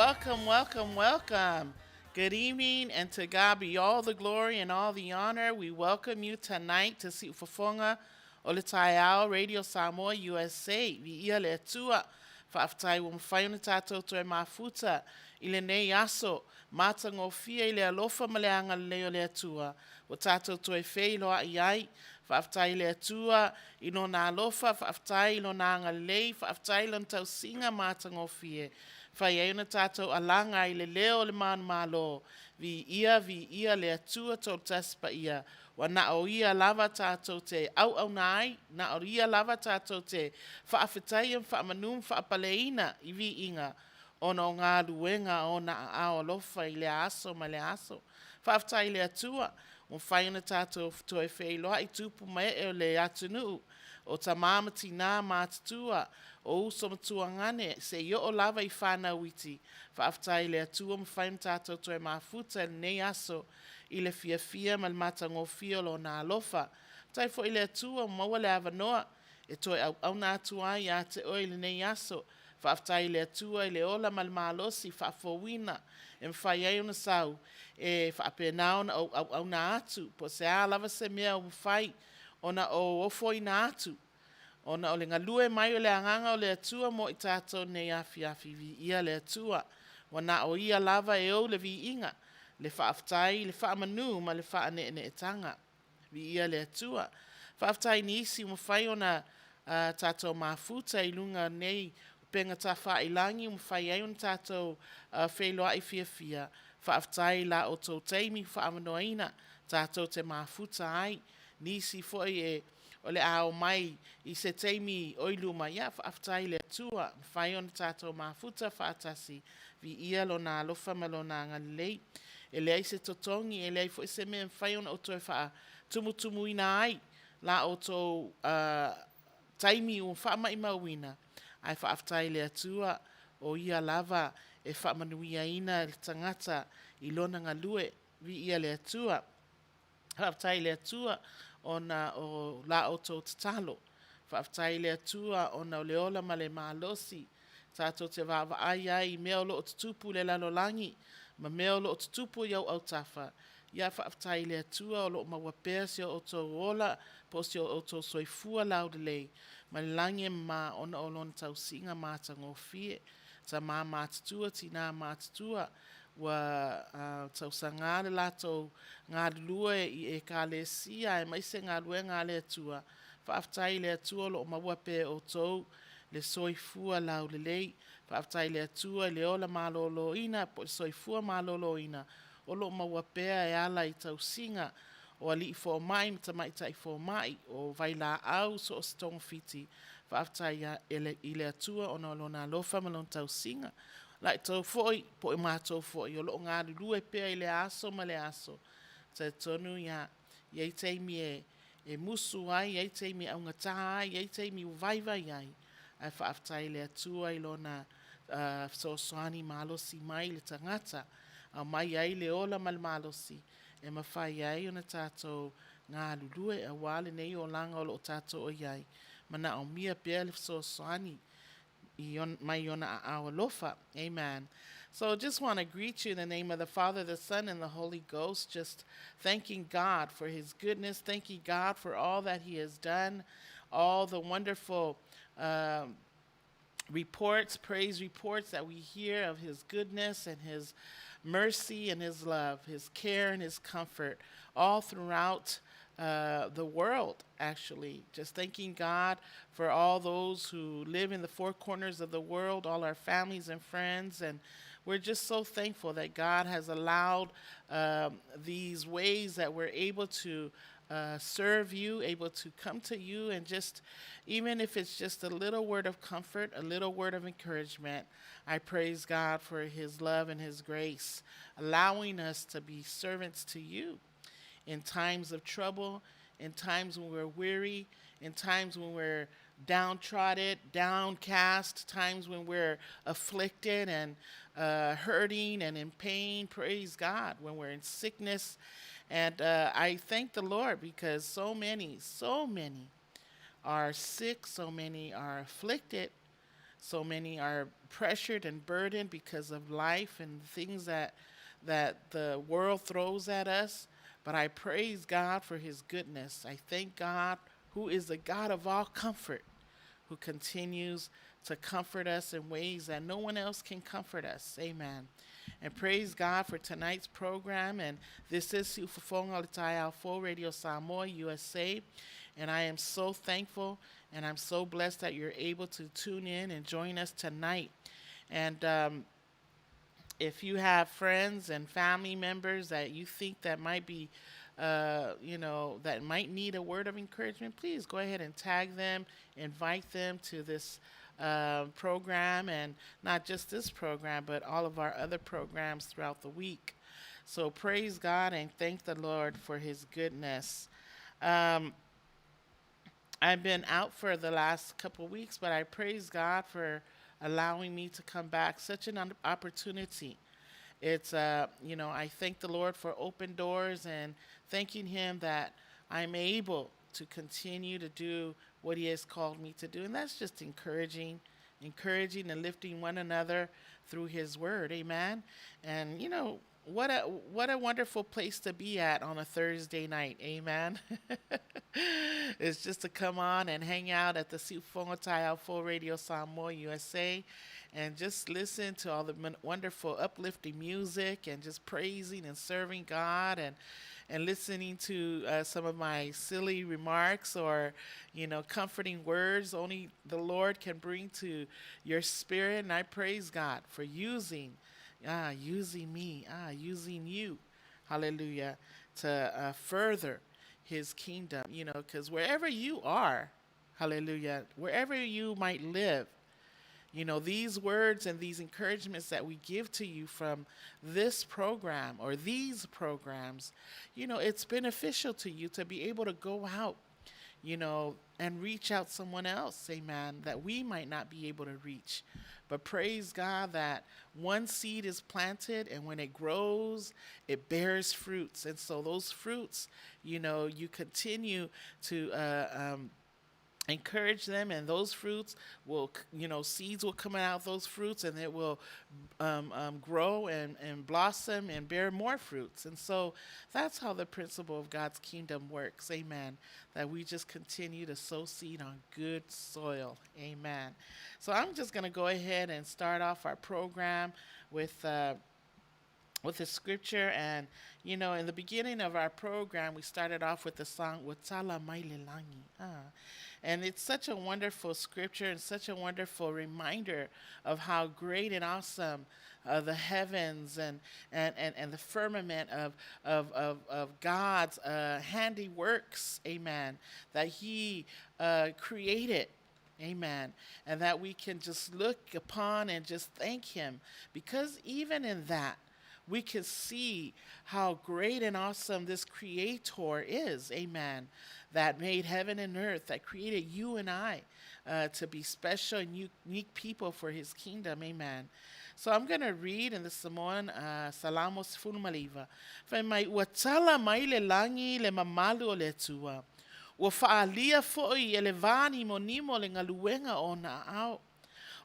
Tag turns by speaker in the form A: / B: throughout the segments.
A: welcome, welcome, welcome. Good evening, and to God be all the glory and all the honor. We welcome you tonight to see Ufafonga Olitayao Radio Samoa USA. Vi ia le tua whaaftai wa mwhaiona tātou toi mafuta i le nei aso. Mātango fia i le alofa ma le anga leo le atua. O tātou toi whei loa i ai. Whaaftai le atua i no nā alofa, whaaftai no nā anga lei, whaaftai lo tau singa mātango fia. Whai euna tātou alanga i le leo le manu malo. Vi ia le atua tō taspa ia. Wa na o ia lava tātou te au nai, na o ia lava tātou te whaafetai am whaamanum whaapaleina i vi inga. Ona o ngā luenga o na ao lofa i le aso ma le aso. Whaafetai le atua, o whaiona tātou toi wheiloa i tupu mai e o le atunu. O ta mamati nā mātatua, o uso matua ngane, se yo o lava i whānau iti. Whaafetai le atua ma whaiona tātou toi mafuta nei aso, i le fia ma le matango fia lo nā alofa. Tai fo i le atua maua le avanoa, e toi au nā atua i a te oi le nei aso. Whaafetai le atua i le ola ma le malosi, whaafowina, e mwhai ei una sau, e whaapenao na au nā atu, po se a lava se mea o mwhai, ona o ofo i nā atu. Ona o le ngalue mai o le anganga o le atua mo i tātou nei afi vi ia le atua. Wana o ia lava e o le vi inga. Le whaafetai, le whaamanu, ma le whaane e tanga. Vi ia le atua. Whaafetai ni isi mwhai ona tātou mafuta i lunga nei penga ta whaailangi mwhai ei on tātou whailoa i fia. Whaafetai la o tō teimi whaamanoina tātou te mafuta ai. Nisi foi e o le ao mai i se teimi oiluma ia whaafetai le atua. Mwhai ona tātou mafuta whaatasi. Vi ia lo nā alofa ma lo nā ngalilei. E lei se totongi, e lei foi se mea mwhai ona o toi wha tumu ina ai. La o tō taimi o whaama i mauina. Ai whaafetai le atua o ia lava e whaamanuia ina le tangata i lona ngalue. Vi ia le atua. Whaafetai le atua ona o la o tō tatalo. Whaafetai le atua ona o le ola ma le malosi. Tātou te wawa ai mea o lo o tutupu le lalolangi. Ma mea o lo o tutupu iau au tafa. Ia whaafetai le atua o lo o mawapea si o tō ola po si o tō soifua laude lei. Ma le langi ma ona o lona tau singa mātango fie. Ta mā mātatua ti nā mātatua. Wa tau sa ngā le lato ngā lue i e ka le sia e maise ngā lue ngā le atua. Whaafetai le atua lo o mawapea o tō le soifua lau le lei. Whaafetai le atua le ola malolo ina, po le soifua malolo ina. O lo mawapea e ala i tau singa, o ali i fo mai, mta mai tai fo mai, o vai la au so o stong fiti. Whaafetai i le atua o no lona lofa malon tau singa. Lai tau foi, po e mātou foi, o lo ngā lue pea i le aso ma le aso. Ta tonu ia, iei teimi e musu ai, iei teimi au ngata ai, iei teimi uvaivai ai. Ai whaafetai le atua i lona soasoani malosi mai le tangata. A mai ai le ola mal malosi. E mawhai ai ona tātou ngā lulue a wale nei o langa o lo tātou o iai. Mana o mia pia le soasoani mai ona a awalofa. Amen. So just want to greet you in the name of the Father, the Son, and the Holy Ghost. Just thanking God for his goodness. Thanking God for all that he has done. All the wonderful reports, praise reports that we hear of his goodness and his mercy and his love, his care and his comfort all throughout the world, actually. Just thanking God for all those who live in the four corners of the world, all our families and friends. And we're just so thankful that God has allowed these ways that we're able to serve you, able to come to you, and just, even if it's just a little word of comfort, a little word of encouragement, I praise God for his love and his grace, allowing us to be servants to you in times of trouble, in times when we're weary, in times when we're downtrodden, downcast, times when we're afflicted and hurting and in pain. Praise God. When we're in sickness. And I thank the Lord because so many are sick, so many are afflicted, So many are pressured and burdened because of life and things that the world throws at us. But I praise God for his goodness. I thank God, who is the God of all comfort, who continues to comfort us in ways that no one else can comfort us. Amen. And praise God for tonight's program. And this is Suluvale Litaya Full Radio Samoa, USA. And I am so thankful and I'm so blessed that you're able to tune in and join us tonight. And if you have friends and family members that you think that might be, that might need a word of encouragement, please go ahead and tag them, invite them to this program, and not just this program, but all of our other programs throughout the week. So praise God and thank the Lord for his goodness. I've been out for the last couple of weeks, but I praise God for allowing me to come back. Such an opportunity. It's, I thank the Lord for open doors and thanking him that I'm able to continue to do what he has called me to do. And that's just encouraging and lifting one another through his word. Amen. And, what a wonderful place to be at on a Thursday night. Amen. It's just to come on and hang out at the Suluvale Full Radio Samoa, USA, and just listen to all the wonderful uplifting music and just praising and serving God and listening to some of my silly remarks or, comforting words only the Lord can bring to your spirit. And I praise God for using me, using you, hallelujah, to further his kingdom, because wherever you are, hallelujah, wherever you might live, these words and these encouragements that we give to you from this program or these programs, it's beneficial to you to be able to go out, and reach out someone else, amen, that we might not be able to reach. But praise God that one seed is planted, and when it grows, it bears fruits. And so those fruits, you continue to encourage them, and those fruits will, seeds will come out of those fruits, and it will grow and blossom and bear more fruits. And so that's how the principle of God's kingdom works. Amen. That we just continue to sow seed on good soil. Amen. So I'm just going to go ahead and start off our program with the scripture. And, in the beginning of our program, we started off with the song, Watala Mailelangi. And it's such a wonderful scripture and such a wonderful reminder of how great and awesome the heavens and the firmament of God's handiworks, amen, that he created. Amen. And that we can just look upon and just thank him, because even in that, we can see how great and awesome this creator is, amen, that made heaven and earth, that created you and I to be special and unique people for his kingdom, amen. So I'm going to read in the Samoan Salamos Fulmaliva. Whaimai watala mai le langi le mamalu o le tua. Ua faalia fo'i e le vani monimo le ngaluenga o na au.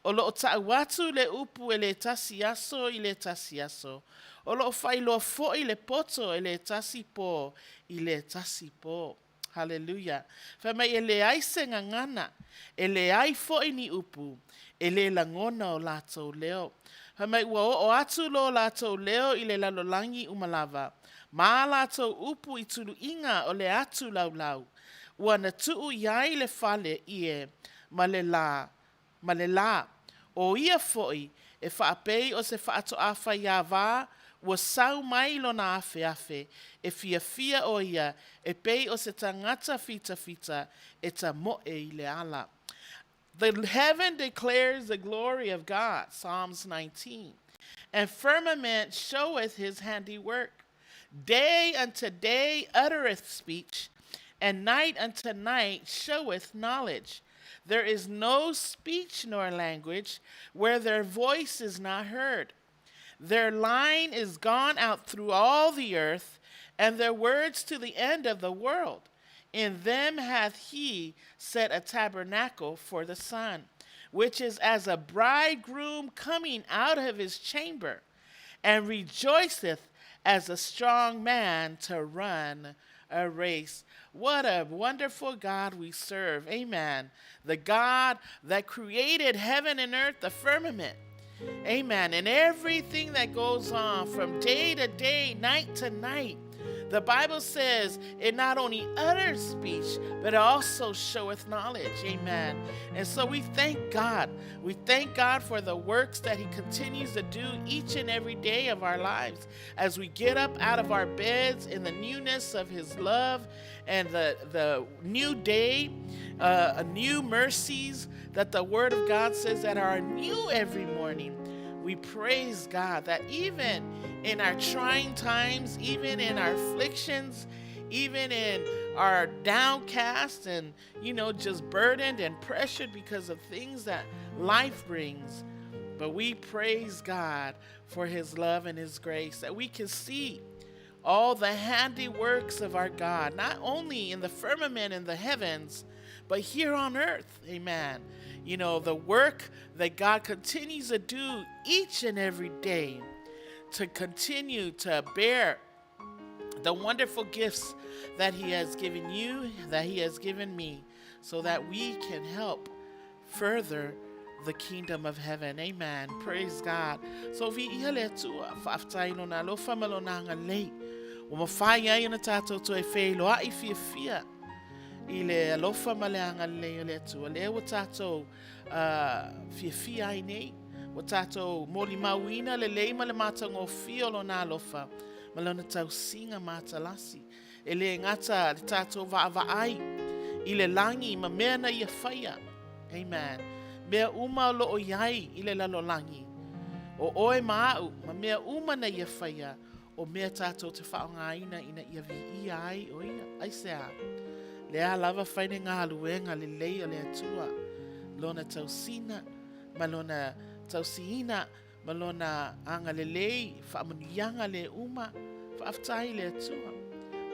A: O loo ta'awatu le upu e le tasi aso i le tasi aso. O loo whailoa fo'i le poto e le tasi po i le tasi po. Hallelujah. Whamai e le aise ngangana, e le ai fo'i ni upu, e le langona o lātou leo. Whamai ua o atu lo lātou leo i le lalolangi umalava. Mā lātou upu i tulu inga o le atu laulau. Ua na tuu iai le fale ie ma le la. O ia fo'i e whaapei o se whaato awha ia wā, ua sau mai lo na afe, e fia o ia, e pei o se tangata fita, e ta moe I le ala. The heaven declares the glory of God, Psalms 19. And firmament showeth his handiwork. Day unto day uttereth speech, and night unto night showeth knowledge. There is no speech nor language where their voice is not heard. Their line is gone out through all the earth, and their words to the end of the world. In them hath he set a tabernacle for the sun, which is as a bridegroom coming out of his chamber, and rejoiceth as a strong man to run a race. What a wonderful God we serve. Amen. The God that created heaven and earth, the firmament. Amen. And everything that goes on from day to day, night to night. The Bible says it not only utters speech, but it also showeth knowledge. Amen. And so we thank God. We thank God for the works that he continues to do each and every day of our lives as we get up out of our beds in the newness of his love and the new day, new mercies that the word of God says that are new every morning. We praise God that even in our trying times, even in our afflictions, even in our downcast and, just burdened and pressured because of things that life brings. But we praise God for his love and his grace, that we can see all the handiworks of our God, not only in the firmament in the heavens, but here on earth. Amen. The work that God continues to do each and every day to continue to bear the wonderful gifts that he has given you, that he has given me, so that we can help further the kingdom of heaven. Amen. Praise God. So vi ihale tu faftaino na lo famelo na ngalei. O mafaya ina tato to e felo a ifia. Ile alofa maleanga le le tu le watato fia ai nei watato moli mawina le leima le mata ngo fiolo na alofa malona tau singa mata lasi ele ngata le tato va ai ile langi ma mena ia faya. Amen. Mea uma lo o yai ile lalo langi o oe mau ma mea uma na ia faya o mea tato te whaongaina ina ia vi ia ai o ia aisea. Lea lava whaine ngā luenga le lei o le atua. Lona tausina, malona tausiina, malona anga le lei, whaamanuianga le uma, whaaftai le atua.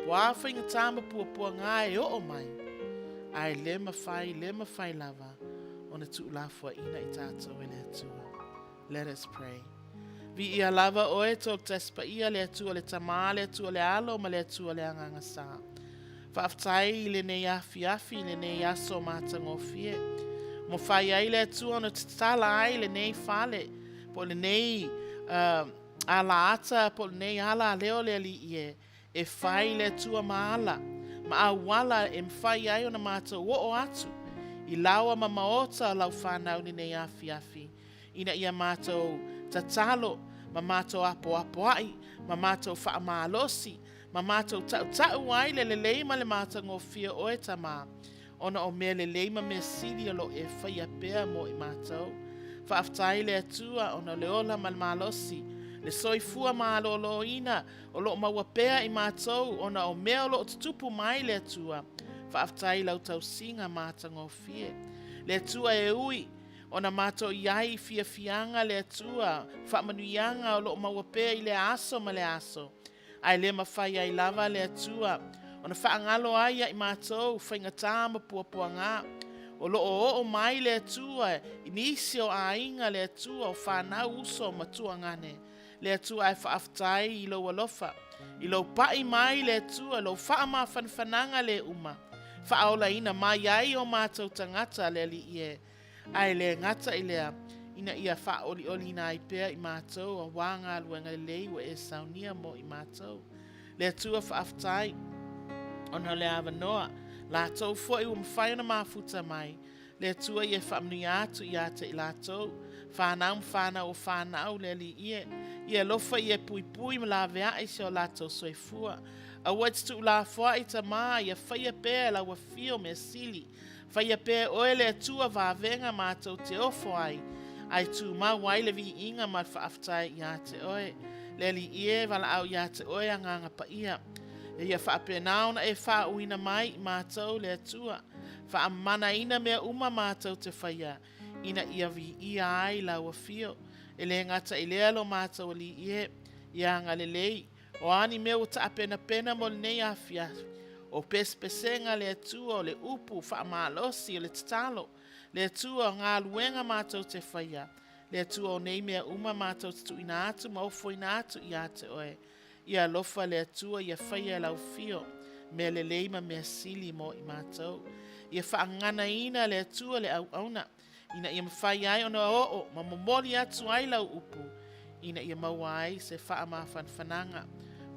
A: Pua whainga tāma pua ngā e o mai. Ai le mawhai lava, o na tu lafua ina I tātou e le atua. Let us pray. Vi ia lava oe tōk tespa ia le atua le tamā le atua le alo ma le atua le anganga sā. Whaaftai le nei afi le nei aso matangofie. Mo whai ai le atua no tala ai le nei whale. Po le nei ala ata, po le nei ala leo le li ie. E whai le atua maala. Ma awala e mwhai ai o na mātou o atu. I laua ma maota lau whanau ni nei afi. Ina ia mātou tatalo, ma mātou apo ai, ma mātou whaamalosi. Ma mātou tau ai le leima le mātou ngofia o e tamā. Ona o mea le leima mea sili o lo e whaia pēr mo I mātou. Whaaftai le atua ona le ola ma le malosi. Le soifua ma lo ina o lo maua pēr I mātou. Ona o mea o lo tutupu mai le atua. Whaaftai lau tau singa mātou ngofia. Le atua e ui. Ona mātou iai fianga le atua. Whaamanuianga o lo maua pēr I le aso ma le aso. Ai le mawhai ai lava le atua. O na whaangalo ai I mātou, whainga tāma pua ngā. O lo o mai le atua, inisio a inga le atua, o whanau uso matua ngane. Le atua ai whaaftai I lo walofa. I lo pai mai le atua, lo whaama whanwhananga le uma. Whaola ina mai ai o mātou tangata le li ie. Ai le ngata I lea. Ina ia whaoli na I pēr I mātou, a wānga luenga le lei wa e saunia mo I mātou. Le atua whaaftai, ona le awanoa, la tau fwoi mwhai ona mafuta mai. Le atua ia whaamnui atu I ate I la tau, whanau le li ie. Ia lofa ia pui ma la vea I se o la tau soifua. A wats tu la fwa I tamā, ia whaia pēr la wafio me sili. Whaia pēr oe le atua vāvenga mātou te ofo ai. Ai tu ma wai le vi inga ma whaaftai I te oe. Le li ie wala au I te oe a nganga pa ia. E ia whaapenao na e whauina mai I mātou le atua. Whaamana ina mea uma mātou te whaia. Ina ia vi ia ai la wafio. E le ngata I lea lo mātou li ie. Ia nga le lei. O ani mea o ta pena mo le nei awhia. O pespesenga le atua o le upu whaamalosi o le tatalo. Le tua o ngā luenga mātou te whaia. Le tua o nei mea uma mātou te tuina atu, maufo ina atu i ate oe. Ia lofa le tua ia whaia lau fio, mea le leima mea sili mo i mātou. Ia whaangana ina le tua le au auna. Ina ia mawhai ai ona o, ma momoli atu ai lau upu. Ina ia maua ai se wha ma whanwhananga.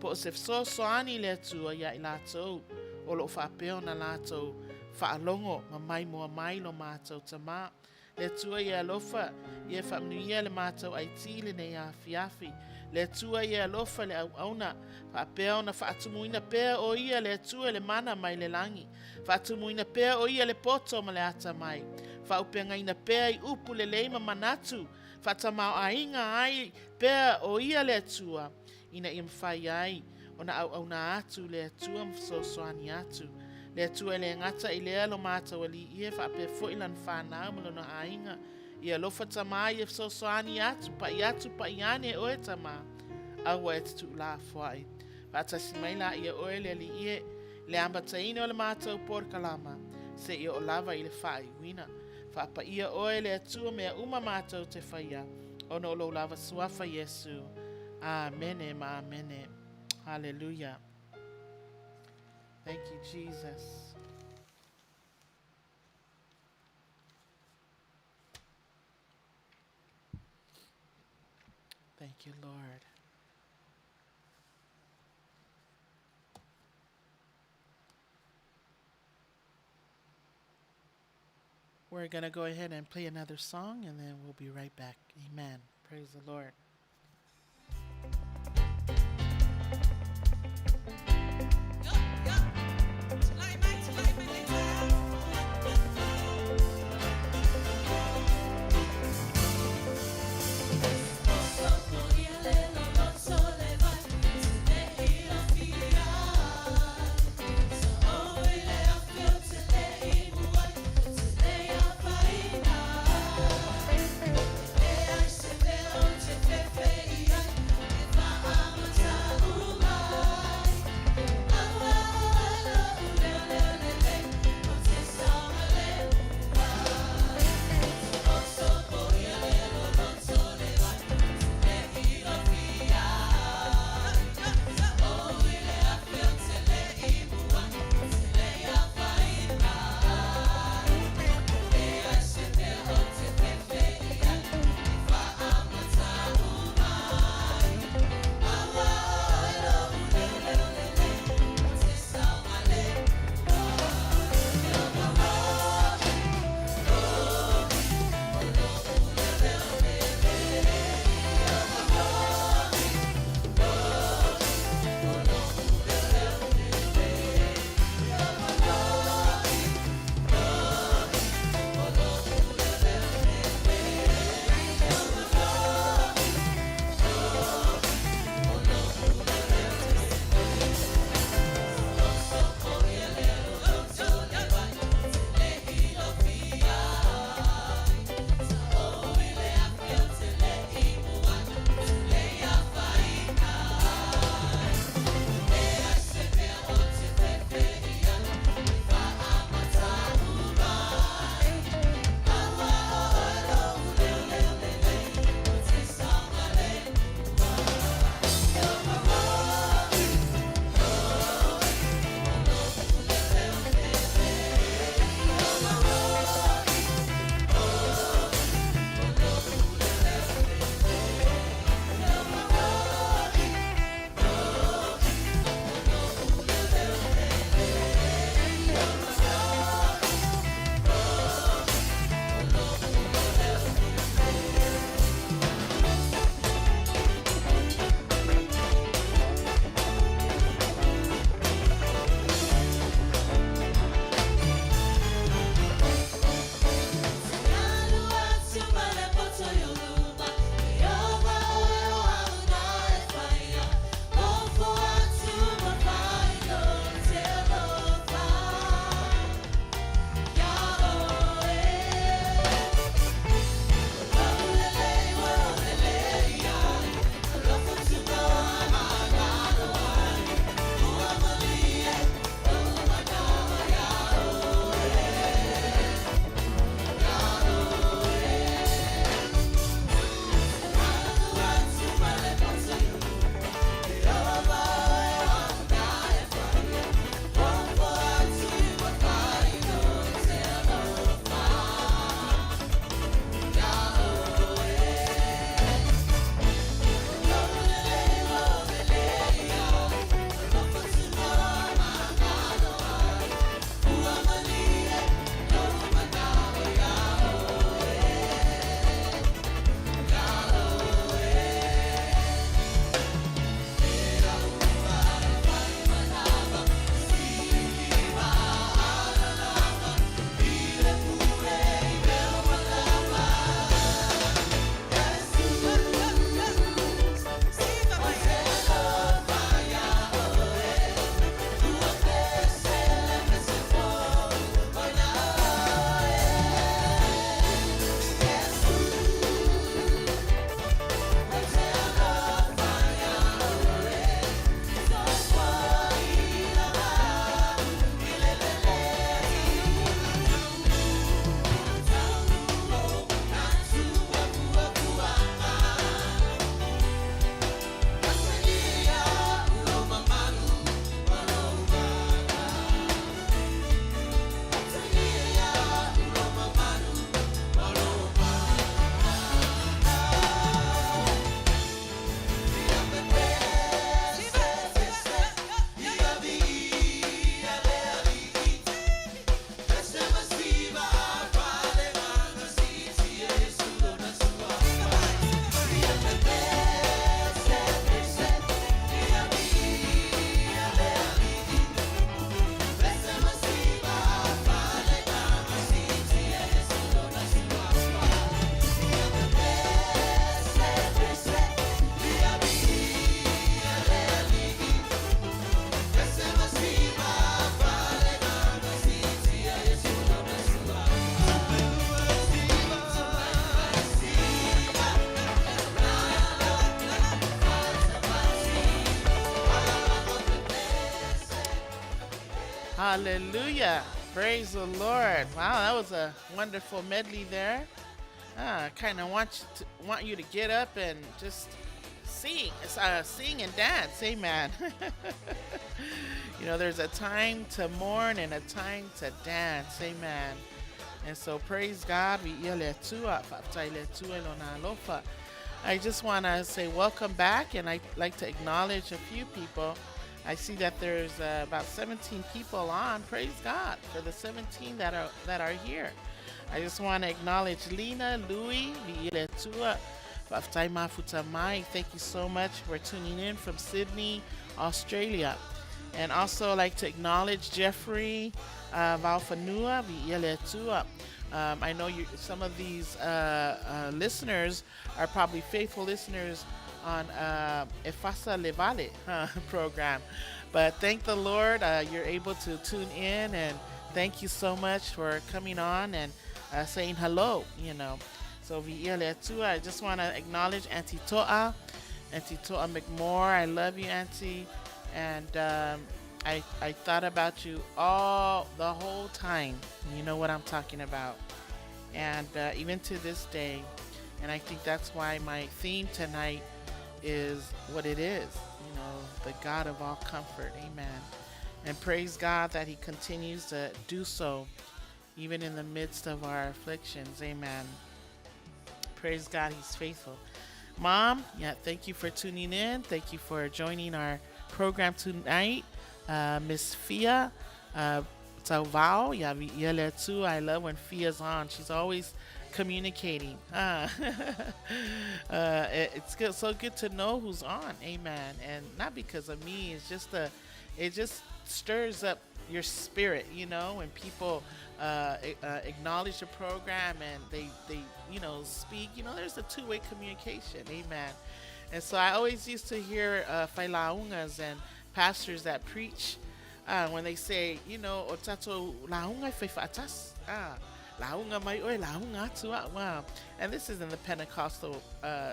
A: Po se soani le tua ia i lātou. O lo whaapeo na lātou. Whaalongo ma mai mua mai lo mātou tamā. Le tua ia lofa, ia whaamnuia le mātou ai tīle nei a fiafi. Le tua ia lofa le au auna. Whaapeo na whaatumuina pēr o ia le tua le mana mai le langi. Whaatumuina pēr o ia le poto ma le ata mai. Whaupenga ina pēr i upu le leima manatu. Whatamau a inga ai pēr o ia le tua. Ina ia mwhai ai. Ona au auna atu le tua msosoani atu. Le tua le ngata i lea lo mātou ali ia whape foilan whanau malona a inga. Ia lofa tamā ia msosoani atu pa i ane oe tamā. Awa e tu la fwai. Whatasi mai la ia oe le ali ia. Le ambataine o le mātou por kalama. Se ia o lava i le whai wina. Whapa ia oe le atua mea uma mātou te whaia. Ono lo lava suafa Yesu. Amene ma amene. Hallelujah. Thank you, Jesus. Thank you, Lord. We're going to go ahead and play another song, and then we'll be right back. Amen. Praise the Lord.
B: Te
A: Hallelujah. Praise the Lord. Wow, that was a wonderful medley there. I kind of want you to get up and just sing and dance. Amen. There's a time to mourn and a time to dance. Amen. And so praise God. I just want to say welcome back, and I'd like to acknowledge a few people. I see that there's about 17 people on. Praise God for the 17 that are here. I just want to acknowledge Lena, Louie, Viiletua, Faftaima Futamai. Thank you so much for tuning in from Sydney, Australia. And also like to acknowledge Jeffrey, Valfanua, Viiletua. I know some of these listeners are probably faithful listeners on Efasa Levale program. But thank the Lord, you're able to tune in, and thank you so much for coming on and saying hello. So I just want to acknowledge Auntie Toa McMore. I love you, Auntie. And I thought about you all the whole time. You know what I'm talking about. And even to this day. And I think that's why my theme tonight is what it is. The God of all comfort. Amen. And praise God that He continues to do so even in the midst of our afflictions. Amen. Praise God, He's faithful. Mom, thank you for tuning in. Thank you for joining our program tonight. Miss Fia, Suluvale, too. I love when Fia's on. She's always communicating. It's good, so good to know who's on. Amen. And not because of me. It just stirs up your spirit, when people acknowledge the program and they speak. There's a two-way communication. Amen. And so I always used to hear failaungas and pastors that preach when they say, otato launga fe fatas. Launga mai oi launga tua. Wow. And this is in the Pentecostal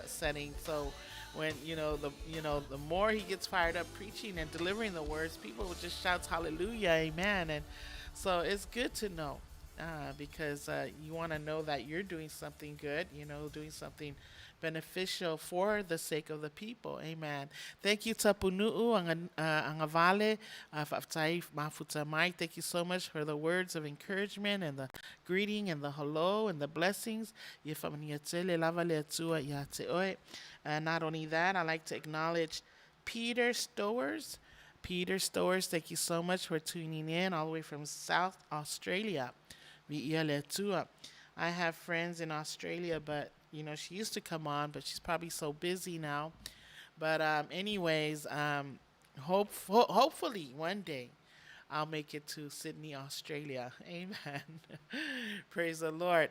A: setting. So when the more he gets fired up preaching and delivering the words, people will just shout hallelujah, amen. And so it's good to know because you want to know that you're doing something good, doing something beneficial for the sake of the people. Amen. Thank you, Tapunuu, Angavale, Faftai Mafutamai. Thank you so much for the words of encouragement and the greeting and the hello and the blessings. Not only that, I'd like to acknowledge Peter Stowers. Peter Stowers, thank you so much for tuning in all the way from South Australia. I have friends in Australia, but she used to come on, but she's probably so busy now. But anyways, hopefully one day I'll make it to Sydney, Australia. Amen. Praise the Lord.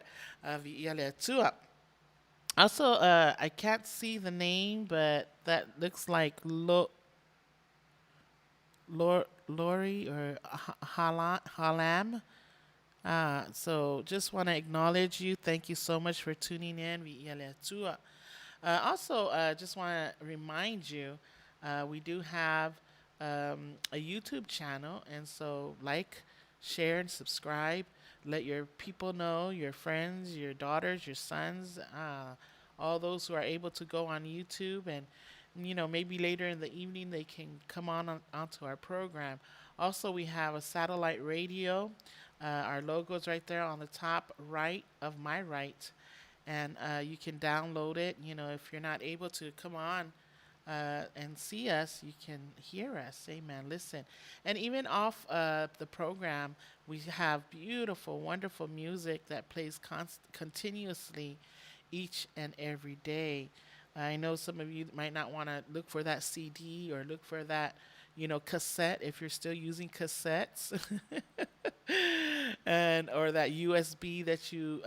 A: Also, I can't see the name, but that looks like Lori or Halam. So just want to acknowledge you. Thank you so much for tuning in. Also, just want to remind you, we do have a YouTube channel, and so share, and subscribe. Let your people know, your friends, your daughters, your sons, all those who are able to go on YouTube, and maybe later in the evening they can come onto our program. Also, we have a satellite radio. Our logo is right there on the top right of my right, and you can download it. If you're not able to come on and see us, you can hear us. Amen. Listen. And even off the program, we have beautiful, wonderful music that plays continuously each and every day. I know some of you might not want to look for that CD or look for that, cassette if you're still using cassettes, and or that USB that you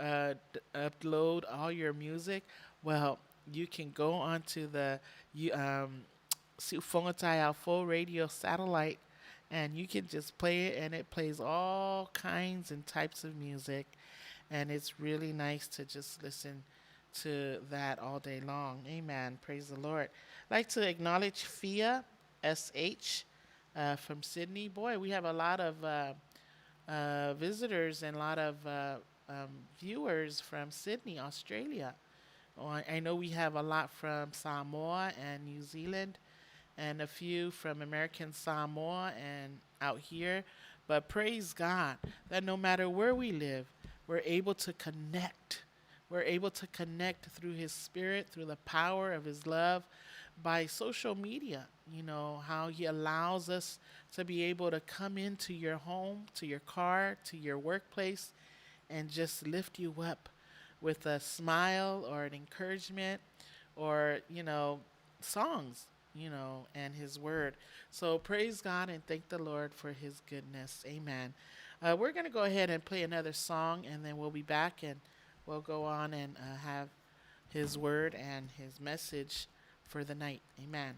A: upload all your music. Well, you can go onto the full radio satellite, and you can just play it, and it plays all kinds and types of music, and it's really nice to just listen to that all day long. Amen. Praise the Lord. I'd like to acknowledge Fia SH. from Sydney. Boy, we have a lot of visitors and a lot of viewers from Sydney, Australia. Oh, I know we have a lot from Samoa and New Zealand, and a few from American Samoa and out here. But praise God that no matter where we live, we're able to connect. We're able to connect through His Spirit, through the power of His love by social media. You know, how He allows us to be able to come into your home, to your car, to your workplace, and just lift you up with a smile or an encouragement or, songs, and His word. So praise God and thank the Lord for His goodness. Amen. We're going to go ahead and play another song, and then we'll be back and we'll go on and have His word and His message for the night. Amen.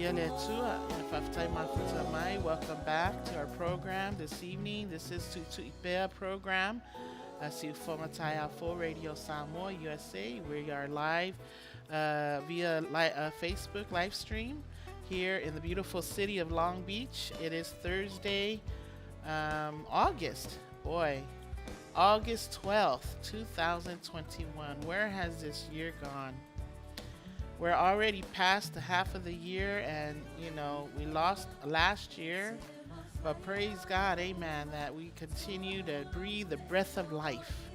A: Welcome back to our program this evening. This is Tutu Ipea program. Siufongataya Full Radio Samoa, USA. We are live via Facebook live stream here in the beautiful city of Long Beach. It is Thursday, August 12th, 2021. Where has this year gone? We're already past the half of the year, and we lost last year, but praise God, amen, that we continue to breathe the breath of life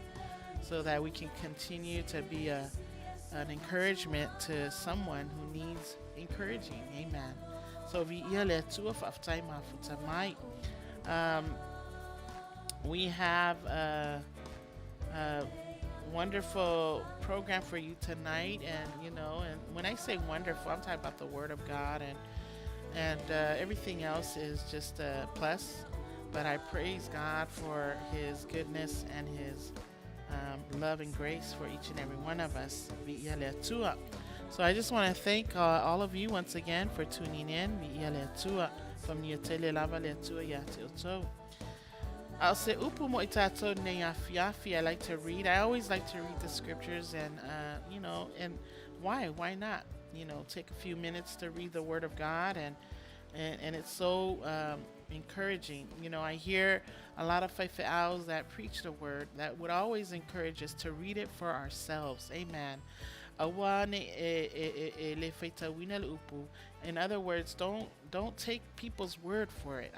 A: so that we can continue to be an encouragement to someone who needs encouraging, amen. So we have a wonderful program for you tonight, and when I say wonderful, I'm talking about the Word of God, and everything else is just a plus. But I praise God for His goodness and His love and grace for each and every one of us. So I just want to thank all of you once again for tuning in. From I'll say upu mo itato ne afiafi. I like to read. I always like to read the scriptures, and and why not? Take a few minutes to read the Word of God, and it's so encouraging. I hear a lot of faithful owls that preach the Word that would always encourage us to read it for ourselves. Amen. In other words, don't take people's word for it.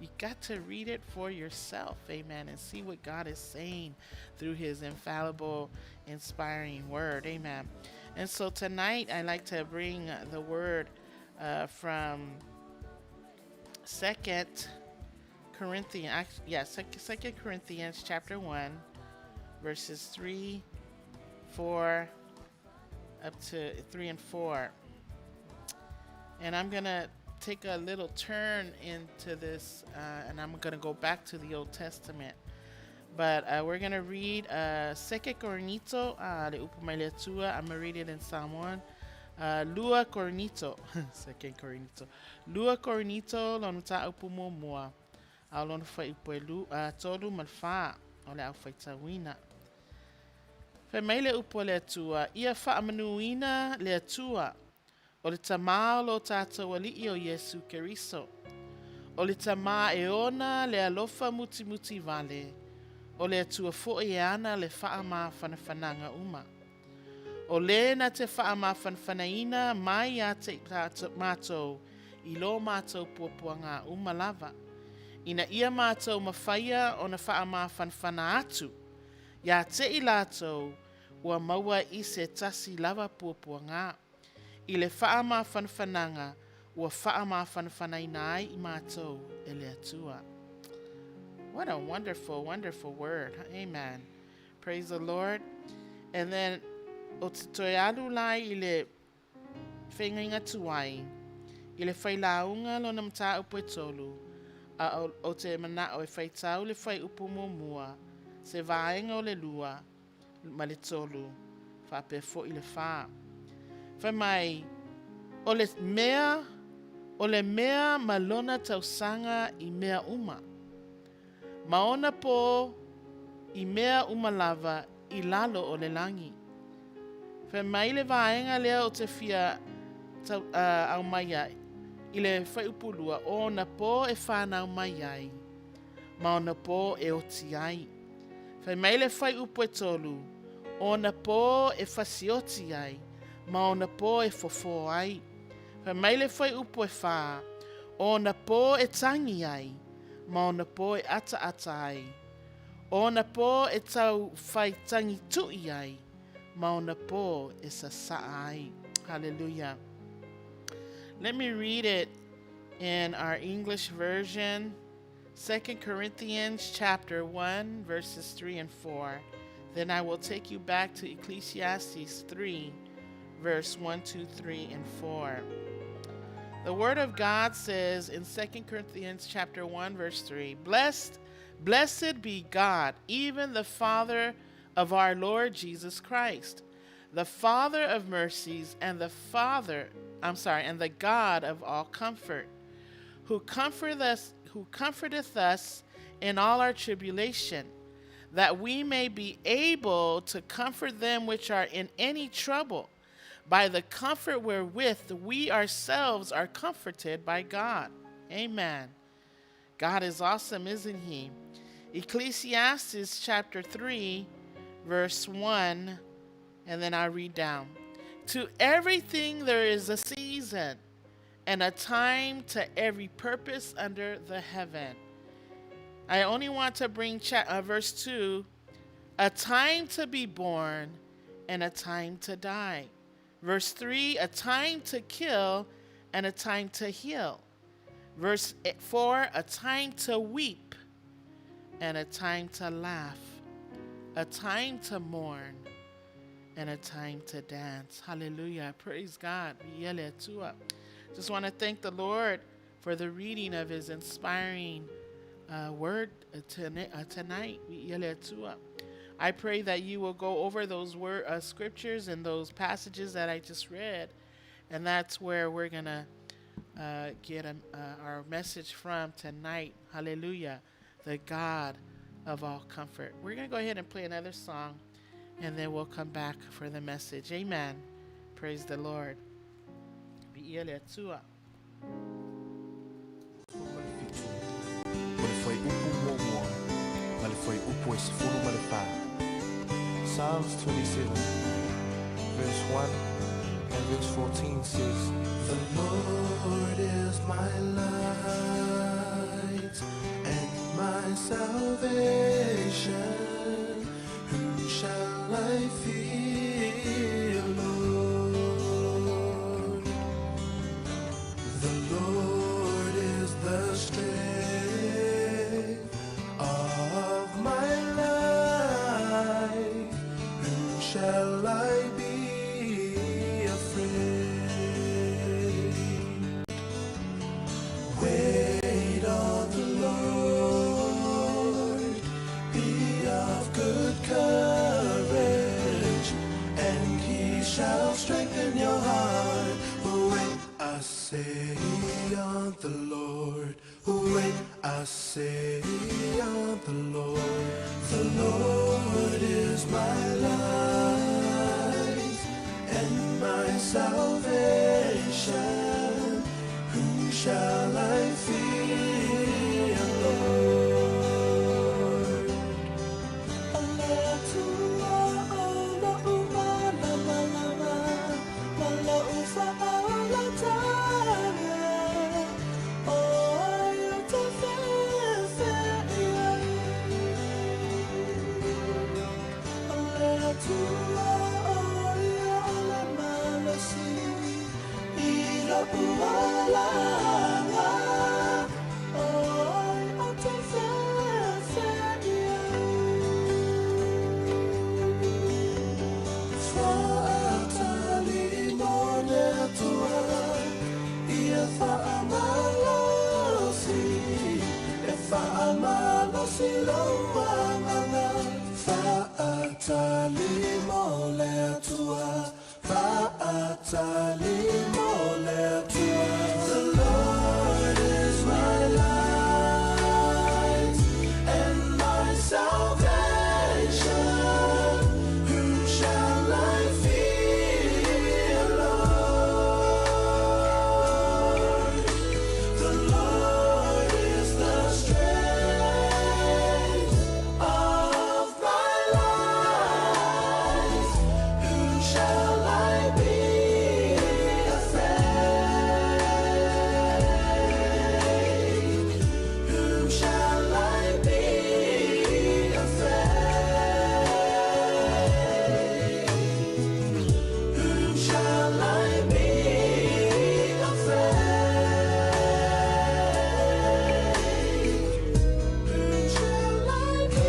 A: You got to read it for yourself, amen, and see what God is saying through His infallible, inspiring word, amen. And so tonight I like to bring the word from 2 Corinthians chapter 1, verses 3, 4, up to 3 and 4. And I'm going to take a little turn into this, and I'm going to go back to the Old Testament. But we're going to read 2 Corinthians. I'm going to read it in Samoan. Lua Corinthians. 2 Corinthians. Lua Corinthians lonuta upumo mua. Alon fa ipelu tolu malfa. Ole au faitawina. Femele upo le tua. Ia fa amanuina le tua. O le tamā lo tātou ali'i o Yesu Keriso. O le tamā e ona le alofa muti vale. O le atua fo'i e ana le fa'a mā whanawhananga uma. O le na te fa'a mā whanawhanaina mai a te mātou i lo mātou puapuanga uma lava. Ina ia mātou mawhaia o na fa'a mā whanawhana atu. Ia te i lātou ua maua i se tasi lava puapuanga. I le fa'a mā whanawhananga, ua fa'a mā whanawhanaina ai I mātou e le atua. What a wonderful, wonderful word. Amen. Praise the Lord. And then, o te toi alu lai I le whengainga tuai, I le whailaunga lo na mta upo e tolu, o te mana o e whaitau le whai upo mua, se vaenga o le lua, ma le tolu, whape fo I le wha. Mai o le mea malona tausanga I mea uma. Maona po I mea uma lava I lalo o le langi. Mai le vaenga lea o te fia au mai ai. I le whaupulua o na po e whanau mai ai. Maona po e oti ai. Mai le whaupu e tolu o na po e whasioti ai. Ma ona po e fofo ai. Mai le whai upo e wha. Ona po e tangi ai. Ma ona po e ata ai. Ona po e tau whai tangi tui ai. Ma ona po e sasa ai. Hallelujah. Let me read it in our English version. 2 Corinthians chapter 1, verses 3 and 4. Then I will take you back to Ecclesiastes 3, verse 1, 2, 3, and 4. The Word of God says in 2 Corinthians chapter 1, verse 3, Blessed be God, even the Father of our Lord Jesus Christ, the Father of mercies and the Father and the God of all comfort, who comforteth us in all our tribulation, that we may be able to comfort them which are in any trouble, by the comfort wherewith we ourselves are comforted by God. Amen. God is awesome, isn't he? Ecclesiastes chapter 3, verse 1, and then I read down. To everything there is a season, and a time to every purpose under the heaven. I only want to bring verse 2, a time to be born and a time to die. Verse 3, a time to kill and a time to heal. Verse 4, a time to weep and a time to laugh, a time to mourn and a time to dance. Hallelujah. Praise God. Just want to thank the Lord for the reading of his inspiring word tonight. I pray that you will go over those scriptures and those passages that I just read, and that's where we're going to get our message from tonight. Hallelujah. The God of all comfort. We're going to go ahead and play another song, and then we'll come back for the message. Amen. Praise the Lord.
B: Psalms 27, verse 1 and verse 14 says, the Lord is my light and my salvation. Whom shall I fear, Lord? The Lord is the strength of my life. Whom shall I be afraid? Wait on the Lord, be of good courage, and he shall strengthen your heart. Wait, I say on the Lord. Wait, I say on the Lord. The Lord is my light and my salvation. Whom shall I fear, Lord? The Lord is my light and my salvation. Whom shall I fear, Lord? The Lord is the strength of my life. Whom shall I be afraid? Whom shall I be afraid? Whom shall I be afraid? Whom shall I be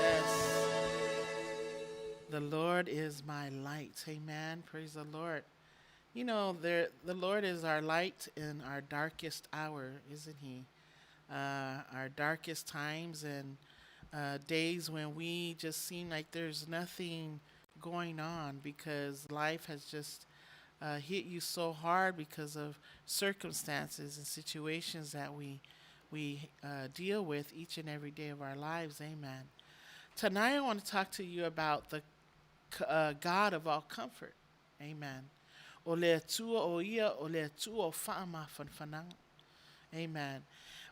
A: Yes. The Lord is my light. Amen. Praise the Lord. The Lord is our light in our darkest hour, isn't He? Our darkest times and days when we just seem like there's nothing going on because life has just hit you so hard because of circumstances and situations that we deal with each and every day of our lives. Amen. Tonight I want to talk to you about the God of all comfort. Amen. O le tua o ia o le tua o whaama whanwhananga. Amen.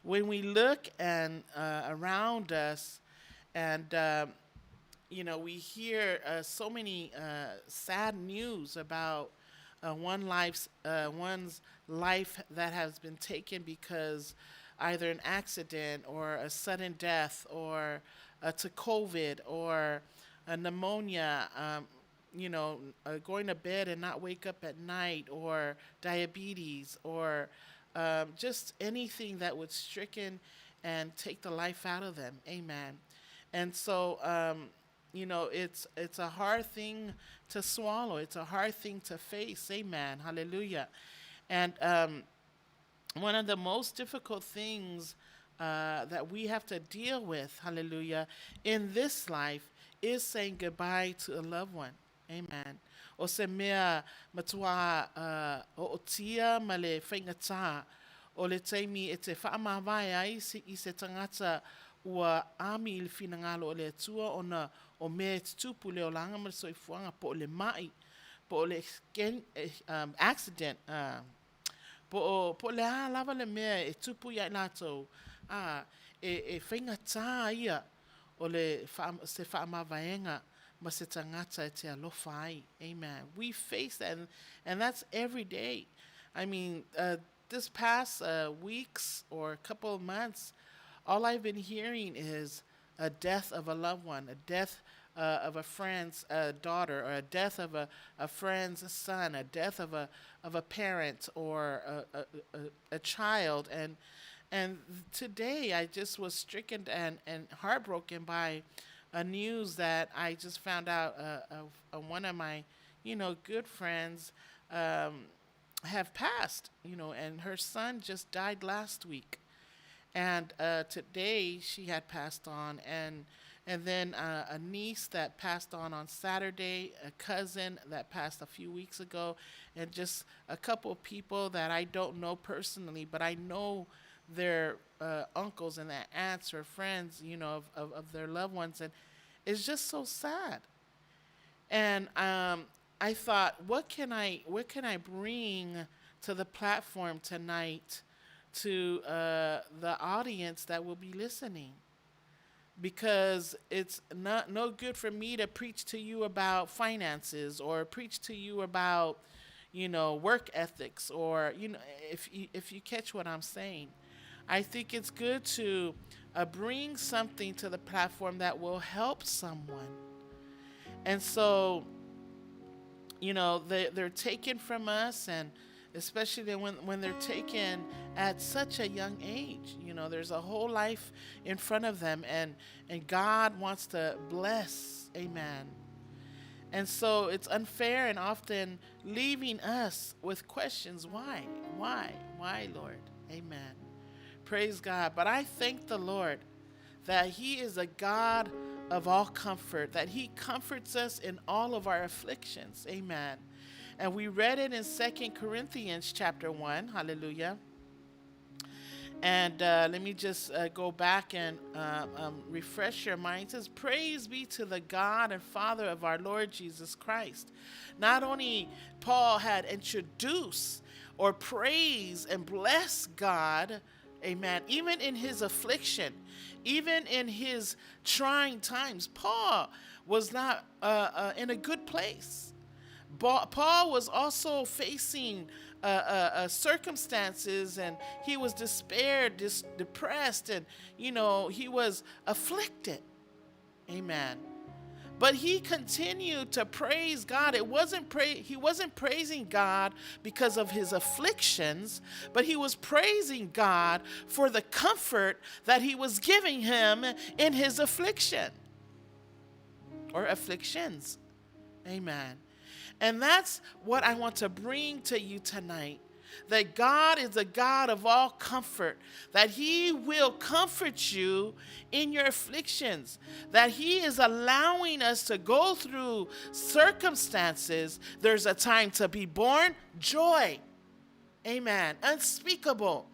A: When we look and around us, and we hear so many sad news about one's life that has been taken because either an accident or a sudden death or to COVID or a pneumonia. Going to bed and not wake up at night, or diabetes, or just anything that would stricken and take the life out of them. Amen. And so, it's a hard thing to swallow. It's a hard thing to face. Amen. Hallelujah. And one of the most difficult things that we have to deal with, hallelujah, in this life is saying goodbye to a loved one. Amen. O se mea matua o tia ma le whaingata o le teimi e te whaamawai ai i se tangata ua ami i le whinangalo o le atua o mea te tupu leo langa ma le soifuanga po o le mai, po o le accident, po o le lava le mea e tupu ia i lātou e whaingata ia o le se whaamawaienga ma se tangata e te alofa ai. Amen. We face that, and that's every day. I mean, this past weeks or a couple of months, all I've been hearing is a death of a loved one, a death of a friend's daughter, or a death of a friend's son, a death of a parent or a child. And today I just was stricken and heartbroken by a news that I just found out of one of my, good friends have passed, and her son just died last week. And today she had passed on, and then a niece that passed on Saturday, a cousin that passed a few weeks ago, and just a couple of people that I don't know personally, but I know their uncles and their aunts or friends, of their loved ones, and it's just so sad. And I thought, what can I bring to the platform tonight to the audience that will be listening? Because it's no good for me to preach to you about finances or preach to you about work ethics, or if you catch what I'm saying. I think it's good to bring something to the platform that will help someone. And so, they're taken from us, and especially when they're taken at such a young age. There's a whole life in front of them, and God wants to bless. Amen. And so it's unfair and often leaving us with questions. Why, Lord? Amen. Praise God. But I thank the Lord that He is a God of all comfort, that He comforts us in all of our afflictions. Amen. And we read it in 2 Corinthians chapter 1. Hallelujah. And let me just go back and refresh your mind. It says, praise be to the God and Father of our Lord Jesus Christ. Not only Paul had introduced or praised and blessed God, amen, even in his affliction, even in his trying times, Paul was not in a good place. Paul was also facing circumstances, and he was despaired, depressed, and he was afflicted. Amen. But he continued to praise God. He wasn't praising God because of his afflictions, but he was praising God for the comfort that He was giving him in his affliction or afflictions. Amen. And that's what I want to bring to you tonight. That God is a God of all comfort, that He will comfort you in your afflictions, that He is allowing us to go through circumstances. There's a time to be born, joy, amen, unspeakable.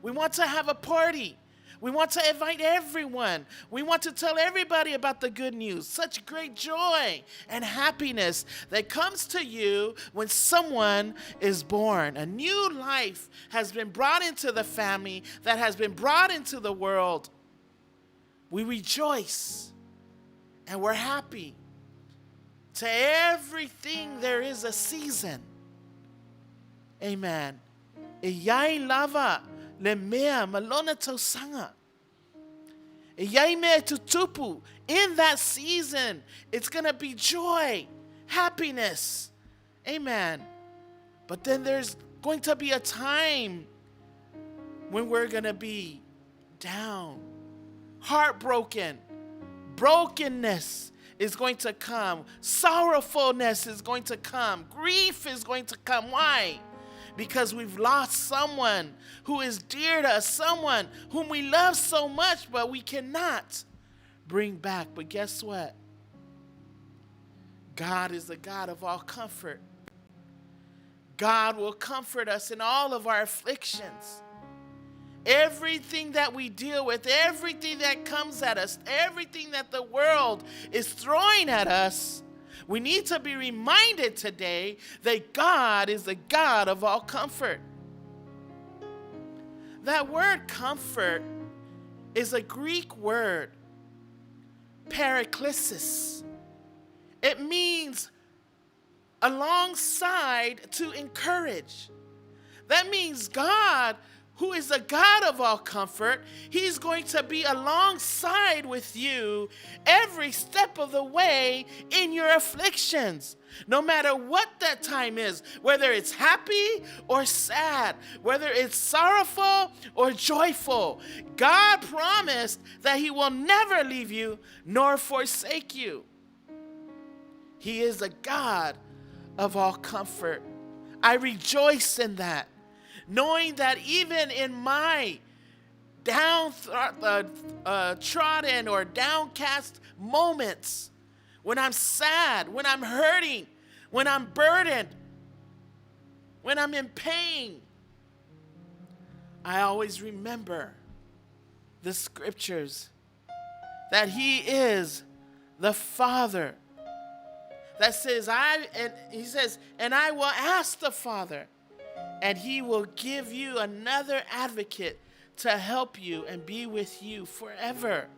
A: We want to have a party. We want to invite everyone. We want to tell everybody about the good news. Such great joy and happiness that comes to you when someone is born. A new life has been brought into the family, that has been brought into the world. We rejoice and we're happy. To everything there is a season. Amen. Iyai lava le mea malona tosanga. Iyai me tutupu. In that season, it's going to be joy, happiness. Amen. But then there's going to be a time when we're going to be down, heartbroken, brokenness is going to come, sorrowfulness is going to come, grief is going to come. Why? Because we've lost someone who is dear to us, someone whom we love so much, but we cannot bring back. But guess what? God is the God of all comfort. God will comfort us in all of our afflictions. Everything that we deal with, everything that comes at us, everything that the world is throwing at us, we need to be reminded today that God is the God of all comfort. That word comfort is a Greek word, paraklesis. It means alongside, to encourage. That means God, who is the God of all comfort, He's going to be alongside with you every step of the way in your afflictions. No matter what that time is, whether it's happy or sad, whether it's sorrowful or joyful, God promised that He will never leave you nor forsake you. He is a God of all comfort. I rejoice in that, knowing that even in my trodden or downcast moments, when I'm sad, when I'm hurting, when I'm burdened, when I'm in pain, I always remember the scriptures that He is the Father that says, He says, and I will ask the Father, and He will give you another advocate to help you and be with you forever.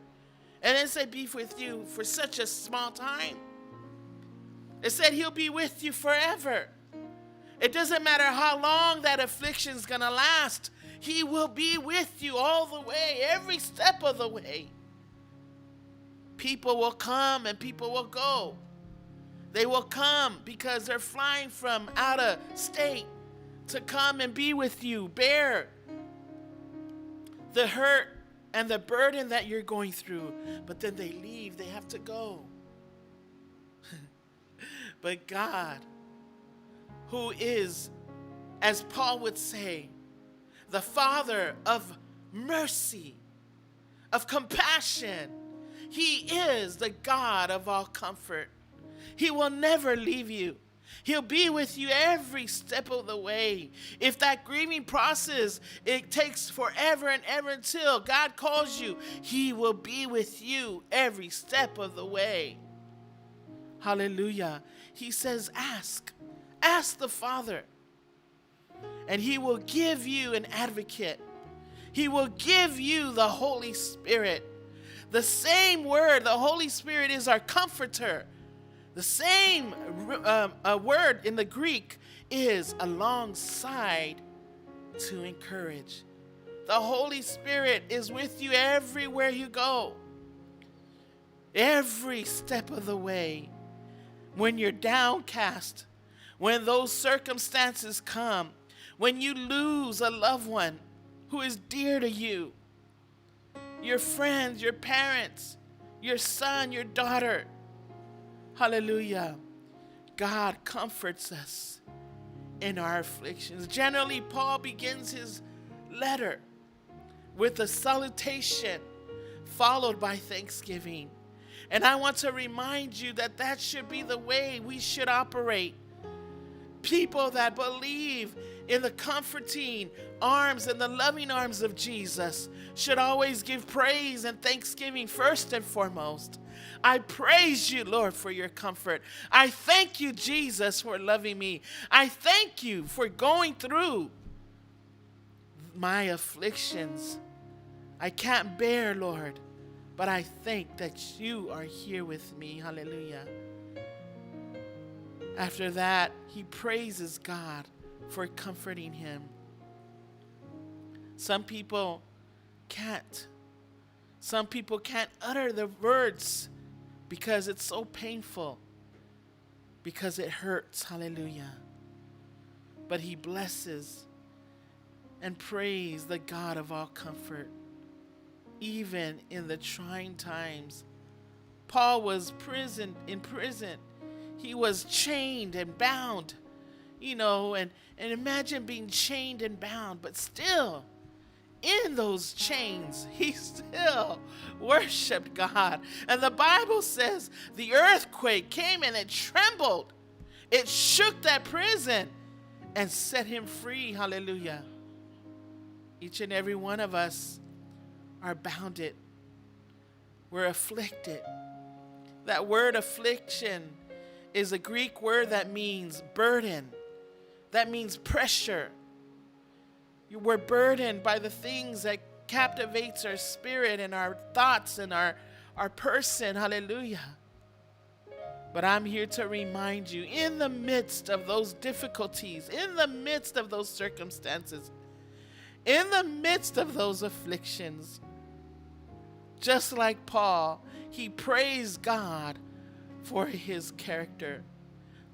A: And it said be with you for such a small time. It said He'll be with you forever. It doesn't matter how long that affliction's going to last. He will be with you all the way, every step of the way. People will come and people will go. They will come because they're flying from out of state to come and be with you, bear the hurt and the burden that you're going through. But then they leave, they have to go. But God, who is, as Paul would say, the Father of mercy, of compassion, He is the God of all comfort. He will never leave you. He'll be with you every step of the way. If that grieving process, it takes forever and ever until God calls you, He will be with you every step of the way. Hallelujah. He says, ask the Father, and He will give you an advocate. He will give you the Holy Spirit. The same word, the Holy Spirit, is our comforter. The same word in the Greek is alongside, to encourage. The Holy Spirit is with you everywhere you go, every step of the way. When you're downcast, when those circumstances come, when you lose a loved one who is dear to you, your friends, your parents, your son, your daughter. Hallelujah. God comforts us in our afflictions. Generally, Paul begins his letter with a salutation followed by thanksgiving. And I want to remind you that that should be the way we should operate. People that believe in the comforting arms and the loving arms of Jesus should always give praise and thanksgiving first and foremost. I praise you, Lord, for your comfort. I thank you, Jesus, for loving me. I thank you for going through my afflictions. I can't bear, Lord, but I think that you are here with me. Hallelujah. After that, he praises God for comforting him. Some people can't. Some people can't utter the words because it's so painful, because it hurts. Hallelujah. But he blesses and praise the God of all comfort, even in the trying times. Paul was in prison. He was chained and bound, and imagine being chained and bound, but still in those chains, he still worshiped God. And the Bible says the earthquake came and it trembled. It shook that prison and set him free. Hallelujah. Each and every one of us are bounded. We're afflicted. That word affliction is a Greek word that means burden. That means pressure. We're burdened by the things that captivates our spirit and our thoughts and our person. Hallelujah. But I'm here to remind you, in the midst of those difficulties, in the midst of those circumstances, in the midst of those afflictions, just like Paul, he praised God for his character.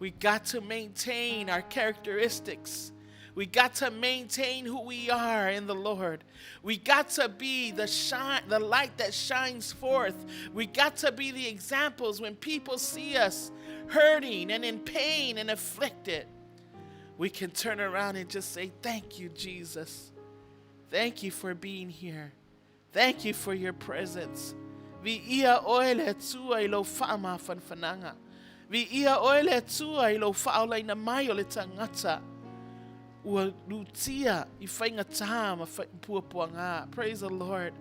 A: We got to maintain our characteristics. We got to maintain who we are in the Lord. We got to be the light that shines forth. We got to be the examples when people see us hurting and in pain and afflicted. We can turn around and just say, thank you, Jesus. Thank you for being here. Thank you for your presence. Vi ia oile tua ilo fama fanfananga. Vi ia oile tua ilo faula ina mai ole tangata. Ua lutia I whainga taha ma puapuanga. Praise the Lord.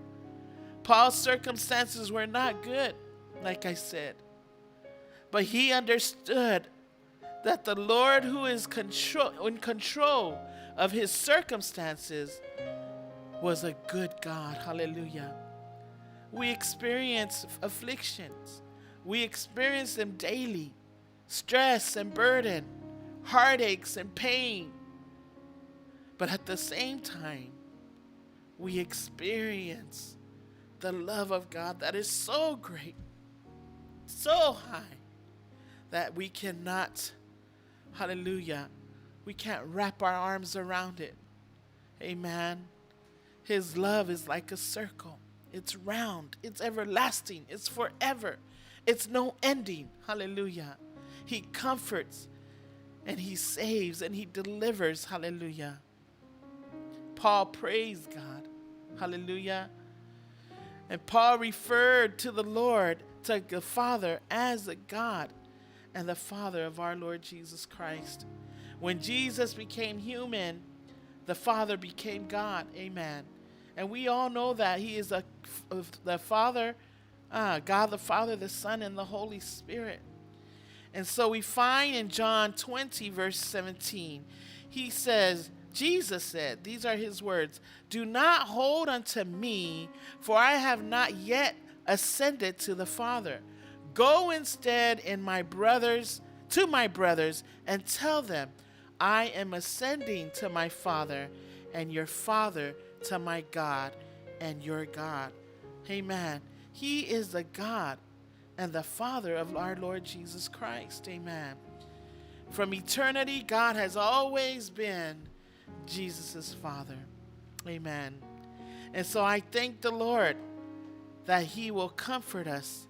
A: Paul's circumstances were not good, like I said. But he understood that the Lord, who is in control of his circumstances, was a good God. Hallelujah. We experience afflictions. We experience them daily. Stress and burden, heartaches and pain. But at the same time, we experience the love of God that is so great, so high, that we cannot, hallelujah, we can't wrap our arms around it. Amen. His love is like a circle. It's round. It's everlasting. It's forever. It's no ending. Hallelujah. He comforts and he saves and he delivers. Hallelujah. Paul praised God. Hallelujah. And Paul referred to the Lord, to the Father, as a God and the Father of our Lord Jesus Christ. When Jesus became human, the Father became God. Amen. And we all know that he is the Father, God the Father, the Son, and the Holy Spirit. And so we find in John 20, verse 17, he says, Jesus said, these are his words, "Do not hold unto me, for I have not yet ascended to the Father. Go instead to my brothers, and tell them, I am ascending to my Father and your Father, to my God and your God." Amen. He is the God and the Father of our Lord Jesus Christ. Amen. From eternity, God has always been Jesus' Father. Amen. And so I thank the Lord that he will comfort us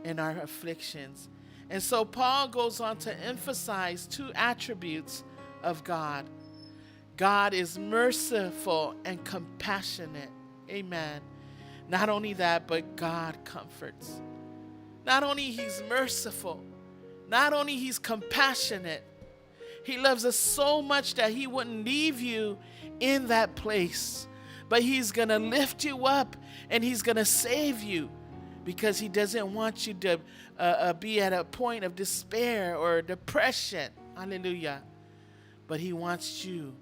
A: in our afflictions. And so Paul goes on to emphasize two attributes of God. God is merciful and compassionate. Amen. Not only that, but God comforts. Not only he's merciful, not only he's compassionate, he loves us so much that he wouldn't leave you in that place, but he's going to lift you up and he's going to save you, because he doesn't want you to be at a point of despair or depression. Hallelujah. But he wants you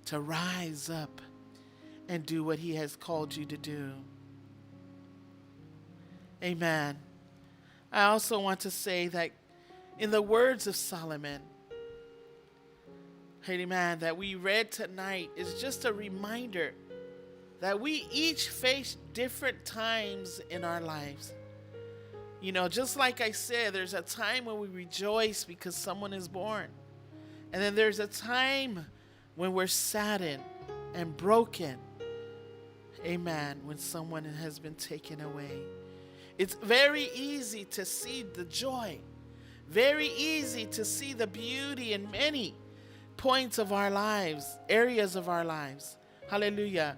A: to rise up and do what he has called you to do. Amen. I also want to say that in the words of Solomon, amen, that we read tonight is just a reminder that we each face different times in our lives. You know, just like I said, there's a time when we rejoice because someone is born. And then there's a time when we're saddened and broken. Amen. When someone has been taken away. It's very easy to see the joy. Very easy to see the beauty in many points of our lives, areas of our lives. Hallelujah.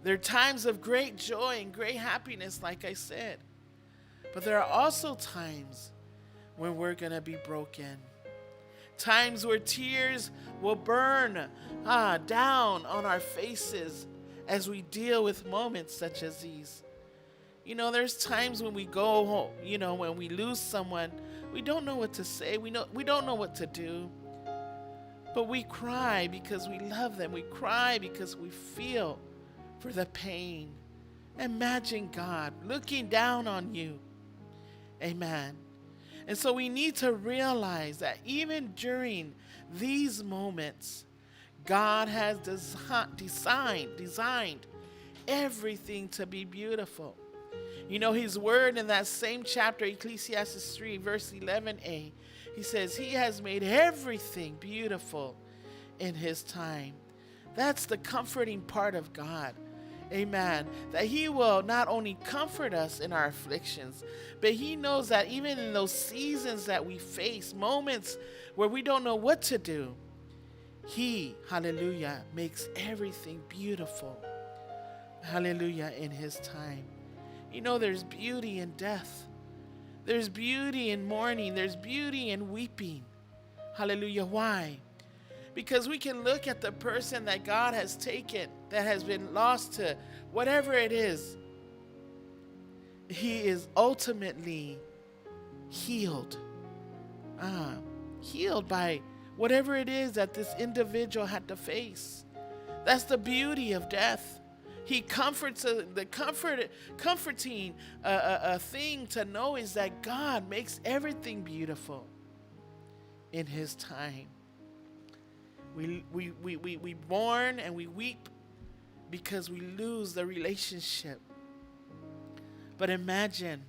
A: There are times of great joy and great happiness, like I said. But there are also times when we're going to be broken. Times where tears will burn down on our faces as we deal with moments such as these. You know, there's times when we go home, you know, when we lose someone, we don't know what to say. We don't know what to do. But we cry because we love them. We cry because we feel for the pain. Imagine God looking down on you. Amen. And so we need to realize that even during these moments, God has designed everything to be beautiful. You know, his word in that same chapter, Ecclesiastes 3, verse 11a, he says, he has made everything beautiful in his time. That's the comforting part of God. Amen. That he will not only comfort us in our afflictions, but he knows that even in those seasons that we face, moments where we don't know what to do, he, hallelujah, makes everything beautiful. Hallelujah, in his time. You know, there's beauty in death. There's beauty in mourning. There's beauty in weeping. Hallelujah. Why? Because we can look at the person that God has taken, that has been lost to whatever it is. He is ultimately healed. Healed by whatever it is that this individual had to face. That's the beauty of death. He comforts the comforting thing to know is that God makes everything beautiful in his time. We mourn and we weep because we lose the relationship. But imagine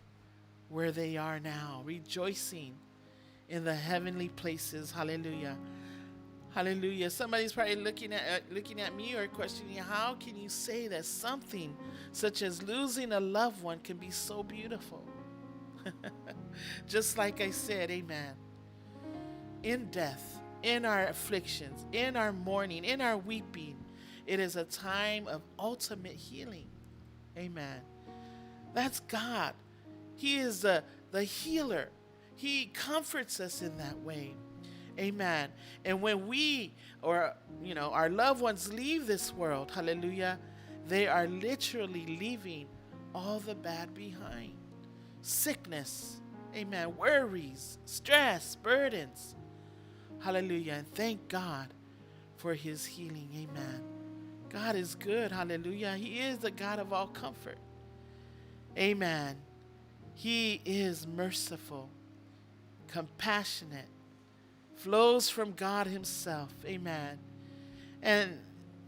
A: where they are now, rejoicing in the heavenly places. Hallelujah. Hallelujah. Somebody's probably looking at me or questioning, how can you say that something such as losing a loved one can be so beautiful? Just like I said, amen. In death, in our afflictions, in our mourning, in our weeping, it is a time of ultimate healing. Amen. That's God. He is the healer. He comforts us in that way. Amen. And when we or our loved ones leave this world, hallelujah, they are literally leaving all the bad behind. Sickness, amen, worries, stress, burdens. Hallelujah. And thank God for his healing. Amen. God is good. Hallelujah. He is the God of all comfort. Amen. He is merciful, compassionate, flows from God himself. Amen. And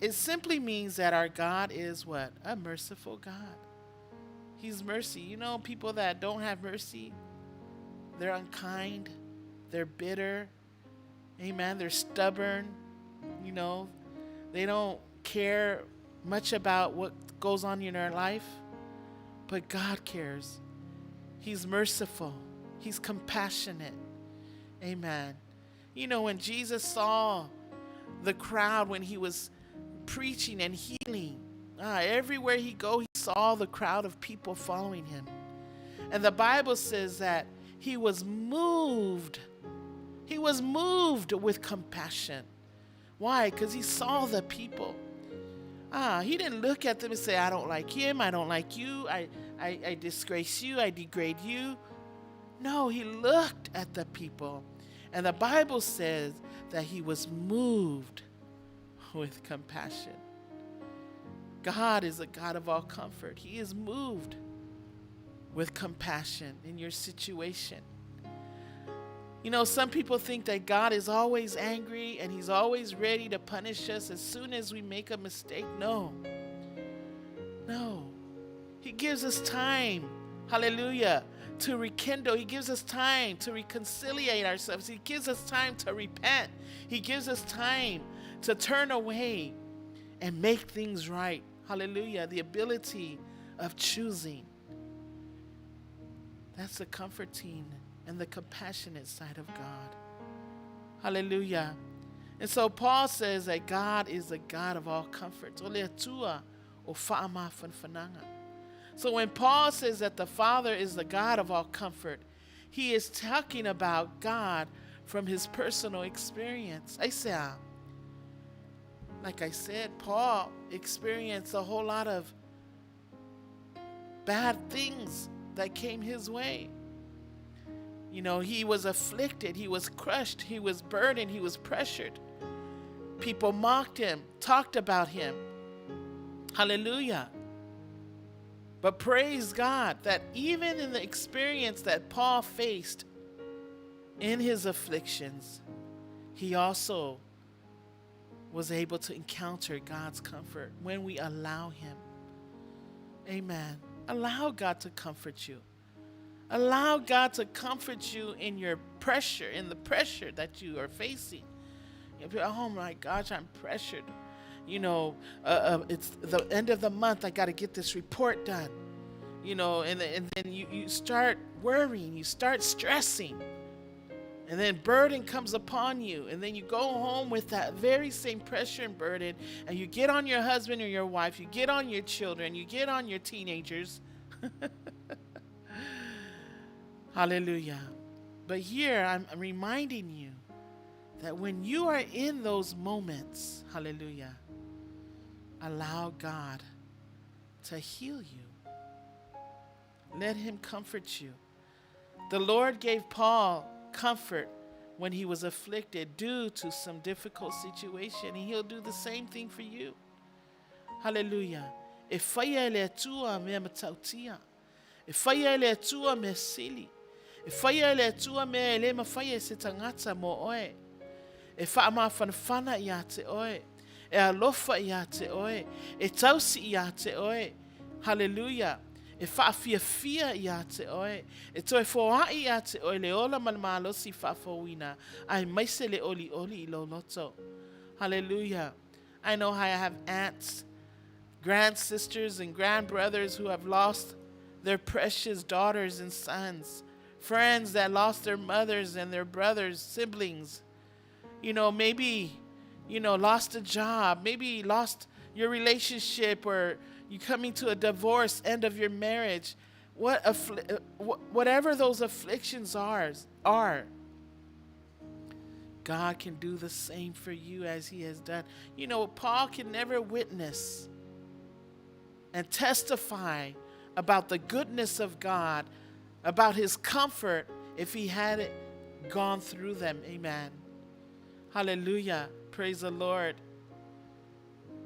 A: it simply means that our God is what? A merciful God. He's mercy. You know, people that don't have mercy, they're unkind, they're bitter. Amen. They're stubborn. You know, they don't care much about what goes on in their life. But God cares. He's merciful. He's compassionate. Amen. You know, when Jesus saw the crowd, when he was preaching and healing, everywhere he go, he saw the crowd of people following him. And the Bible says that he was moved. He was moved with compassion. Why? Because he saw the people. He didn't look at them and say, I don't like him, I don't like you, I disgrace you, I degrade you. No, he looked at the people. And the Bible says that he was moved with compassion. God is a God of all comfort. He is moved with compassion in your situation. You know, some people think that God is always angry and he's always ready to punish us as soon as we make a mistake. No. He gives us time, hallelujah, to rekindle. He gives us time to reconciliate ourselves. He gives us time to repent. He gives us time to turn away and make things right. Hallelujah. The ability of choosing. That's the comforting and the compassionate side of God. Hallelujah. And so Paul says that God is the God of all comfort. So when Paul says that the Father is the God of all comfort, he is talking about God from his personal experience. Like I said, Paul experienced a whole lot of bad things that came his way. You know, he was afflicted, he was crushed, he was burdened, he was pressured. People mocked him, talked about him. Hallelujah. But praise God that even in the experience that Paul faced in his afflictions, he also was able to encounter God's comfort when we allow him. Amen. Allow God to comfort you. Allow God to comfort you in your pressure, in the pressure that you are facing. Oh my gosh, I'm pressured. You know, it's the end of the month. I got to get this report done. You know, and then you start worrying. You start stressing. And then burden comes upon you. And then you go home with that very same pressure and burden. And you get on your husband or your wife. You get on your children. You get on your teenagers. Hallelujah. But here I'm reminding you that when you are in those moments, hallelujah, allow God to heal you. Let him comfort you. The Lord gave Paul comfort when he was afflicted due to some difficult situation, and he'll do the same thing for you. Hallelujah. If le tua me matautia. If le tua me sili. If le tua me le mafaya se tangata mo oe. If ama fanfana ia te oe. E alofa ia te oe. E tausi ia te oe. Hallelujah. E fia ia te oe. E toi foa ia te oe le ola malmalo si fafowina. Ai maise le oli ilo loto. Hallelujah. I know how I have aunts, grand sisters, and grand brothers who have lost their precious daughters and sons. Friends that lost their mothers and their brothers, siblings. You know, maybe, lost a job. Maybe lost your relationship, or you coming to a divorce, end of your marriage. Whatever those afflictions are, God can do the same for you as he has done. You know, Paul can never witness and testify about the goodness of God, about his comfort, if he hadn't gone through them. Amen. Hallelujah. Praise the Lord.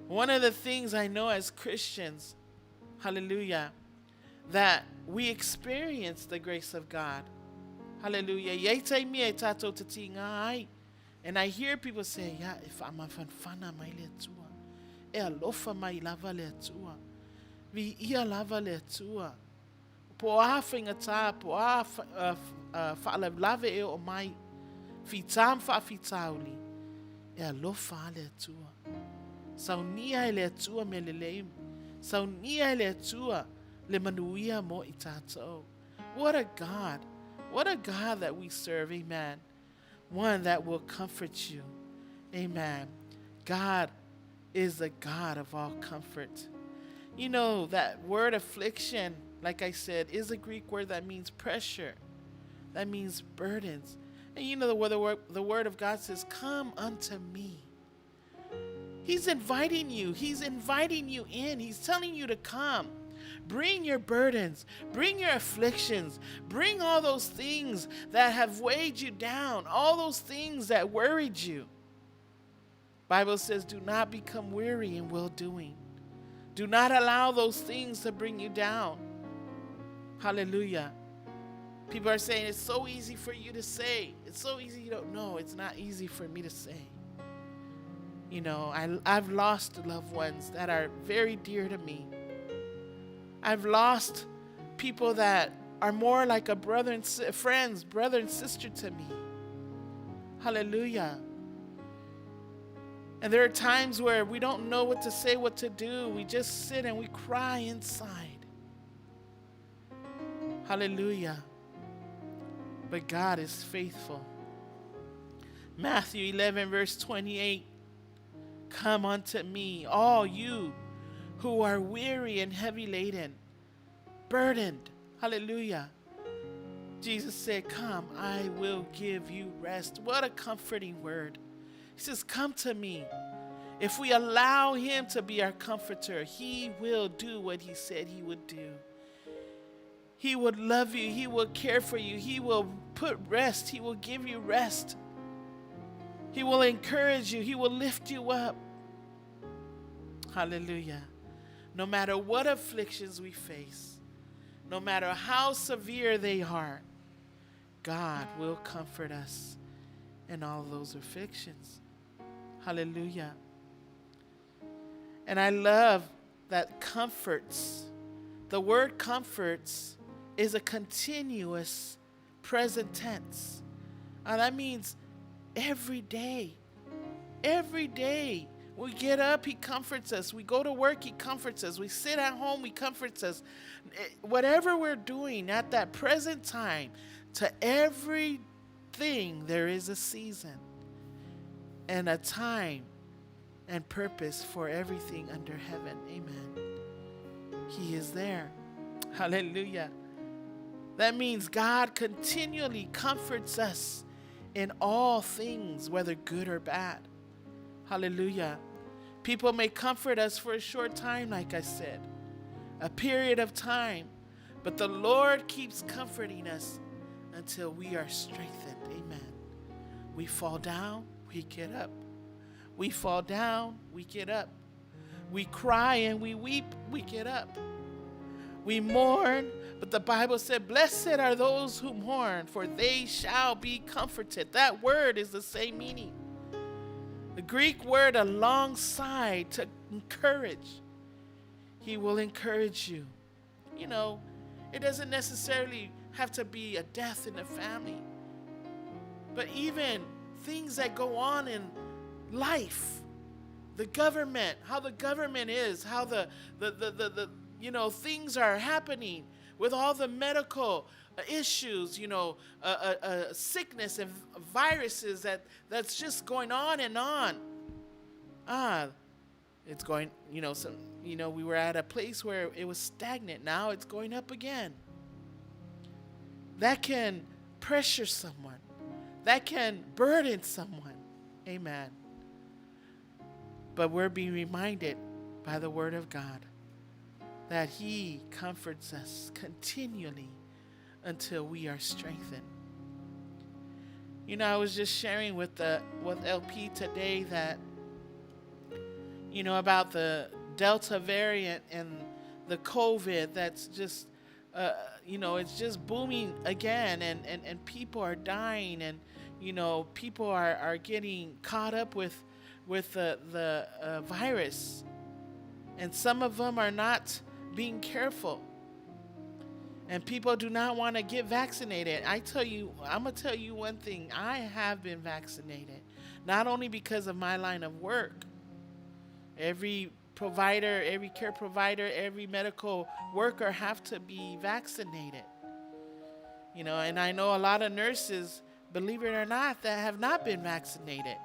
A: One of the things I know as Christians, hallelujah, that we experience the grace of God. Hallelujah. And I hear people say, yeah, if I'm a fanfana my letua, alofa my lava letua, vi ia lava letua, poa fingata, poa fa lave e o mai, fitam fa fitauli, alofa letua. Saunia letua me leleim, saunia letua le manuia mo itato. What a God that we serve, amen. one that will comfort you. Amen. God is the God of all comfort. You know, that word affliction, like I said, is a Greek word that means pressure, that means burdens. And you know, the word of God says, come unto me. He's inviting you. He's inviting you in. He's telling you to come. Bring your burdens. Bring your afflictions. Bring all those things that have weighed you down, all those things that worried you. Bible says, do not become weary in well-doing. Do not allow those things to bring you down. Hallelujah. People are saying it's so easy for you to say. It's so easy. You don't know. It's not easy for me to say. You know, I've lost loved ones that are very dear to me. I've lost people that are more like a brother and friends, brother and sister to me. Hallelujah. And there are times where we don't know what to say, what to do. We just sit and we cry inside. Hallelujah. But God is faithful. Matthew 11, verse 28. Come unto me, all you who are weary and heavy laden, burdened. Hallelujah. Jesus said, come, I will give you rest. What a comforting word. He says, come to me. If we allow him to be our comforter, he will do what he said he would do. He would love you. He will care for you. He will put rest. He will give you rest. He will encourage you. He will lift you up. Hallelujah. No matter what afflictions we face, no matter how severe they are, God will comfort us in all those afflictions. Hallelujah. And I love that comforts. The word comforts is a continuous present tense. That means every day. Every day we get up, he comforts us. We go to work, he comforts us. We sit at home, he comforts us. Whatever we're doing at that present time, to everything there is a season and a time and purpose for everything under heaven. Amen. He is there. Hallelujah. That means God continually comforts us in all things, whether good or bad. Hallelujah. People may comfort us for a short time, like I said, a period of time, but the Lord keeps comforting us until we are strengthened. Amen. We fall down, we get up. We fall down, we get up. We cry and we weep, we get up. We mourn, but the Bible said, blessed are those who mourn, for they shall be comforted. That word is the same meaning. The Greek word alongside, to encourage. He will encourage you. You know, it doesn't necessarily have to be a death in the family, but even things that go on in life, the government, how the government is, how the things are happening with all the medical issues, sickness and viruses that's just going on and on. It's going, we were at a place where it was stagnant. Now it's going up again. That can pressure someone. That can burden someone. Amen. But we're being reminded by the word of God that he comforts us continually until we are strengthened. I was just sharing with LP today that, about the Delta variant and the COVID that's just, it's just booming again, and people are dying, and, people are getting caught up with the virus, and some of them are not being careful, and people do not want to get vaccinated. I'm gonna tell you one thing. I have been vaccinated, not only because of my line of work. Every provider, every care provider, every medical worker have to be vaccinated. And I know a lot of nurses believe it or not, that have not been vaccinated.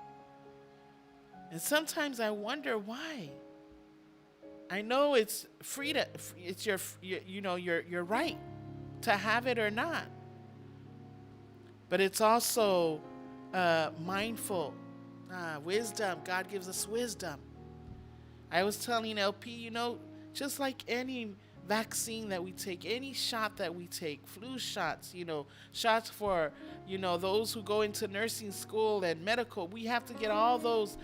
A: And sometimes I wonder why. I know it's it's your right to have it or not. But it's also mindful. Wisdom. God gives us wisdom. I was telling LP, just like any vaccine that we take, any shot that we take, flu shots, shots for, those who go into nursing school and medical, we have to get all those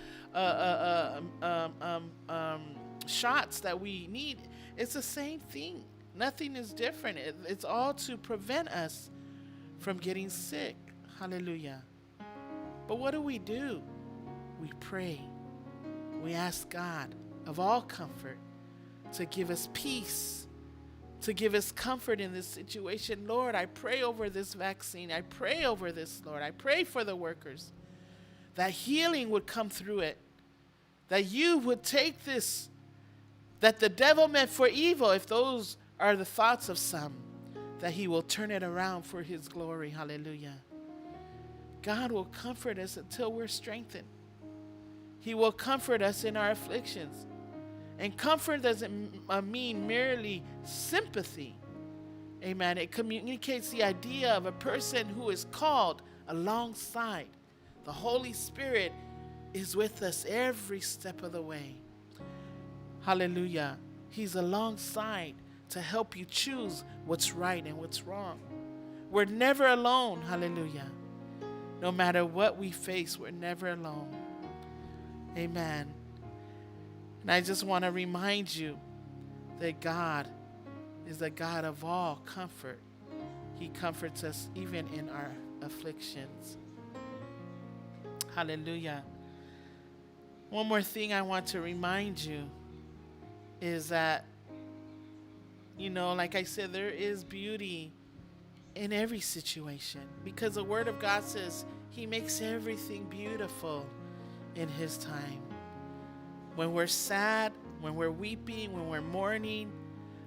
A: shots that we need. It's the same thing. Nothing is different. It's all to prevent us from getting sick. Hallelujah. But what do? We pray. We ask God of all comfort to give us peace, to give us comfort in this situation. Lord, I pray over this vaccine. I pray over this, Lord. I pray for the workers, that healing would come through it, that you would take this, that the devil meant for evil, if those are the thoughts of some, that he will turn it around for his glory. Hallelujah. God will comfort us until we're strengthened. He will comfort us in our afflictions. And comfort doesn't mean merely sympathy. Amen. It communicates the idea of a person who is called alongside. The Holy Spirit is with us every step of the way. Hallelujah. He's alongside to help you choose what's right and what's wrong. We're never alone. Hallelujah. No matter what we face, we're never alone. Amen. And I just want to remind you that God is a God of all comfort. He comforts us even in our afflictions. Hallelujah. One more thing I want to remind you is that, like I said, there is beauty in every situation, because the Word of God says He makes everything beautiful in His time. When we're sad, when we're weeping, when we're mourning,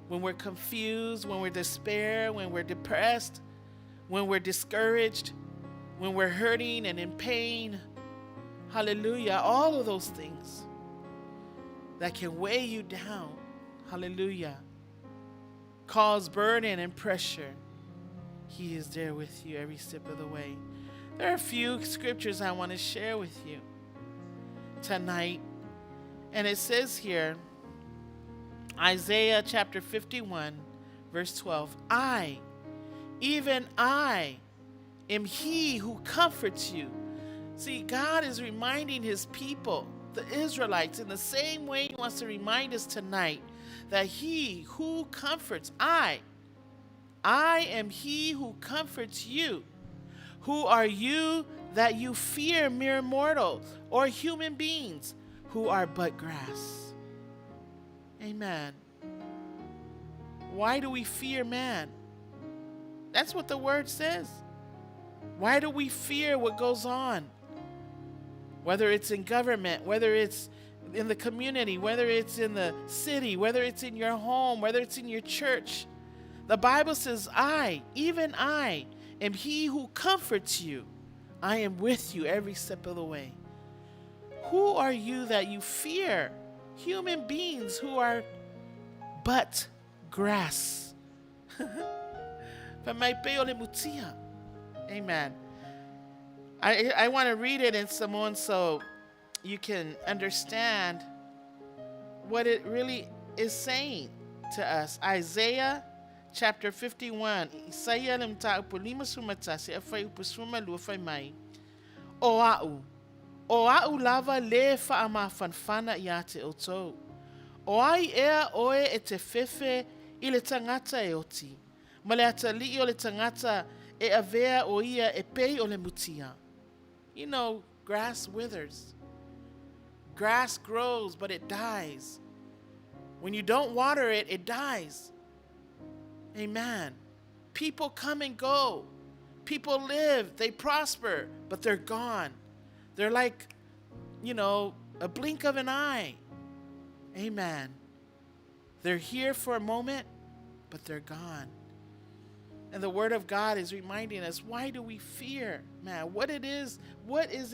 A: when we're confused, when we're despair, when we're depressed, when we're discouraged, when we're hurting and in pain, hallelujah, all of those things that can weigh you down, hallelujah, cause burden and pressure, He is there with you every step of the way. There are a few scriptures I want to share with you tonight. And it says here, Isaiah chapter 51, verse 12, I, even I, am He who comforts you. See, God is reminding His people, the Israelites, in the same way He wants to remind us tonight that He who comforts, I am He who comforts you. Who are you that you fear mere mortals or human beings who are but grass? Amen. Why do we fear man? That's what the word says. Why do we fear what goes on? Whether it's in government, whether it's in the community, whether it's in the city, whether it's in your home, whether it's in your church. The Bible says, I, even I, am He who comforts you. I am with you every step of the way. Who are you that you fear? Human beings who are but grass. Amen. I want to read it in Samoan so you can understand what it really is saying to us. Isaiah chapter 51. Isaiah limta upulima sumata se afai upusuma luafai mai. O au lava le whaama whanwhana i ate o tau. O ai ea oe e te whewhe i le tangata e oti. Ma le ata li o le tangata e avea o ia e pei o le mutia. Grass withers. Grass grows, but it dies. When you don't water it, it dies. Amen. People come and go. People live, they prosper, but they're gone. They're like, a blink of an eye. Amen. They're here for a moment, but they're gone. And the word of God is reminding us, why do we fear, man? What is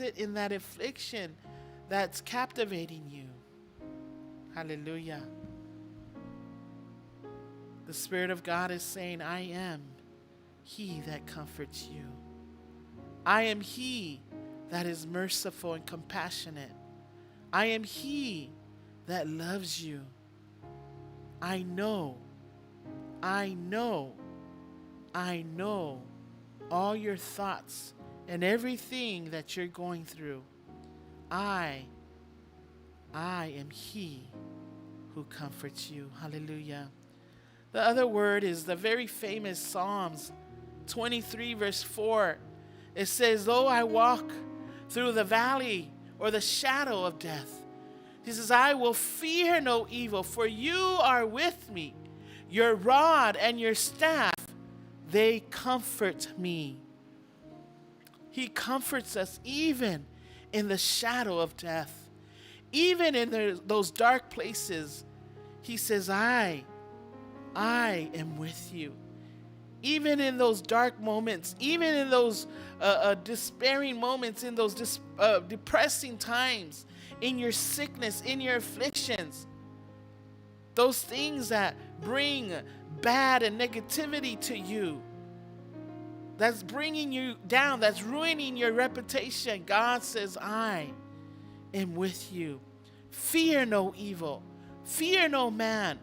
A: it in that affliction that's captivating you? Hallelujah. The Spirit of God is saying, I am He that comforts you. I am He that is merciful and compassionate. I am He that loves you. I know all your thoughts and everything that you're going through. I am He who comforts you. Hallelujah. The other word is the very famous Psalms 23 verse 4. It says, though I walk through the valley or the shadow of death, He says, I will fear no evil, for you are with me. Your rod and your staff, they comfort me. He comforts us even in the shadow of death. Even in those dark places, He says, I am with you. Even in those dark moments, even in those despairing moments, in those depressing times, in your sickness, in your afflictions, those things that bring bad and negativity to you, that's bringing you down, that's ruining your reputation, God says, I am with you. Fear no evil. Fear no man.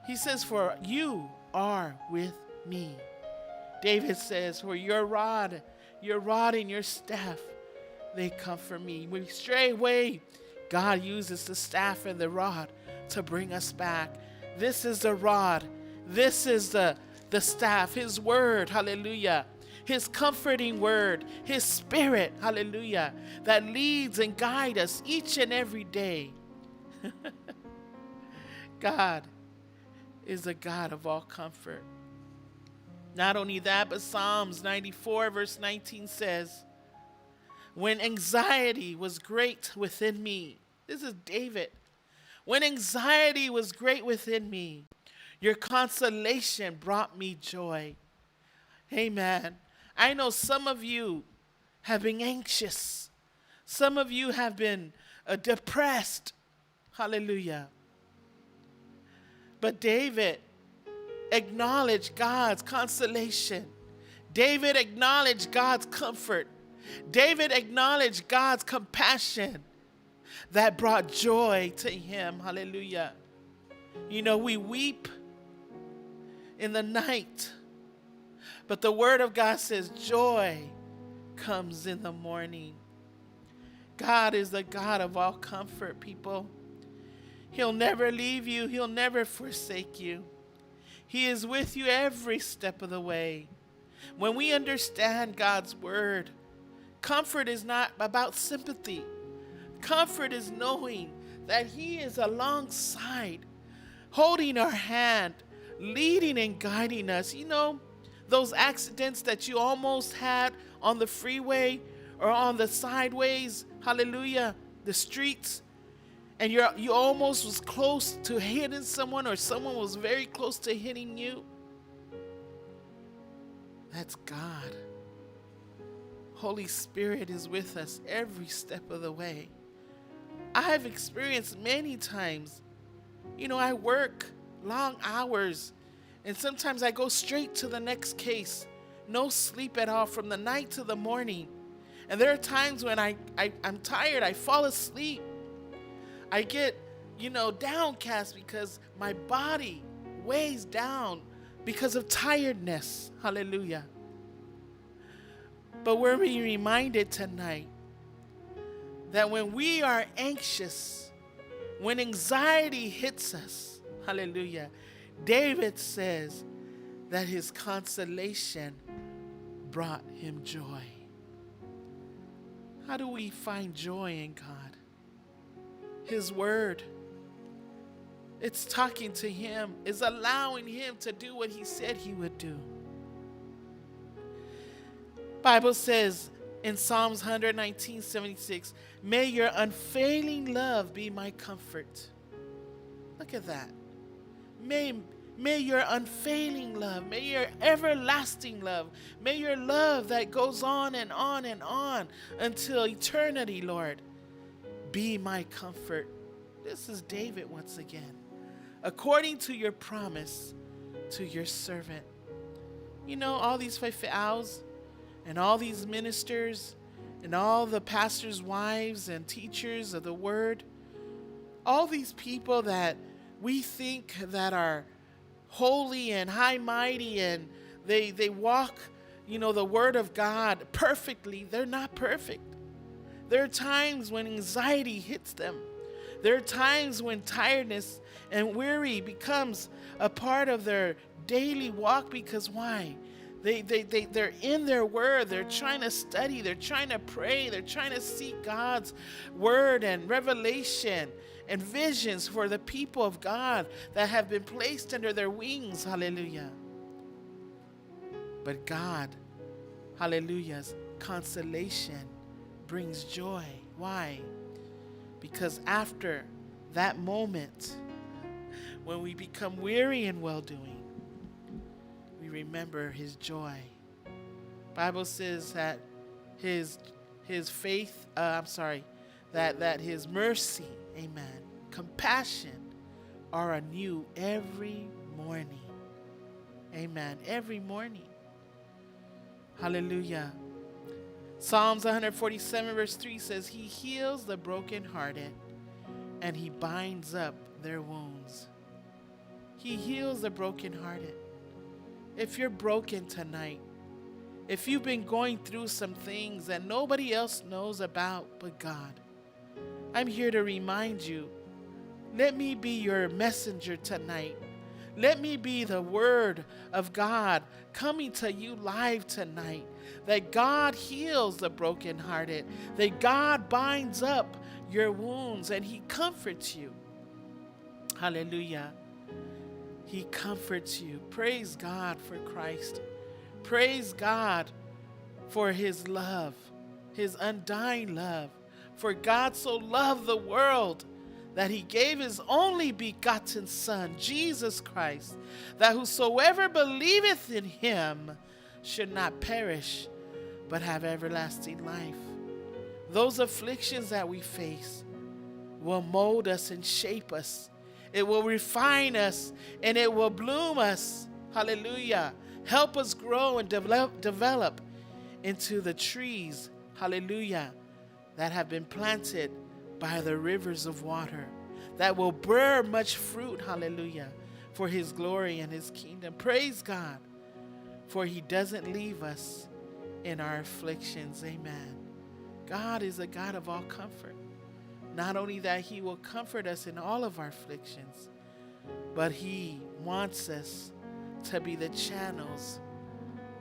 A: He says, for you are with me. David says, for your rod and your staff, they comfort me. When we stray away, God uses the staff and the rod to bring us back. This is the rod. This is the staff, His word, hallelujah. His comforting word, His Spirit, hallelujah, that leads and guides us each and every day. God is a God of all comfort. Not only that, but Psalms 94 verse 19 says, when anxiety was great within me, this is David, when anxiety was great within me, your consolation brought me joy. Amen. I know some of you have been anxious. Some of you have been depressed. Hallelujah. But David acknowledged God's consolation. David acknowledged God's comfort. David acknowledged God's compassion that brought joy to him. Hallelujah. You know, we weep in the night, but the word of God says joy comes in the morning. God is the God of all comfort, people. He'll never leave you. He'll never forsake you. He is with you every step of the way. When we understand God's word, comfort is not about sympathy. Comfort is knowing that He is alongside, holding our hand, leading and guiding us. You know, those accidents that you almost had on the freeway or on the sideways, hallelujah, the streets, and you almost was close to hitting someone, or someone was very close to hitting you. That's God. Holy Spirit is with us every step of the way. I've experienced many times, you know, I work long hours, and sometimes I go straight to the next case. No sleep at all from the night to the morning. And there are times when I'm tired, I fall asleep. I get, you know, downcast because my body weighs down because of tiredness. Hallelujah. But we're being reminded tonight that when we are anxious, when anxiety hits us, hallelujah, David says that his consolation brought him joy. How do we find joy in God? His word. It's talking to Him. It's allowing Him to do what He said He would do. Bible says in Psalms 119:76, may your unfailing love be my comfort. Look at that. May May your unfailing love, may your everlasting love, may your love that goes on and on and on until eternity, Lord, be my comfort. This is David once again. According to your promise to your servant. You know, all these fa'afe'aus and all these ministers and all the pastors' wives and teachers of the word, all these people that we think that are holy and high mighty and they walk, you know, the word of God perfectly, they're not perfect. There are times when anxiety hits them. There are times when tiredness and weary becomes a part of their daily walk, because why? They're in their word. They're trying to study. They're trying to pray. They're trying to seek God's word and revelation and visions for the people of God that have been placed under their wings. Hallelujah. But God, hallelujah's consolation brings joy. Why? Because after that moment, when we become weary in well-doing, we remember his joy. Bible says that his faith, that his mercy, amen, compassion are anew every morning. Amen. Every morning. Hallelujah. Psalms 147 verse 3 says, he heals the brokenhearted and he binds up their wounds. He heals the brokenhearted. If you're broken tonight, if you've been going through some things that nobody else knows about but God, I'm here to remind you, let me be your messenger tonight. Let me be the word of God coming to you live tonight. That God heals the brokenhearted. That God binds up your wounds and he comforts you. Hallelujah. He comforts you. Praise God for Christ. Praise God for his love, his undying love. For God so loved the world that he gave his only begotten Son, Jesus Christ, that whosoever believeth in him should not perish, but have everlasting life. Those afflictions that we face will mold us and shape us. It will refine us and it will bloom us. Hallelujah. Help us grow and develop into the trees, hallelujah, that have been planted by the rivers of water, that will bear much fruit, hallelujah, for his glory and his kingdom. Praise God, for he doesn't leave us in our afflictions. Amen. God is a God of all comfort. Not only that he will comfort us in all of our afflictions, but he wants us to be the channels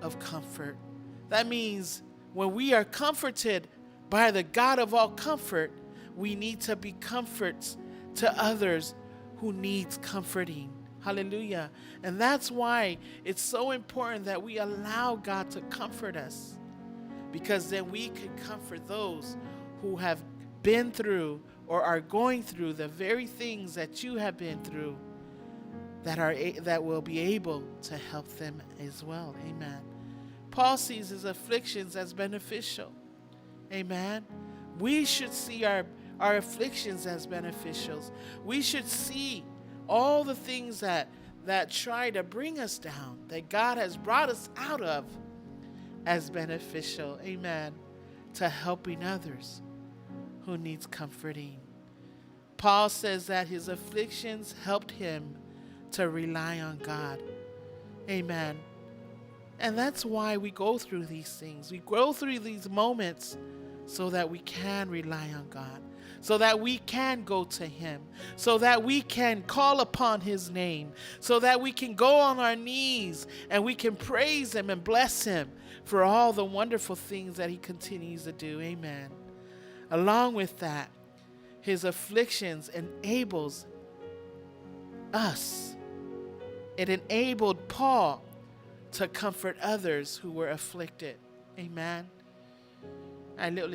A: of comfort. That means when we are comforted by the God of all comfort, we need to be comforts to others who needs comforting. Hallelujah. And that's why it's so important that we allow God to comfort us, because then we can comfort those who have been through or are going through the very things that you have been through, that will be able to help them as well. Amen. Paul sees his afflictions as beneficial. Amen. We should see our afflictions as beneficial. We should see all the things that try to bring us down, that God has brought us out of, as beneficial. Amen. To helping others who needs comforting. Paul says that his afflictions helped him to rely on God. Amen. And that's why we go through these things. We go through these moments so that we can rely on God, so that we can go to him, so that we can call upon his name, so that we can go on our knees and we can praise him and bless him for all the wonderful things that he continues to do. Amen. Along with that, his afflictions enables us. It enabled Paul to comfort others who were afflicted. Amen. And you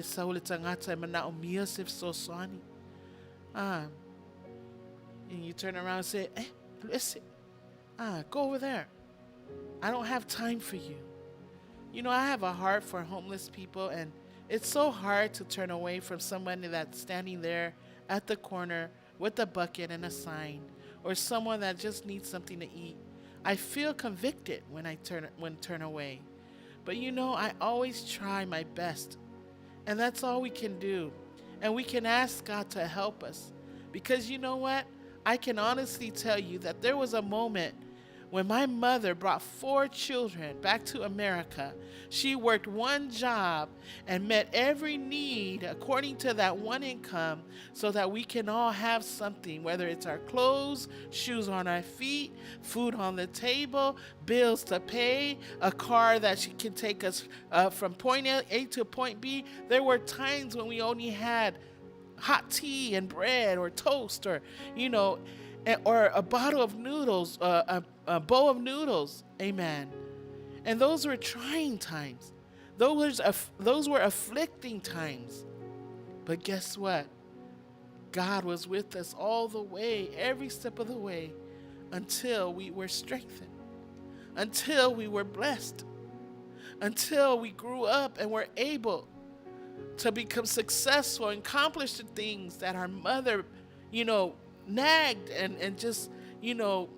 A: turn around and say, listen, Go over there. I don't have time for you. You know, I have a heart for homeless people, and it's so hard to turn away from somebody that's standing there at the corner with a bucket and a sign, or someone that just needs something to eat. I feel convicted when I turn away. But you know, I always try my best. And that's all we can do. And we can ask God to help us. Because you know what? I can honestly tell you that there was a moment when my mother brought 4 children back to America. She worked one job and met every need according to that one income so that we can all have something, whether it's our clothes, shoes on our feet, food on the table, bills to pay, a car that she can take us from point A to point B. There were times when we only had hot tea and bread or toast, or, you know, or a bottle of noodles, a bowl of noodles. Amen. And those were trying times. Those were afflicting times. But guess what? God was with us all the way, every step of the way, until we were strengthened, until we were blessed, until we grew up and were able to become successful and accomplish the things that our mother, you know, nagged and just, you know,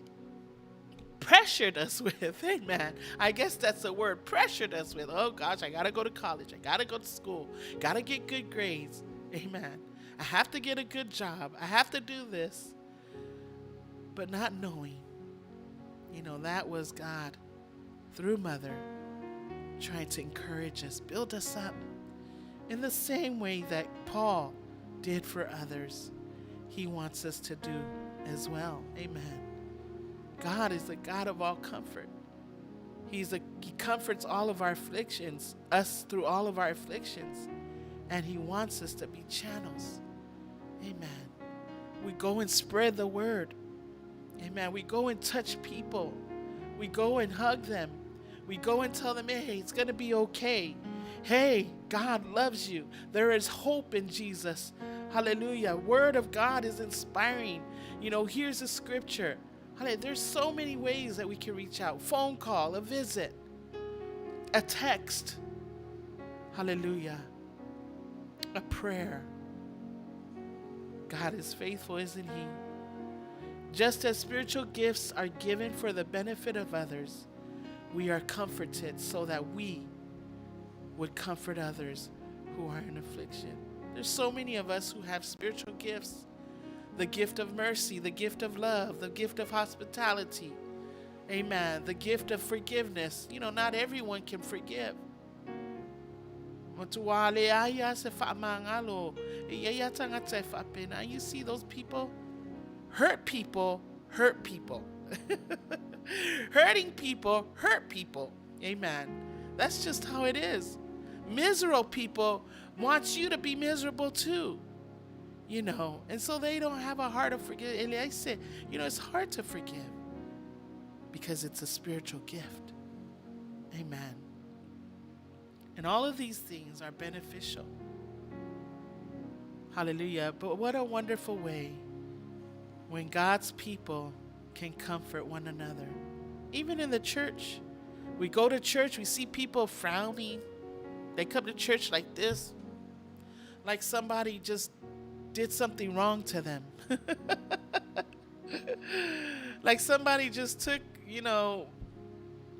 A: pressured us with. Amen. I guess that's the word, pressured us with. Oh gosh, I gotta go to college. I gotta go to school. Gotta get good grades. Amen. I have to get a good job. I have to do this. But not knowing, you know, that was God through Mother trying to encourage us, build us up in the same way that Paul did for others. He wants us to do as well. Amen. God is the God of all comfort. He comforts all of our afflictions, us through all of our afflictions. And he wants us to be channels. Amen. We go and spread the word. Amen. We go and touch people. We go and hug them. We go and tell them, hey, it's going to be okay. Hey, God loves you. There is hope in Jesus. Hallelujah. Word of God is inspiring. You know, here's a scripture. There's so many ways that we can reach out. Phone call, a visit, a text. Hallelujah. A prayer. God is faithful, isn't he? Just as spiritual gifts are given for the benefit of others, we are comforted so that we would comfort others who are in affliction. There's so many of us who have spiritual gifts. The gift of mercy, the gift of love, the gift of hospitality. Amen. The gift of forgiveness. You know, not everyone can forgive. You see those people? Hurt people hurt people. Hurting people hurt people. Amen. That's just how it is. Miserable people want you to be miserable too. You know, and so they don't have a heart of forgiveness. And I said, you know, it's hard to forgive because it's a spiritual gift. Amen. And all of these things are beneficial. Hallelujah. But what a wonderful way when God's people can comfort one another. Even in the church. We go to church, we see people frowning. They come to church like this. Like somebody just did something wrong to them. Like somebody just took, you know,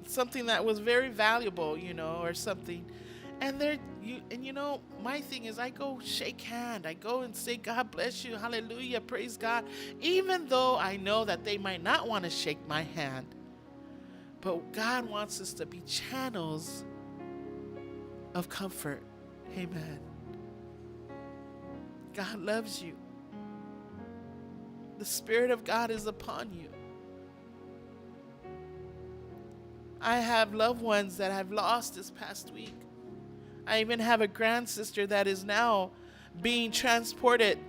A: something that was very valuable, you know, or something. And you know, my thing is I go shake hand. I go and say, God bless you. Hallelujah. Praise God. Even though I know that they might not want to shake my hand. But God wants us to be channels of comfort. Amen. God loves you. The Spirit of God is upon you. I have loved ones that I've lost this past week. I even have a grandsister that is now being transported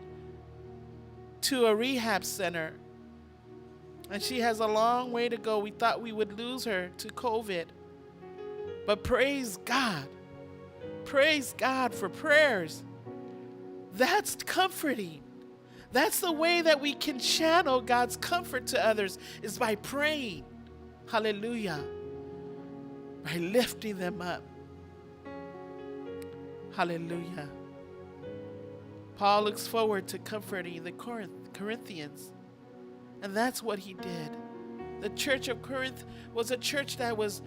A: to a rehab center. And she has a long way to go. We thought we would lose her to COVID. But praise God. Praise God for prayers. That's comforting. That's the way that we can channel God's comfort to others, is by praying. Hallelujah. By lifting them up. Hallelujah. Paul looks forward to comforting the Corinthians. And that's what he did. The church of Corinth was a church that was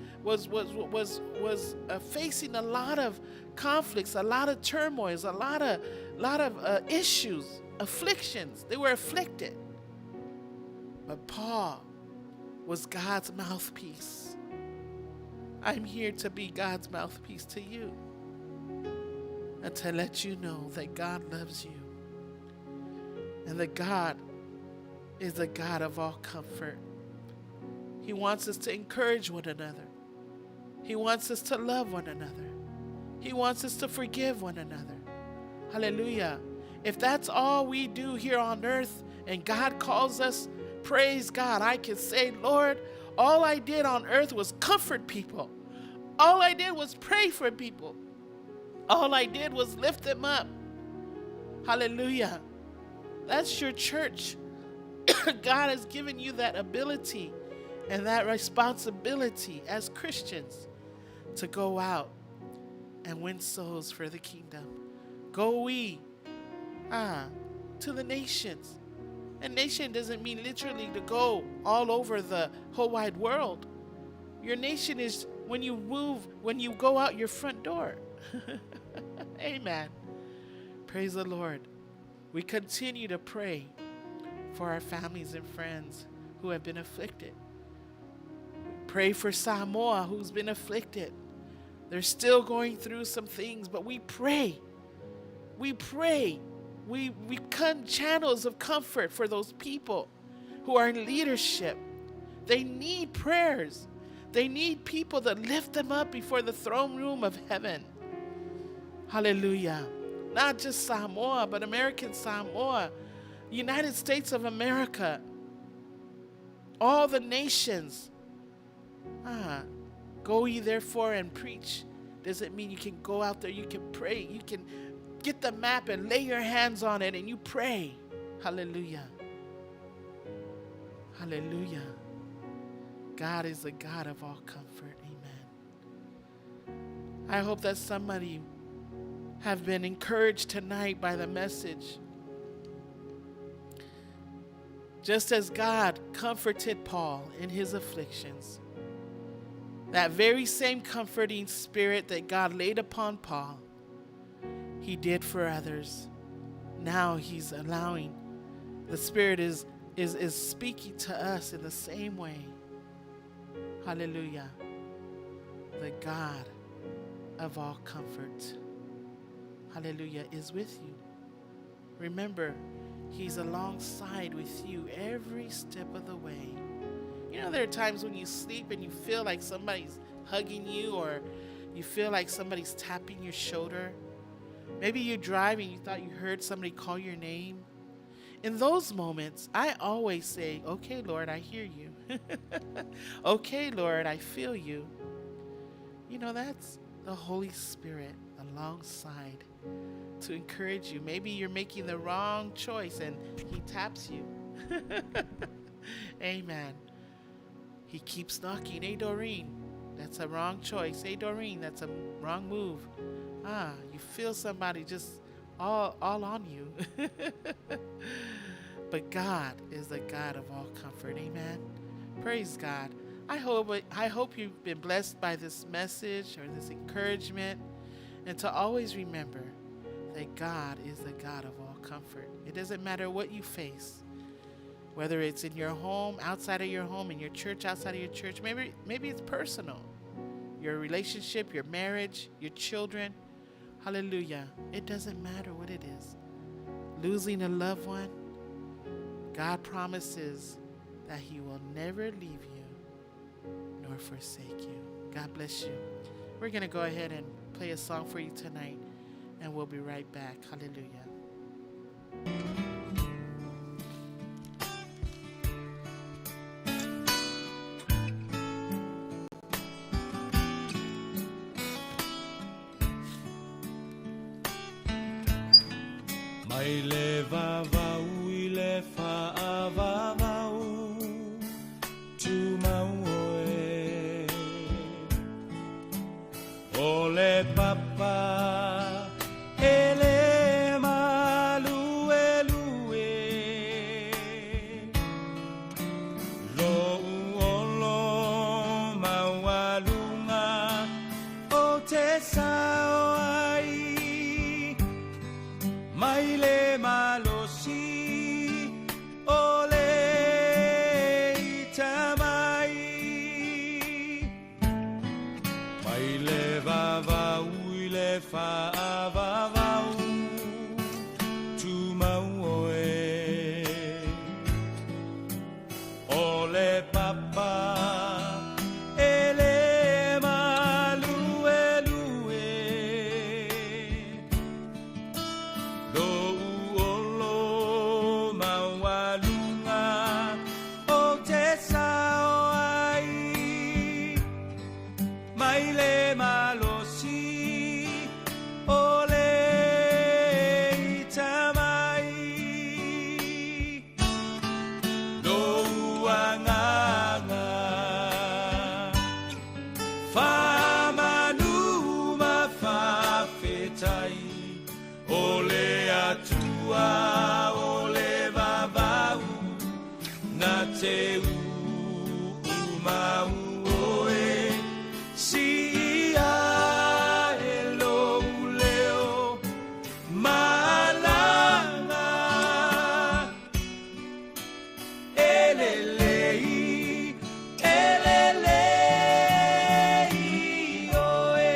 A: facing a lot of conflicts, a lot of turmoils, a lot of issues, afflictions. They were afflicted. But Paul was God's mouthpiece. I'm here to be God's mouthpiece to you and to let you know that God loves you and that God is the God of all comfort. He wants us to encourage one another. He wants us to love one another. He wants us to forgive one another. Hallelujah. If that's all we do here on earth and God calls us, praise God, I can say, Lord, all I did on earth was comfort people. All I did was pray for people. All I did was lift them up. Hallelujah. That's your church. God has given you that ability and that responsibility as Christians to go out and win souls for the kingdom. Go to the nations. And nation doesn't mean literally to go all over the whole wide world. Your nation is when you move, when you go out your front door. Amen. Praise the Lord. We continue to pray for our families and friends who have been afflicted. Pray for Samoa, who's been afflicted. They're still going through some things, but we pray. We pray. We become channels of comfort for those people who are in leadership. They need prayers. They need people that lift them up before the throne room of heaven. Hallelujah. Not just Samoa, but American Samoa, United States of America, all the nations. Go ye therefore and preach. Doesn't mean you can go out there, you can pray, you can get the map and lay your hands on it and you pray. Hallelujah. Hallelujah. God is the God of all comfort. Amen. I hope that somebody have been encouraged tonight by the message. Just as God comforted Paul in his afflictions, that very same comforting spirit that God laid upon Paul, he did for others. Now he's allowing, the Spirit is speaking to us in the same way. Hallelujah. The God of all comfort, hallelujah, is with you. Remember, he's alongside with you every step of the way. You know, there are times when you sleep and you feel like somebody's hugging you, or you feel like somebody's tapping your shoulder. Maybe you're driving, you thought you heard somebody call your name. In those moments, I always say, okay, Lord, I hear you. Okay, Lord, I feel you. You know, that's the Holy Spirit alongside to encourage you. Maybe you're making the wrong choice and he taps you. Amen. He keeps knocking. Hey, Doreen, that's a wrong choice. Hey, Doreen, that's a wrong move. You feel somebody just all on you. But God is the God of all comfort. Amen. Praise God. I hope you've been blessed by this message or this encouragement, and to always remember that God is the God of all comfort. It doesn't matter what you face, whether it's in your home, outside of your home, in your church, outside of your church. Maybe it's personal. Your relationship, your marriage, your children. Hallelujah. It doesn't matter what it is. Losing a loved one, God promises that he will never leave you nor forsake you. God bless you. We're going to go ahead and play a song for you tonight, and we'll be right back. Hallelujah.
B: Mai le vavau I le whaavavau tu mau oe ole papa ele malue lue lo olo mawalunga o te sao ai mai le malosi ole tamai mai le vavau le faavavau tu mau oe ole papa ele malue lue lo olo mawalunga o te sao ai mai le malosi ole tamai lo anganga famanu mafafetai ole atua ole vavau na te umau oe si ia elo leo malanga elelei oe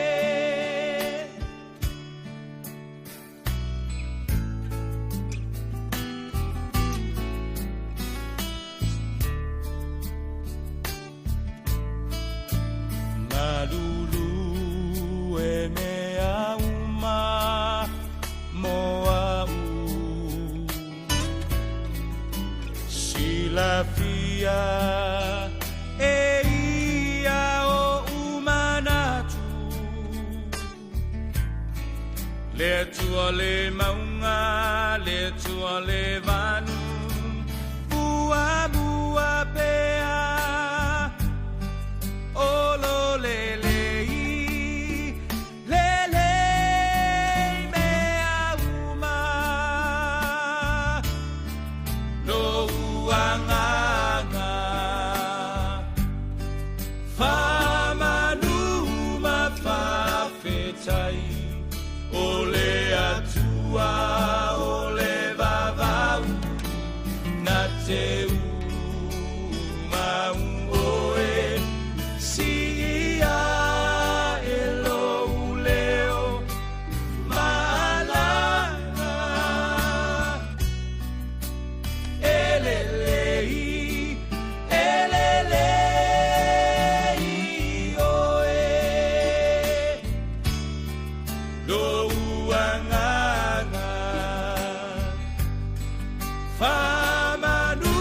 B: malulu e mea uma moau silafia e ia o umanatu le tua le maunga le tua le vanu bua bua pea olo lelei mea uma no uanganga famanu mafafetai ole atua ole vavau na te umau oe si ia elo leo malanga elelei oe lo uanganga famanu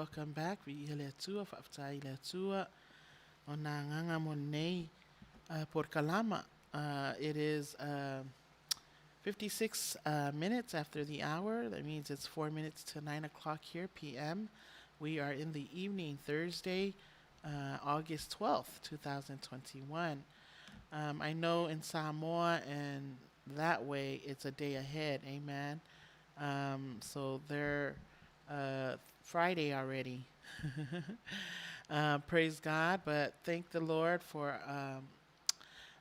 A: welcome back. Vi'ile tua whaftai tua o nā nganga mo nei por kalama. It is 56 minutes after the hour. That means it's 4 minutes to 9 o'clock here, p.m. We are in the evening, Thursday, August 12th, 2021. I know in Samoa and that way it's a day ahead. Amen. So they're Friday already. Praise God. But thank the Lord for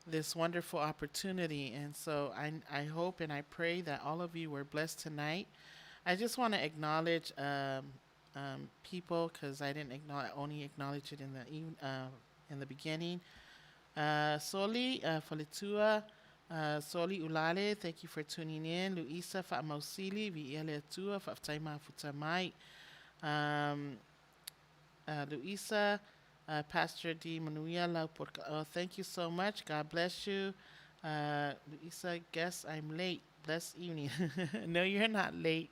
A: this wonderful opportunity. And so I hope and I pray that all of you were blessed tonight. I just want to acknowledge people because I didn't only acknowledge it in the beginning. Soli Falitua, Soli Ulale, thank you for tuning in. Luisa Fa'amausili, Vi'ele Tua, Fa'aftaima Futamai. Luisa, Pastor D. Manuia, thank you so much. God bless you. Luisa, guess I'm late. Blessed evening. No, you're not late.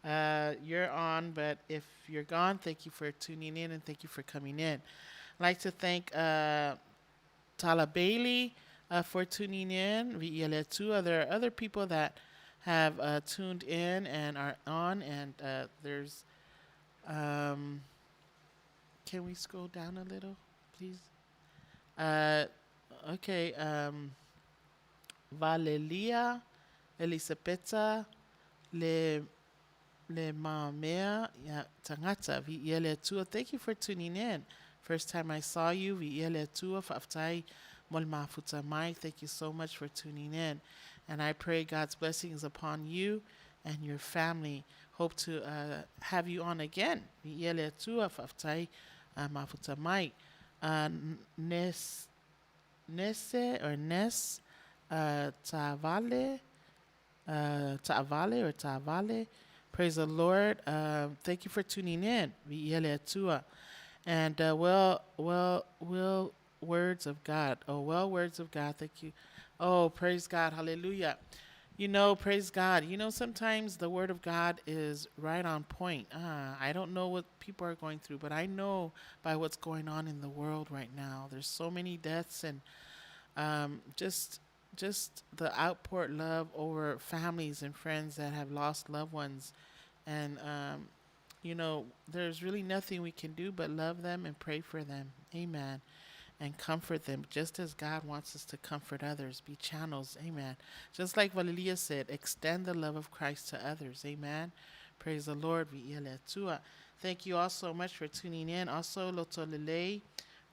A: You're on, but if you're gone, thank you for tuning in and thank you for coming in. I'd like to thank Tala Bailey for tuning in. There are other people that have tuned in and are on, and there's can we scroll down a little, please? Okay. Valelia, Elisabetta, Le Mamea, Tangata, Viele Tua. Thank you for tuning in. First time I saw you, Viele Tua, Faftai, Molma Futamai. Thank you so much for tuning in. And I pray God's blessings upon you and your family. Hope to have you on again. Viele Tua, Faftai, Mafutamai. Nes Tavale, Tavale. Praise the Lord. Thank you for tuning in. And well words of God. Oh, well words of God. Thank you. Oh, praise God. Hallelujah. Praise God. Sometimes the word of God is right on point. I don't know what people are going through, but I know by what's going on in the world right now. There's so many deaths and just the outpoured love over families and friends that have lost loved ones. And, there's really nothing we can do but love them and pray for them. Amen. And comfort them just as God wants us to comfort others. Be channels. Amen. Just like Valeria said, extend the love of Christ to others. Amen. Praise the Lord. Thank you all so much for tuning in. Also, Lotolele,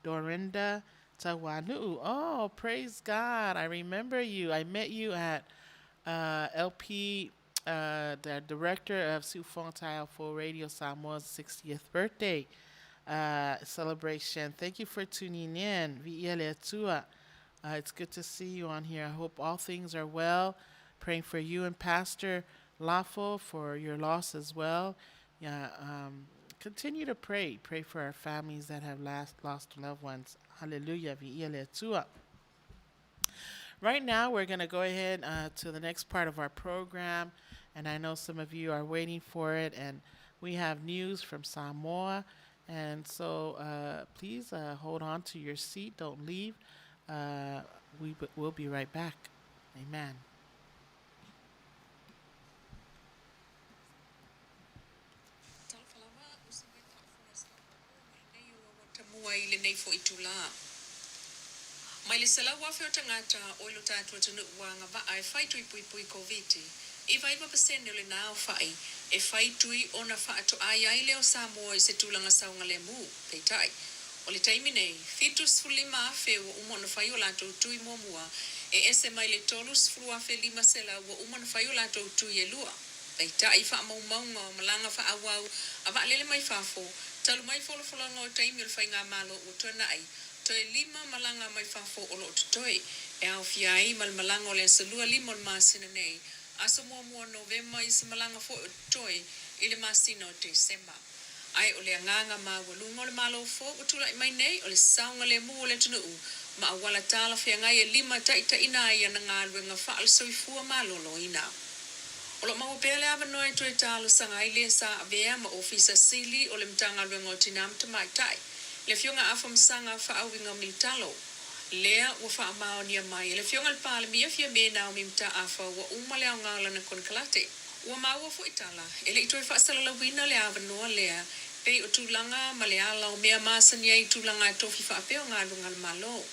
A: Dorinda, Tawanu. Oh, praise God. I remember you. I met you at LP, the director of Suluvale for Radio Samoa's 60th birthday celebration. Thank you for tuning in. It's good to see you on here. I hope all things are well. Praying for you and Pastor Lafo for your loss as well. Continue to pray. Pray for our families that have lost loved ones. Hallelujah. Right now, we're going to go ahead to the next part of our program. And I know some of you are waiting for it. And we have news from Samoa. And so please hold on to your seat. Don't leave. We'll be right back. Amen.
C: Mai le salawa fe o tangata o ilo tātua tunu wanga va ai whai tui pui pui COVID. I vai pasene le nao whai, e whai tui o na wha ato ai ai leo Samoa I se tūlanga saunga le mu, peitai. O le taimi nei, fitus fulima fe o umona whai o lato tui momua, e ese mai le tolus frua fe lima sela o umona whai o lato tui e lua. Peitai wha mau maunga o malanga wha awau, a va lele mai whafo, talu mai wholofolanga o taimi o le whai ngā malo o tona ai, toe lima malanga mai whafo o lo toi e au fiai mal malanga o le salua lima o masina nei aso mua November I se malanga fo toi I le masina o December ai o le anganga ma walunga o le malo fo o tula I mai nei o le saunga le mu o le tunu ma awala tala fia ngai e lima taita ina ia na ngā luenga wha al soifua malo lo ina O lo mau pele ava noi tue talo sanga ile sa avea ma ofisa sili o le mtanga luengo tinam tamai tai. Le fionga afam sanga fa awinga mi talo. Lea wa fa amao ni mai. Le fionga pale mi afia me na mi mta afa wa umale au ngala na kon kalate. Wa mau fo itala. Ele itoi fa sala la wina le ava noa lea. Pe o tulanga maleala o mea masan ia i tulanga tofi fa apeo ngalo ngal malo.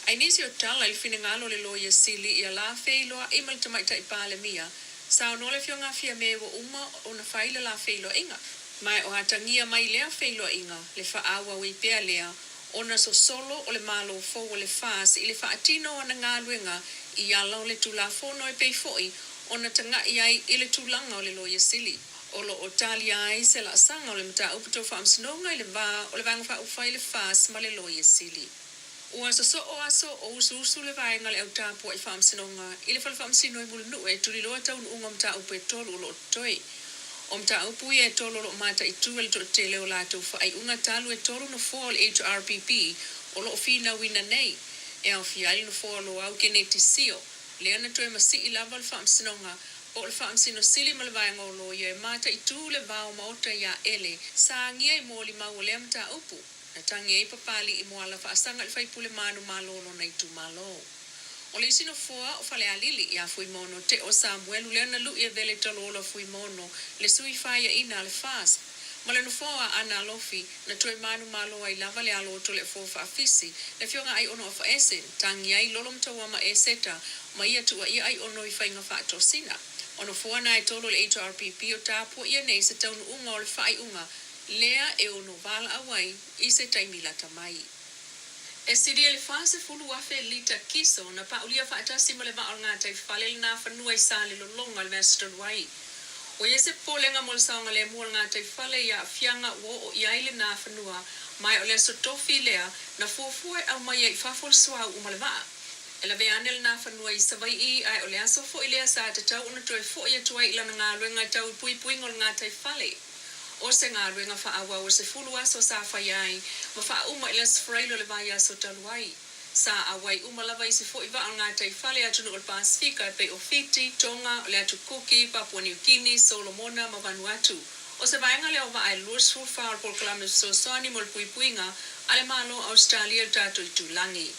C: Ai nisi o tala il fine ngalo le loia sili ia la feiloa imal tamai tai pale mia. Sao no le fionga fia me wa uma o na faila la feilo inga. Mai o hatangia mai lea feilo inga le fa awa wi pea lea. Ona so solo o le malo fo o le fas i le fa atino o na ngaluenga i ala o le tula fono e pei foi ona tanga iai i le tulanga o le loia sili. O lo o tali ai se la sanga o le mta uputo fa amsinonga i le va o le vanga fa ufai le fas ma le loia sili. Ua so o aso o usu le vaenga le au tapu i fa amsinonga i le falfamsino i mulunu e tuli loa taun unga mta upu e tolu o lo toi. O mta upu e tolu lo mata i tu el to tele o lato fa ai unga talu e tolu no fall HRPP o lo fina wina nei. E au fiali no fall o au kene tisio. Le ana toe masi i lava le famsinonga o le famsino sili ma le vaenga o lo ye mata i tu le vao maota ya ele sa ngia i moli ma o le mta upu. Na tangi e papali i moala fa asanga i faipule manu malolo na i tu malo. O le isino fua o fale alili i a fui mono te o Samuelu le ana lu i a vele talo o la fui mono le sui faya ina le fas. Ma le nufoa ana lofi na tue manu malo ai lava le alo to le fofa afisi le fionga ai ono fa esen tangi ai lolom tawa ma eseta ma ia tua ia ai ono i fainga fa tosina. Ono fua na e tolo le HRPP o tapu ia nei se taunu unga o le fai unga lea e ono vala awai i se taimila tamai. E siri le fase fulu afe lita kiso na pa ulia fa atasi mo le va o ngata i fale le na fanua i sale lo longa le veston wai. O yese polenga mo le saonga le mua ngata i fale ia fianga wo o iai le na fanua mai o le sotofi lea na fuafue au mai i fafol sua umale va. E la veane le na fanua i savai i ai o le aso fo i lea sa te tau una toi fo i atua i lana ngā luenga tau pui pui ngol ngata i fale. O se ngā ruenga wha awa o se fulu aso sa whai ai, ma wha uma i las freilo le vai aso taluai. Sa awai uma lava i se fo i wao ngā tai whale atu no o Pasifika pe o Fiti, Tonga, le atu Kuki, Papua New Guinea, Solomona, ma Vanuatu. O se vaenga leo va ai luas fulfa al polkalame so soani mo le pui puinga, ale malo Australia tatu i tulangi.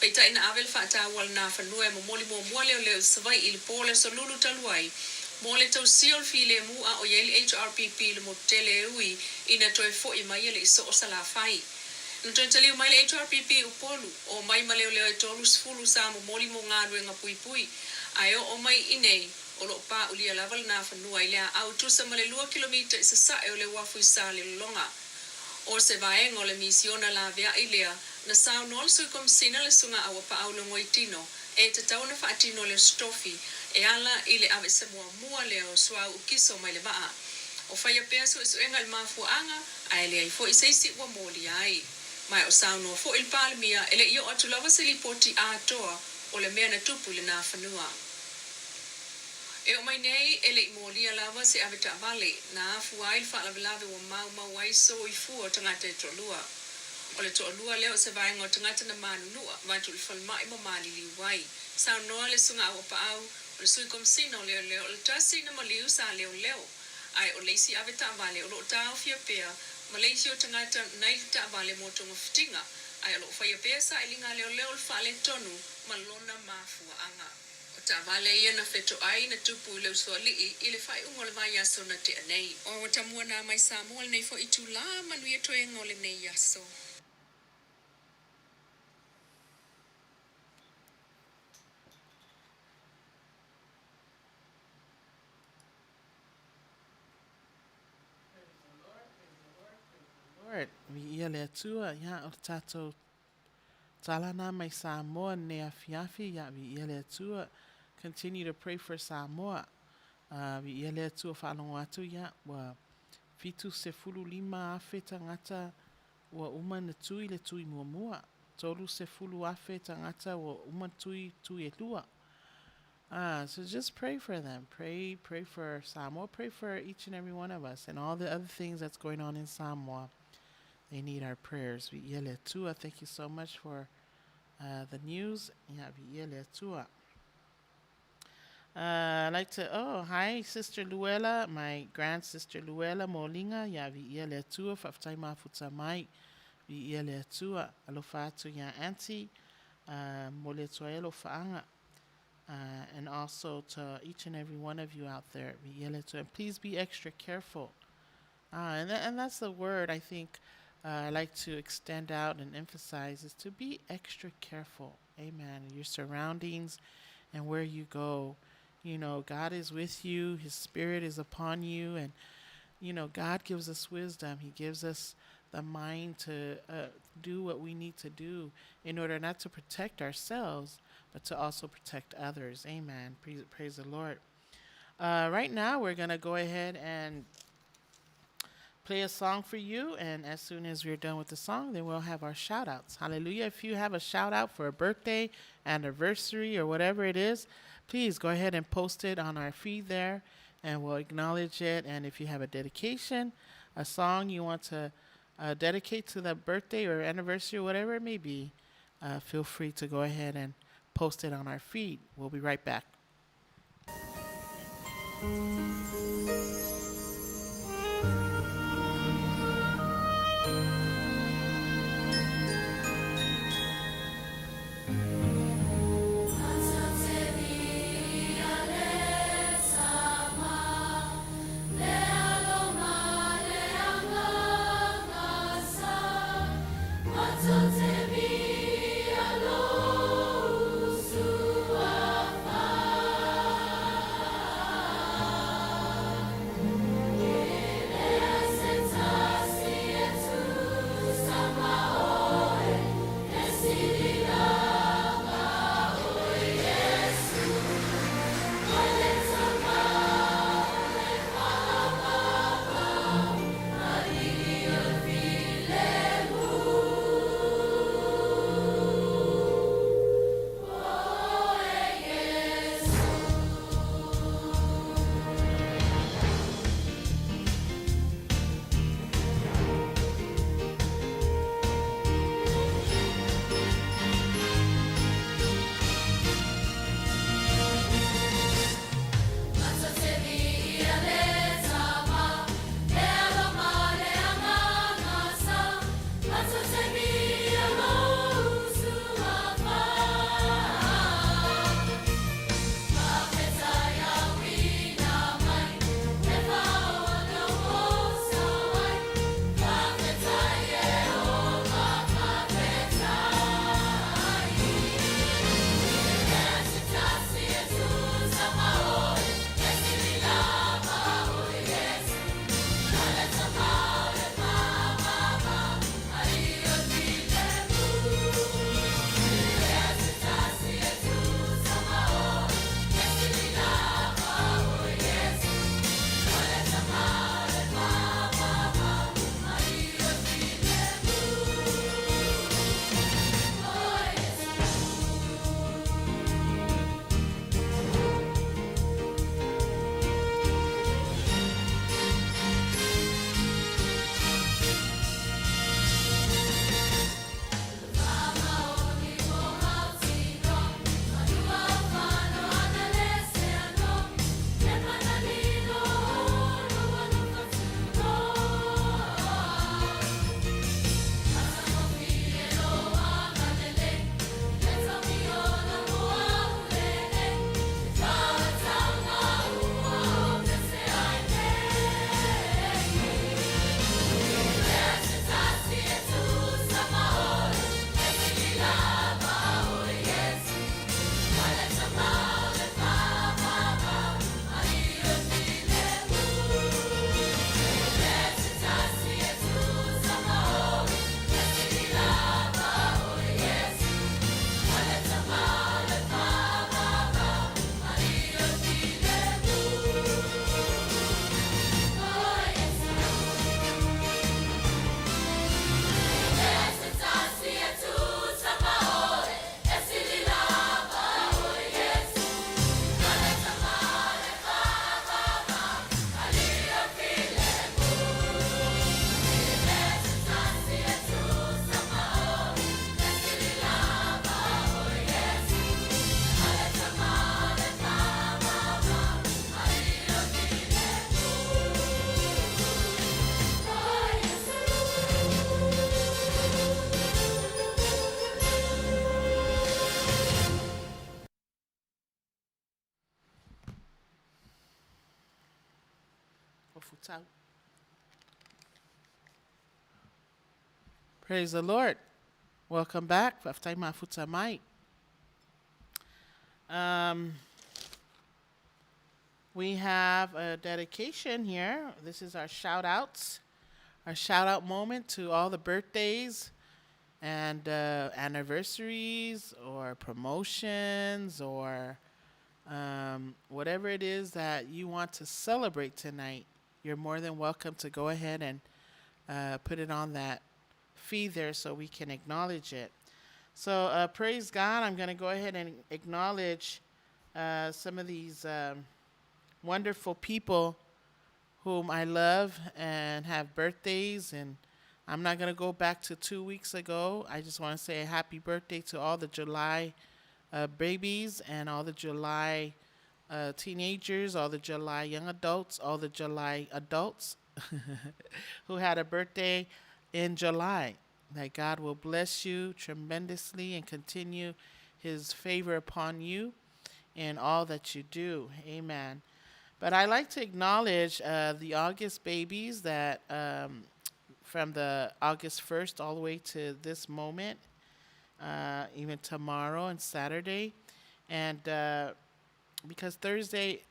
C: Peita ina avel wha ata wal na whanua mo moli mo mwale o leo savai i le pole so lulu taluai, mo le tau siol file mu a o yeli HRPP le mo tele ui ina toe fo i mai le iso o sala fai. Ntoe taliu mai le HRPP upolu o mai maleo leo e tolu sfulu sa mo moli mo ngadwe nga pui pui. Ayo o mai inei o lo pa ulia laval na whanua i lea au tusa male 2 kilomita isa sa e o le wafu isa le longa. O se vaenga o le misiona la vea i lea na sao nol sui kom sina le sunga awa pa au longo i tino e te tau na wha atino le stofi e ala i le ave se mua leo sua ukiso mai le vaa. O whaia pea su enga le mafuanga a ele ai fo i seisi ua moli ai. Mai o sao no fo il palmia ele io atu lava se li poti a toa o le mea na tupu le na whanua. E o mai nei ele i moli a lava se ave ta vale na afu ai le wha lave o mau ai so i fua tangata e tolua. O le to'olua leo se vaenga o tangata na manunua vantu i whalmai ma mali li wai. Sao noa le sunga o pa au o le sui komsina o leo o le tasi na maliu sa leo. Ai o leisi ave ta vale o lo tau fia pea ma leisi o tangata nai ta vale mo tonga fitinga. Ai o lo whaia pea sa ilinga leo le whale tonu ma lona mafua anga. O ta vale ia na feto ai na tupu leo sua lii i le whai ungo le vai aso na te anei. O wata mua na mai sa mua le nei fo itu la manuia toe ngole nei aso.
A: Lord, vi ia le tua ia o tato talana mai Samoa ne afiafi ia vi ia le tua. Continue to pray for Samoa. Vi ia le tua whalongo atu ia wa fitu se fulu lima afe tangata wa uma na tui le tui mua mua. Tolu se fulu afe tangata wa uma tui e lua. So just pray for them. Pray for Samoa. Pray for each and every one of us and all the other things that's going on in Samoa. They need our prayers. Viele tua. Thank you so much for the news. Yeah, viele tua. I'd like to, hi, Sister Luella, my grand sister Luella Molinga, ya vi ia le tua, whaftai mafuta mai, vi ia le tua, alofa atu ya auntie, mo le tuaelo whaanga, and also to each and every one of you out there, vi ia le tua, and please be extra careful. And that's the word I think I like to extend out and emphasize is to be extra careful. Amen. Your surroundings and where you go. You know, God is with you, His Spirit is upon you, and, you know, God gives us wisdom. He gives us the mind to do what we need to do in order not to protect ourselves, but to also protect others. Amen. Praise the Lord. Right now, we're going to go ahead and play a song for you, and as soon as we're done with the song, then we'll have our shout outs. Hallelujah. If you have a shout out for a birthday, anniversary, or whatever it is, please go ahead and post it on our feed there, and we'll acknowledge it. And if you have a dedication, a song you want to dedicate to the birthday or anniversary, or whatever it may be, feel free to go ahead and post it on our feed. We'll be right back. mafutau. Praise the Lord. Welcome back. Faftay mafuta mai. We have a dedication here. This is our shout outs. Our shout out moment to all the birthdays and anniversaries or promotions or whatever it is that you want to celebrate tonight. You're more than welcome to go ahead and put it on that feed there so we can acknowledge it. So praise God. I'm going to go ahead and acknowledge some of these wonderful people whom I love and have birthdays. And I'm not going to go back to 2 weeks ago. I just want to say a happy birthday to all the July babies and all the July teenagers, all the July young adults, all the July adults who had a birthday in July. That God will bless you tremendously and continue his favor upon you in all that you do. Amen. But I like to acknowledge the August babies that from the August 1st all the way to this moment, even tomorrow and Saturday. And because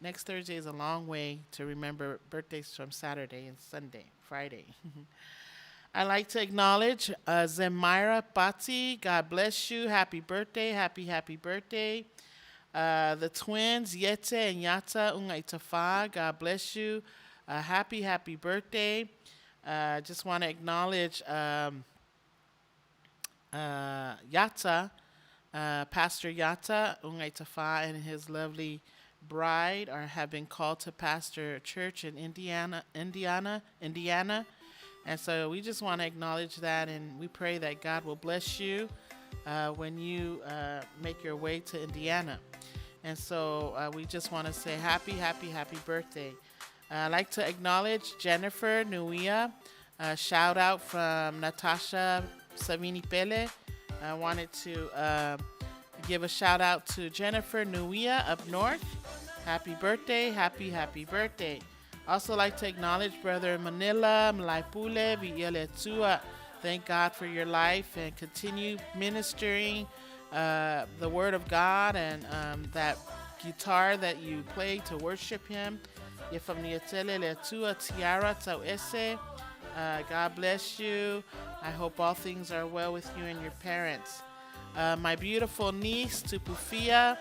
A: next Thursday is a long way to remember birthdays from Saturday and Sunday, Friday. I like to acknowledge Zemira Pati. God bless you. Happy birthday. Happy birthday. The twins, Yete and Yata Ungaitafa. God bless you. Happy birthday. Just want to acknowledge Yata, Pastor Yata Ungaitafa and his lovely bride have been called to pastor a church in Indiana. And so we just want to acknowledge that, and we pray that God will bless you when you make your way to Indiana. And so we just want to say happy birthday. I'd like to acknowledge Jennifer Manuia. Shout out from Natasha Savini Pele. I wanted to give a shout out to Jennifer Manuia up north. Happy birthday, happy birthday. Also like to acknowledge Brother Manila Mlaipule Vieletua. Thank God for your life and continue ministering the Word of God and that guitar that you play to worship Him. God bless you. I hope all things are well with you and your parents. My beautiful niece, Tupufia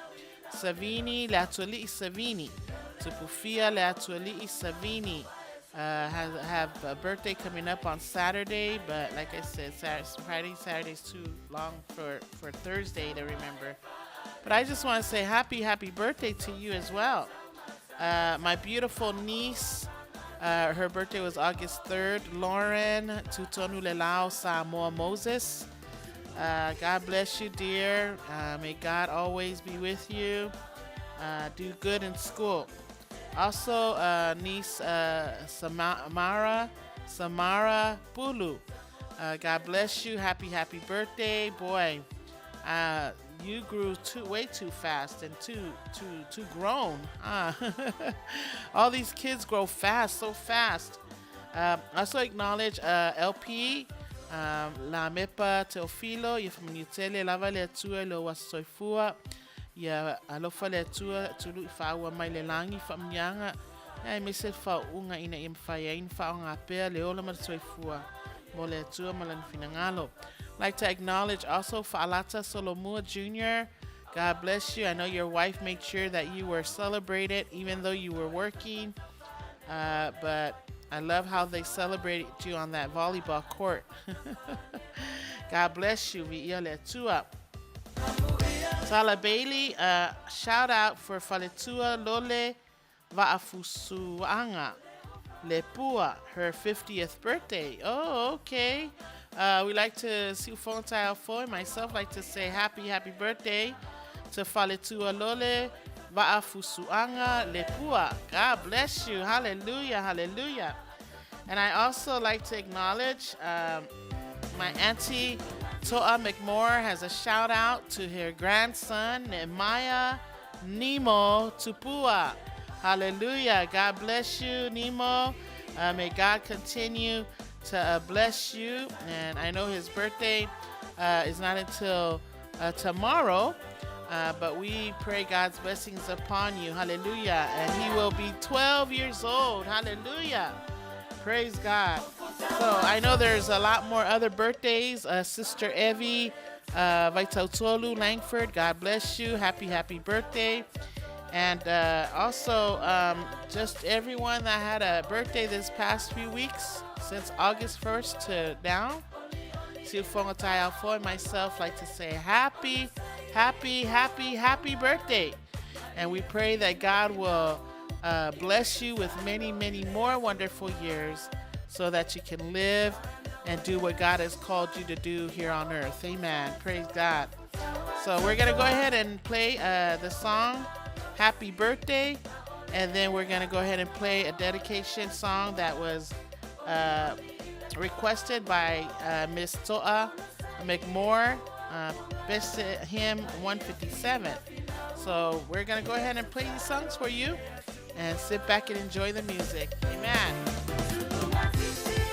A: Savini, Latuali'i Savini. Tupufia Latuali'i Savini have a birthday coming up on Saturday, but like I said, Saturday's too long for Thursday to remember. But I just want to say happy birthday to you as well. My beautiful niece, her birthday was August 3rd, Lauren Tutonu Lelao Samoa Moses. God bless you, dear. May God always be with you. Do good in school. Also, niece Samara Pulu. God bless you. Happy birthday, boy. You grew way too fast and too grown. All these kids grow fast, so fast. Also acknowledge LP. La mepa Teofilo, ye famanitele lava le tua lo wasoifua, ya alofa le tua tulu ifawa mai le langi famnyanga, ya mese fa unga ina imfaya infa nga pe le ola masoifua, mo le tua malan finangalo. Like to acknowledge also Falata Solomua Jr. God bless you. I know your wife made sure that you were celebrated even though you were working, but I love how they celebrated you on that volleyball court. God bless you. Sala Bailey, shout out for Faletua Lole Va'afusuanga Lepua, her 50th birthday. Oh, okay. We like to see Fontail for myself like to say happy birthday to Faletua Lole Va'afusuanga Lepua. God bless you. Hallelujah. And I also like to acknowledge my auntie Toa McMore has a shout out to her grandson Nehemiah Nemo Tupua. Hallelujah. God bless you, Nemo. May God continue to bless you. And I know his birthday is not until tomorrow, but we pray God's blessings upon you. Hallelujah. And he will be 12 years old. Hallelujah. Praise God. So I know there's a lot more other birthdays. Sister Evie Vaitautolu Langford, God bless you. Happy birthday. And also just everyone that had a birthday this past few weeks, since August 1st to now. Siufongotai Alfo and myself like to say happy birthday. And we pray that God will bless you with many more wonderful years so that you can live and do what God has called you to do here on earth. Amen. Praise God. So we're going to go ahead and play the song Happy Birthday, and then we're going to go ahead and play a dedication song that was requested by Miss Toa McMore, best hymn 157. So we're going to go ahead and play these songs for you and sit back and enjoy the music. Amen.
D: Happy birthday.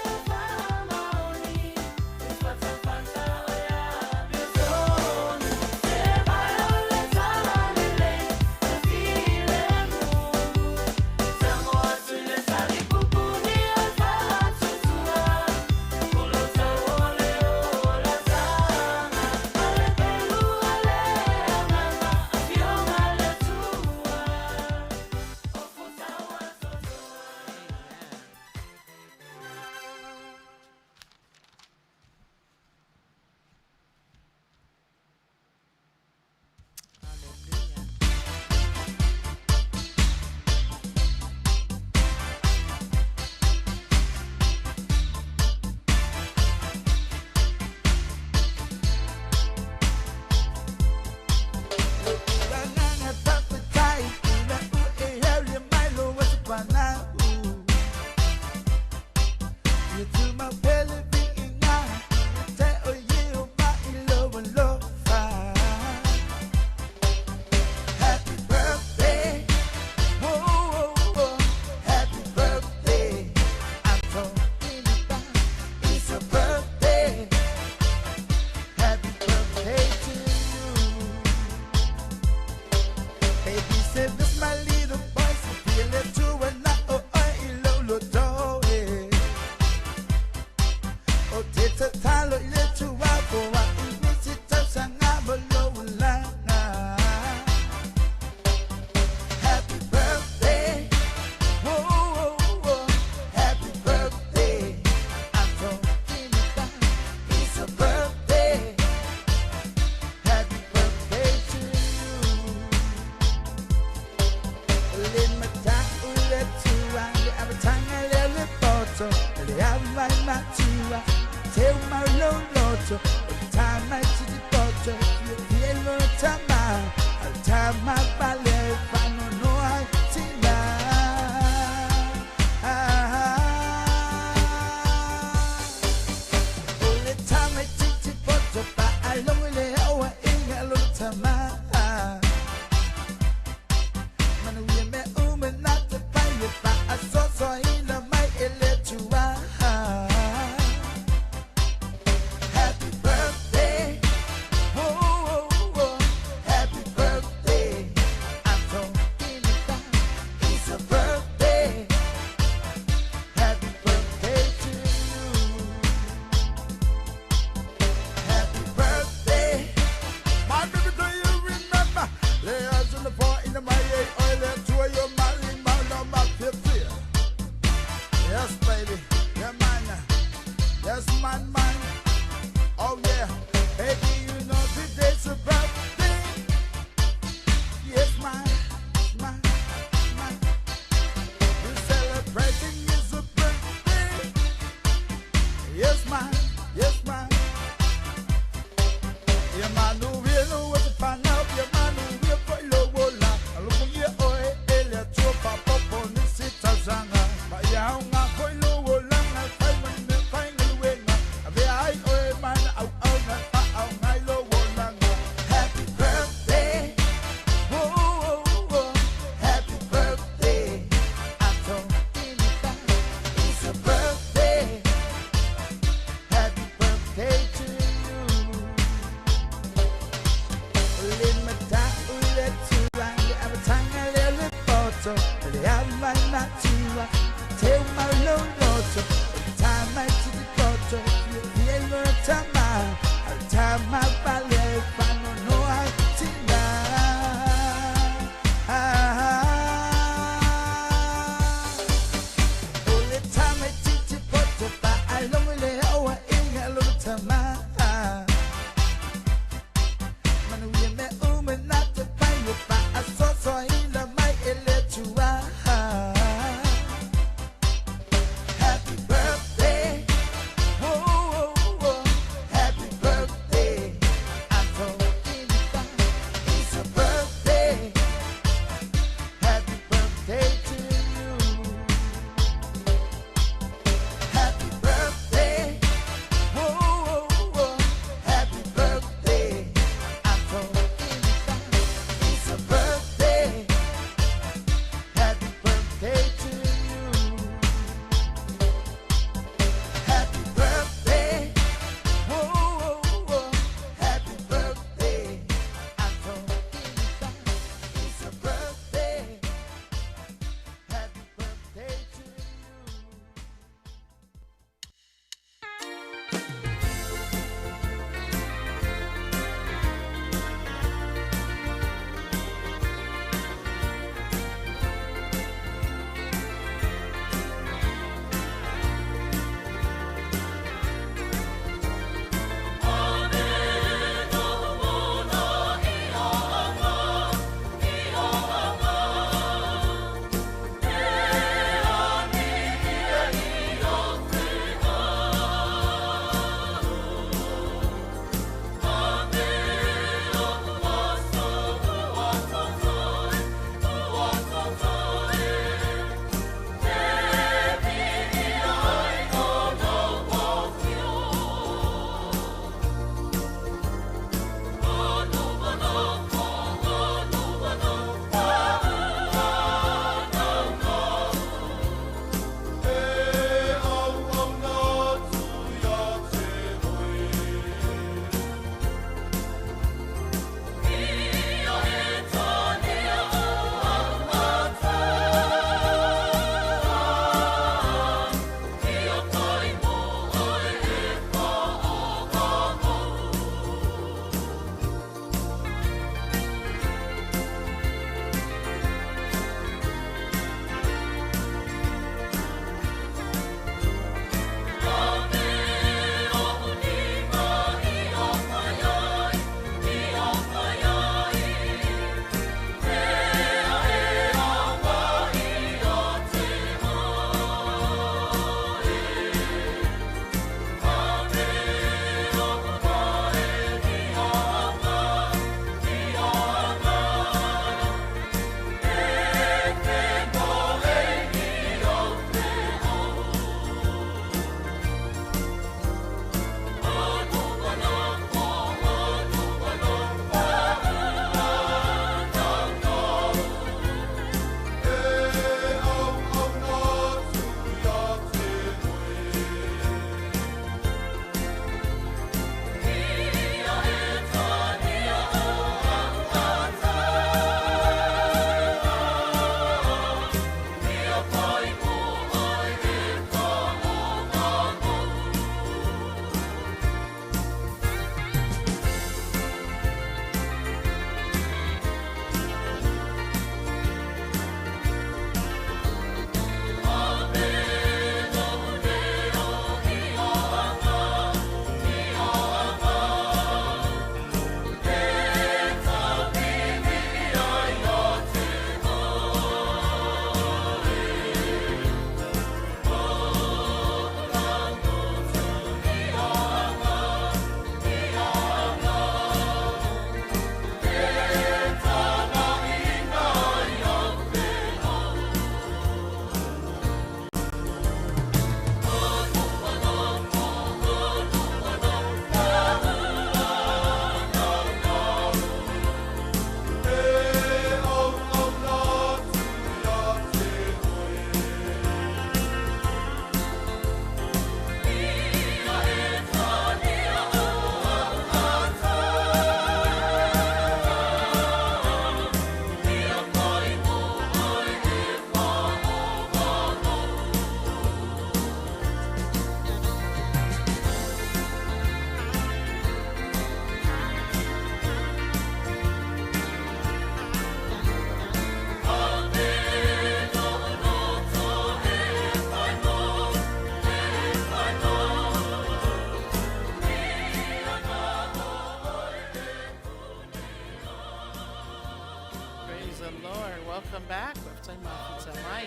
A: the Lord. Welcome back. We're talking about tonight.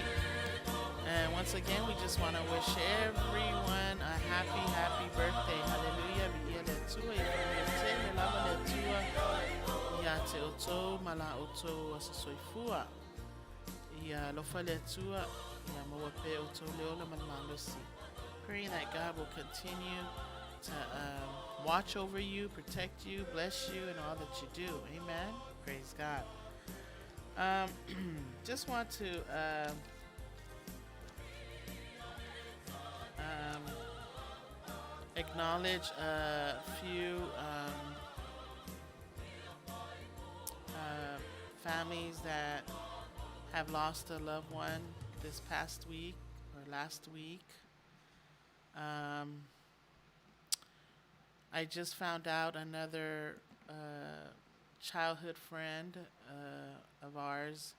A: And once again, we just want to wish everyone a happy, happy birthday. Hallelujah. Biele tua, ifamete, lelama le tua. Ia te oto, mala oto, asasoifua. Ia lofa le tua. Ia mawape oto leola malmalosi. Praying that God will continue to watch over you, protect you, bless you, and all that you do. Amen. Praise God. Just want to acknowledge a few families that have lost a loved one this past week or last week. I just found out another childhood friend of ours.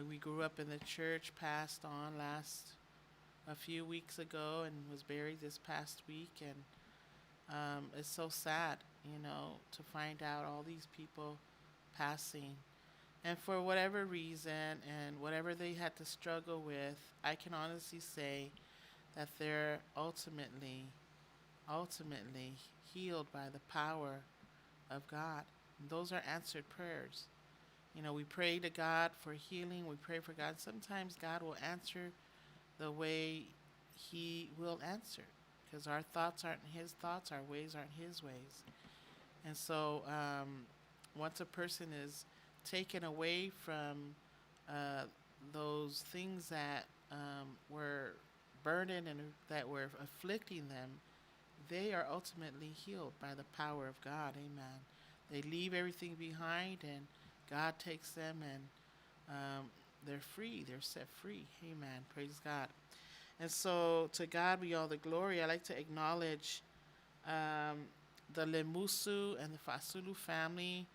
A: We grew up in the church, passed on a few weeks ago and was buried this past week. And it's so sad, to find out all these people passing. And for whatever reason and whatever they had to struggle with, I can honestly say that they're ultimately healed by the power of God. And those are answered prayers. We pray to God for healing. We pray for God. Sometimes God will answer the way He will answer, because our thoughts aren't His thoughts, our ways aren't His ways. And so once a person is taken away from those things that were burdened and that were afflicting them, they are ultimately healed by the power of God. Amen. They leave everything behind and God takes them and they're free. They're set free. Amen. Praise God. And so to God be all the glory. I'd like to acknowledge the Lemusu and the Fasulu family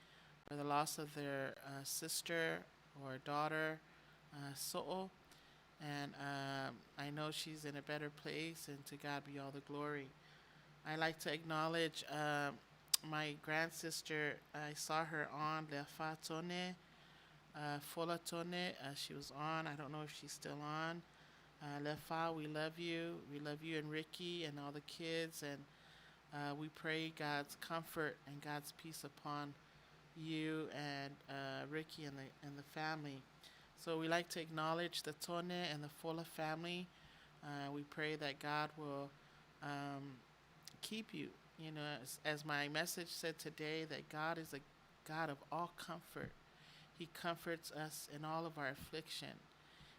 A: for the loss of their sister or daughter, So'o. And I know she's in a better place, and to God be all the glory. I like to acknowledge my grand sister. I saw her on Lefa Tone, Fola Tone. She was on. I don't know if she's still on. Lefa, we love you. We love you and Ricky and all the kids. And we pray God's comfort and God's peace upon you and Ricky and the family. So we like to acknowledge the Tone and the Fola family. We pray that God will keep you. As my message said today, that God is a God of all comfort. He comforts us in all of our affliction.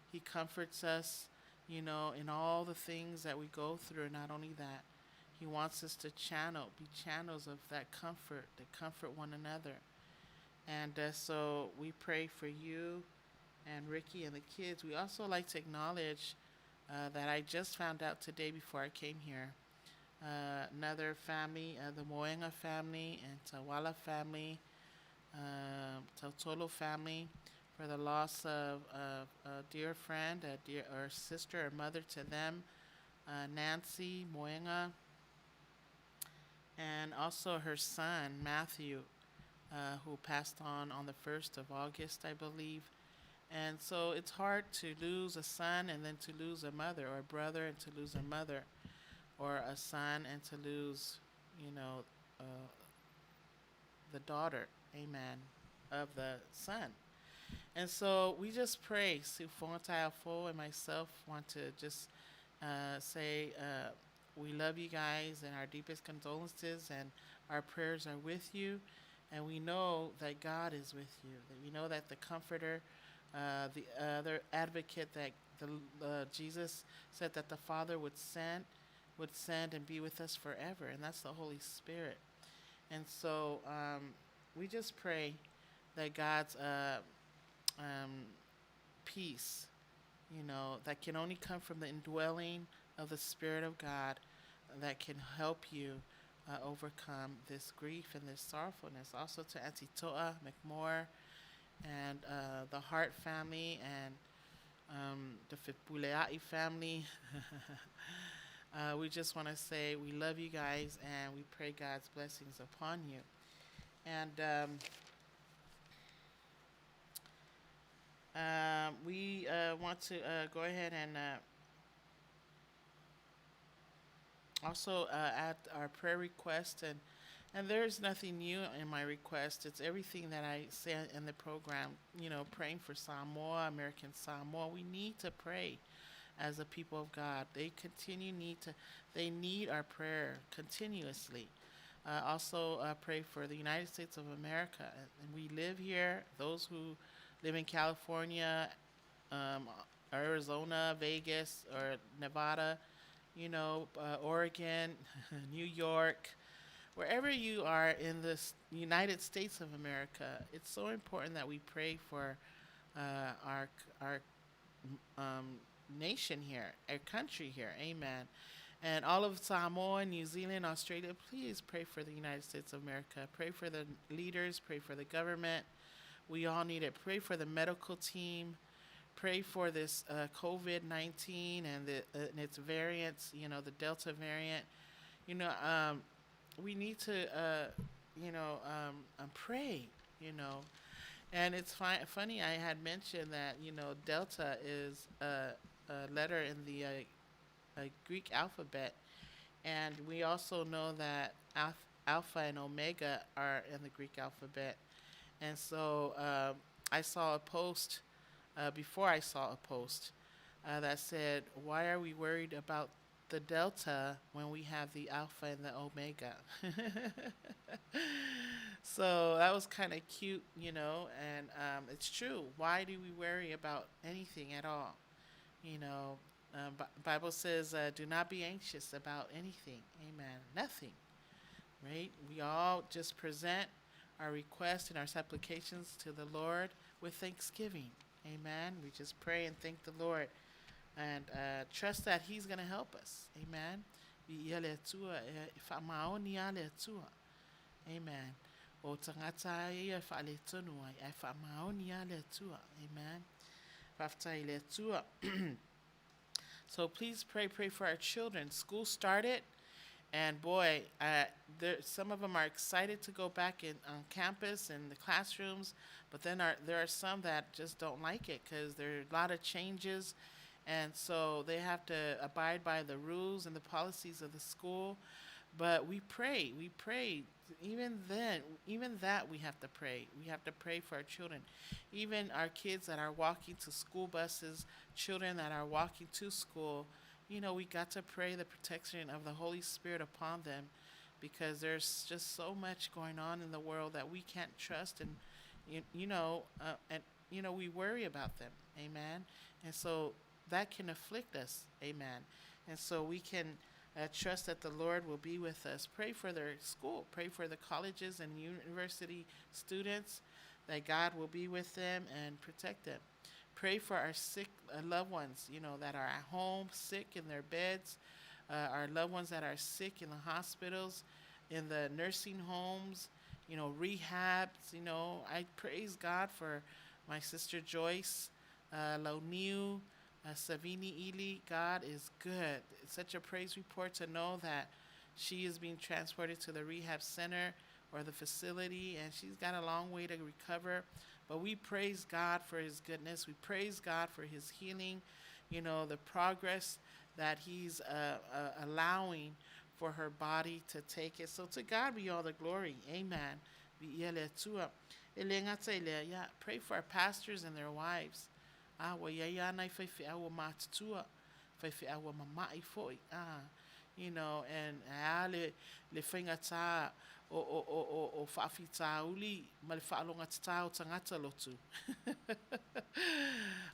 A: He comforts us, in all the things that we go through. And not only that, He wants us to be channels of that comfort, to comfort one another. And so we pray for you and Ricky and the kids. We also like to acknowledge that I just found out today before I came here. Another family, the Moenga family and Tawala family, Tautolo family, for the loss of a dear friend, or sister or mother to them, Nancy Moenga, and also her son, Matthew, who passed on the 1st of August, I believe. And so it's hard to lose a son and then to lose a mother, or a brother and to lose a mother, or a son and to lose, the daughter, amen, of the son. And so we just pray. Sufontaifo and myself want to just say we love you guys and our deepest condolences, and our prayers are with you. And we know that God is with you. That we know that the Comforter, the other advocate that Jesus said that the Father would send and be with us forever, and that's the Holy Spirit. And so we just pray that God's peace, that can only come from the indwelling of the Spirit of God, that can help you overcome this grief and this sorrowfulness. Also to Auntie Toa McMore and the Hart family and the Fipuleai family. We just want to say we love you guys and we pray God's blessings upon you. And We want to go ahead and also add our prayer request, and there's nothing new in my request. It's everything that I said in the program. Praying for Samoa, American Samoa. We need to pray as a people of God. They need our prayer continuously. Also, pray for the United States of America. And we live here. Those who live in California, um, Arizona, Vegas, or Nevada, Oregon, New York, wherever you are in the United States of America, it's so important that we pray for our um, nation here, our country here. Amen. And all of Samoa, New Zealand, Australia, please pray for the United States of America. Pray for the leaders. Pray for the government. We all need it. Pray for the medical team. Pray for this COVID-19 and its variants. The Delta variant. You know, um, we need to, pray. You know, and it's funny. I had mentioned that Delta is a letter in the Greek alphabet, and we also know that Alpha and Omega are in the Greek alphabet. And so I saw a post before I saw a post that said, "Why are we worried about the Delta when we have the Alpha and the Omega?" So that was kind of cute, and it's true. Why do we worry about anything at all? You know, Bible says, "Do not be anxious about anything." Amen. Nothing, right? We all just present our requests and our supplications to the Lord with thanksgiving. Amen. We just pray and thank the Lord and trust that He's going to help us. Amen. Amen. O tangata ia whaale tonu ai whaamaoni a le tua. Amen. Whaftai le tua. So please pray for our children. School started, and boy, some of them are excited to go back on campus in the classrooms, but then there are some that just don't like it because there are a lot of changes, and so they have to abide by the rules and the policies of the school. But we pray. Even that we have to pray. We have to pray for our children. Even our kids that are walking to school buses, children that are walking to school, we got to pray the protection of the Holy Spirit upon them, because there's just so much going on in the world that we can't trust, and we worry about them. Amen. And so that can afflict us. Amen. And so we can trust that the Lord will be with us. Pray for their school. Pray for the colleges and university students, that God will be with them and protect them. Pray for our sick loved ones, that are at home, sick in their beds, our loved ones that are sick in the hospitals, in the nursing homes, rehabs. I praise God for my sister Joyce, Launiu, Savini Ely. God is good. It's such a praise report to know that she is being transported to the rehab center or the facility, and she's got a long way to recover. But we praise God for His goodness. We praise God for His healing, the progress that He's allowing for her body to take it. So to God be all the glory. Amen. Pray for our pastors and their wives. And le whainga tā o whaafi tā uli, ma le whaalonga tā o tangata lotu.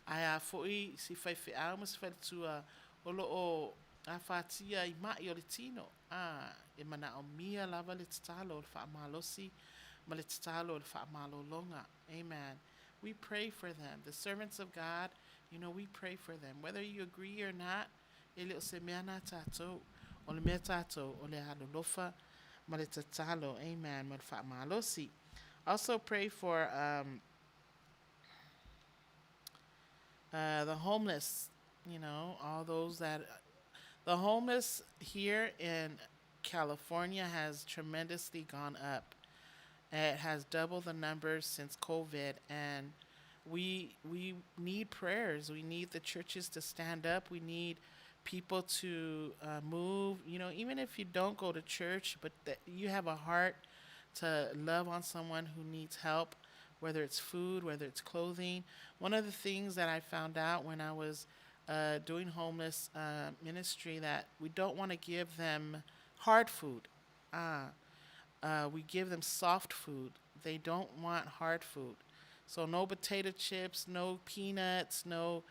A: Ai a fwoi si whaiwhi au ma si whaitua o o a whaatia I mai o le tino. E mana o mia lava le tatalo o le whaamalosi, ma le tatalo o le whaamalolonga. Amen. We pray for them. The servants of God, we pray for them. Whether you agree or not, e leo se mea nā tātou, o le mea tātou, o le halolofa, ma le tatalo. Amen. Ma le whaamalosi. Also pray for the homeless, all those that... The homeless here in California has tremendously gone up. It has doubled the numbers since COVID, and we need prayers. We need the churches to stand up. We need people to move. You know, even if you don't go to church, but that you have a heart to love on someone who needs help, whether it's food, whether it's clothing. One of the things that I found out when I was doing homeless ministry, that we don't want to give them hard food. Ah, we give them soft food. They don't want hard food. So no potato chips, no peanuts, no,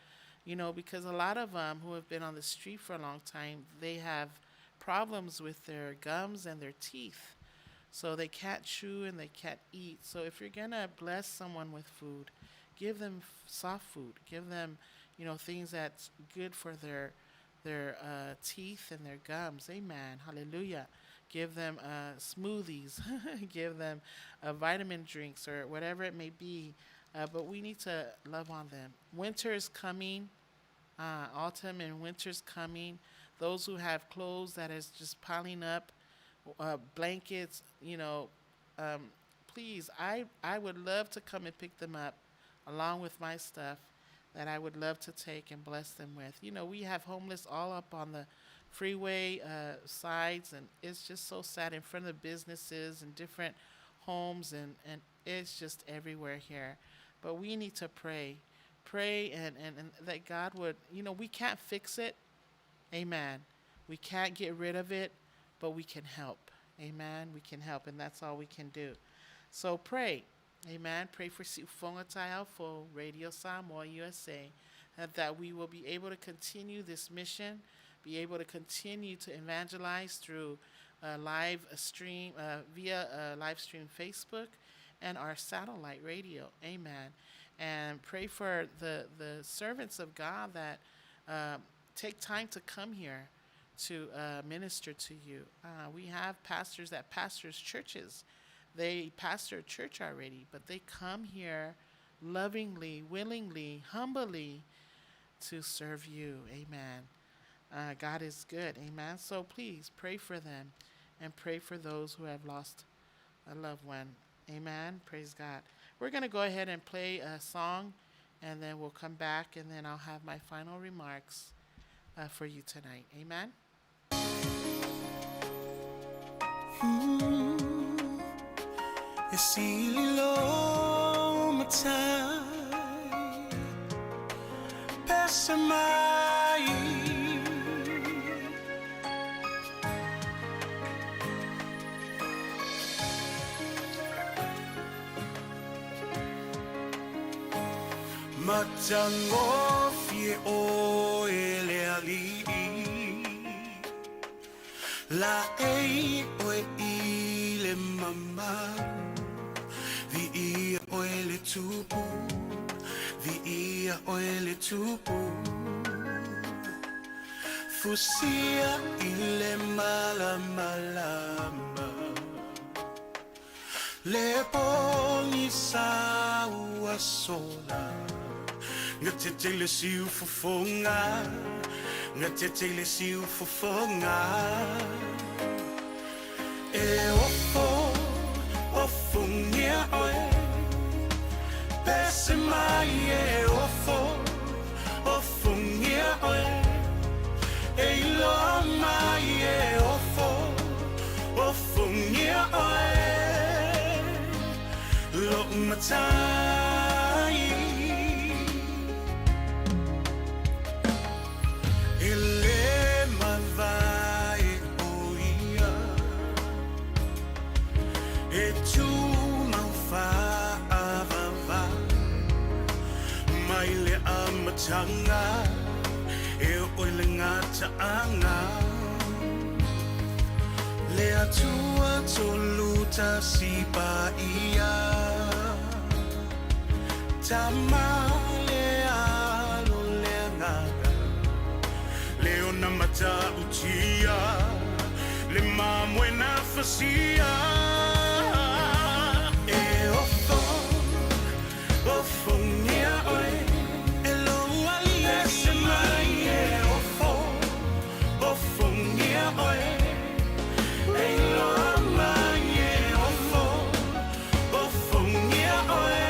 A: you know, because a lot of them who have been on the street for a long time, they have problems with their gums and their teeth. So they can't chew and they can't eat. So if you're gonna bless someone with food, give them soft food. Give them, you know, things that's good for their teeth and their gums. Amen. Hallelujah. Give them smoothies. Give them vitamin drinks or whatever it may be. But we need to love on them. Winter is coming. Autumn and winter's coming. Those who have clothes that is just piling up, blankets, you know, please, I would love to come and pick them up along with my stuff that I would love to take and bless them with. You know, we have homeless all up on the freeway sides, and it's just so sad in front of businesses and different homes, and it's just everywhere here. But we need to pray and that God would, you know, we can't fix it. Amen. We can't get rid of it, but we can help. Amen. We can help, and that's all we can do. So pray. Amen. Pray for Siufonga Taio for Radio Samoa USA, that we will be able to continue this mission, be able to continue to evangelize through live stream via live stream Facebook and our satellite radio. Amen. And pray for the servants of God that take time to come here to minister to you. We have pastors that pastors churches. They pastor a church already, but they come here lovingly, willingly, humbly to serve you. Amen. God is good. Amen. So please pray for them and pray for those who have lost a loved one. Amen. Praise God. We're going to go ahead and play a song, and then we'll come back, and then I'll have my final remarks for you tonight. Amen.
B: Esililo matai pesamai matango fie o ele ali la ei o ile mama vi oile tupu vi oile tupu fusia ile mala malama le poni saua sola ngatetele siu fofonga ngatetele siu fofonga e ofo ofungia oe pesemai e ofo ofungia oe e ilo mai e ofo ofungia oe lo matai ele mavai oia e tu maufa avava maile amatanga e oile ngata anga le atua toluta sipa ia tamale alo le ngaga leona mata utia le mamwena fasia e ofo ofungia oe elo ali esemai e ofo ofungia oe elo mai e ofo ofungia oe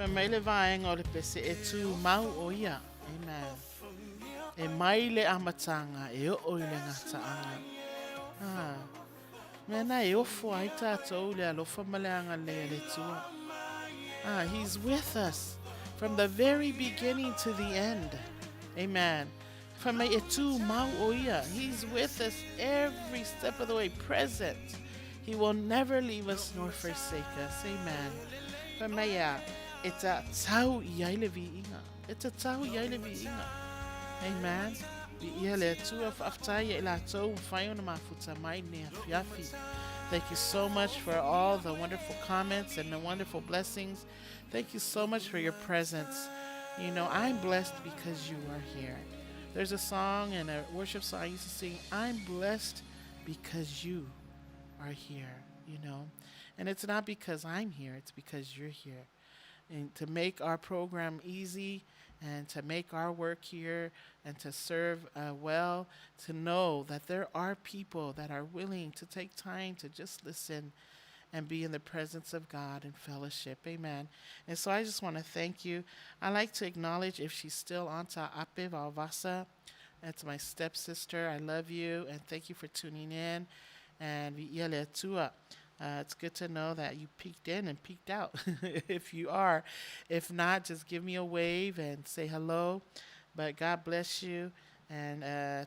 A: Mai le vaenga o le pese e tū mau o ia. Amen. E mai le amatanga e o i le ngataanga. Ah. Mena e ofo ai tātou le alofa maleanga le tua. He's with us from the very beginning to the end. Amen. From a tu mau oia, he's with us every step of the way, present. He will never leave us nor forsake us. Amen. From a it's a tau yaile vi inga. It's a tau yaile vi inga. Amen. Ia le tua whaftai e la tau whaiona mafuta mai ne fiafi. Thank you so much for all the wonderful comments and the wonderful blessings. Thank you so much for your presence. You know, I'm blessed because you are here. There's a song and a worship song I used to sing, I'm blessed because you are here, you know. And it's not because I'm here, it's because you're here. And to make our program easy and to make our work here and to serve well, to know that there are people that are willing to take time to just listen and be in the presence of God and fellowship. Amen. And so I just want to thank you. I like to acknowledge, if she's still on, Ta Ape Valvasa. That's my stepsister. I love you and thank you for tuning in. And Vi'ele Tua. It's good to know that you peeked in and peeked out. If you are. If not, just give me a wave and say hello. But God bless you. And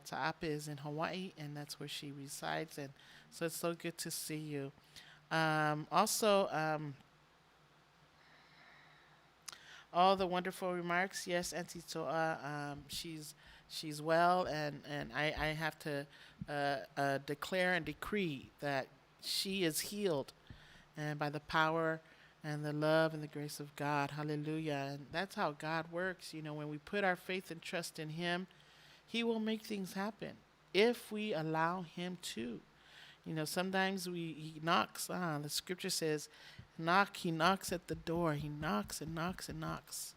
A: Ta'apa is in Hawaii, and that's where she resides. And so it's so good to see you. Also, all the wonderful remarks. Yes, Auntie Toa, she's well, and I have to declare and decree that she is healed, and by the power and the love and the grace of God. Hallelujah. And that's how God works. You know, when we put our faith and trust in Him, He will make things happen if we allow Him to. You know, sometimes He knocks. The scripture says, knock, He knocks at the door. He knocks and knocks and knocks,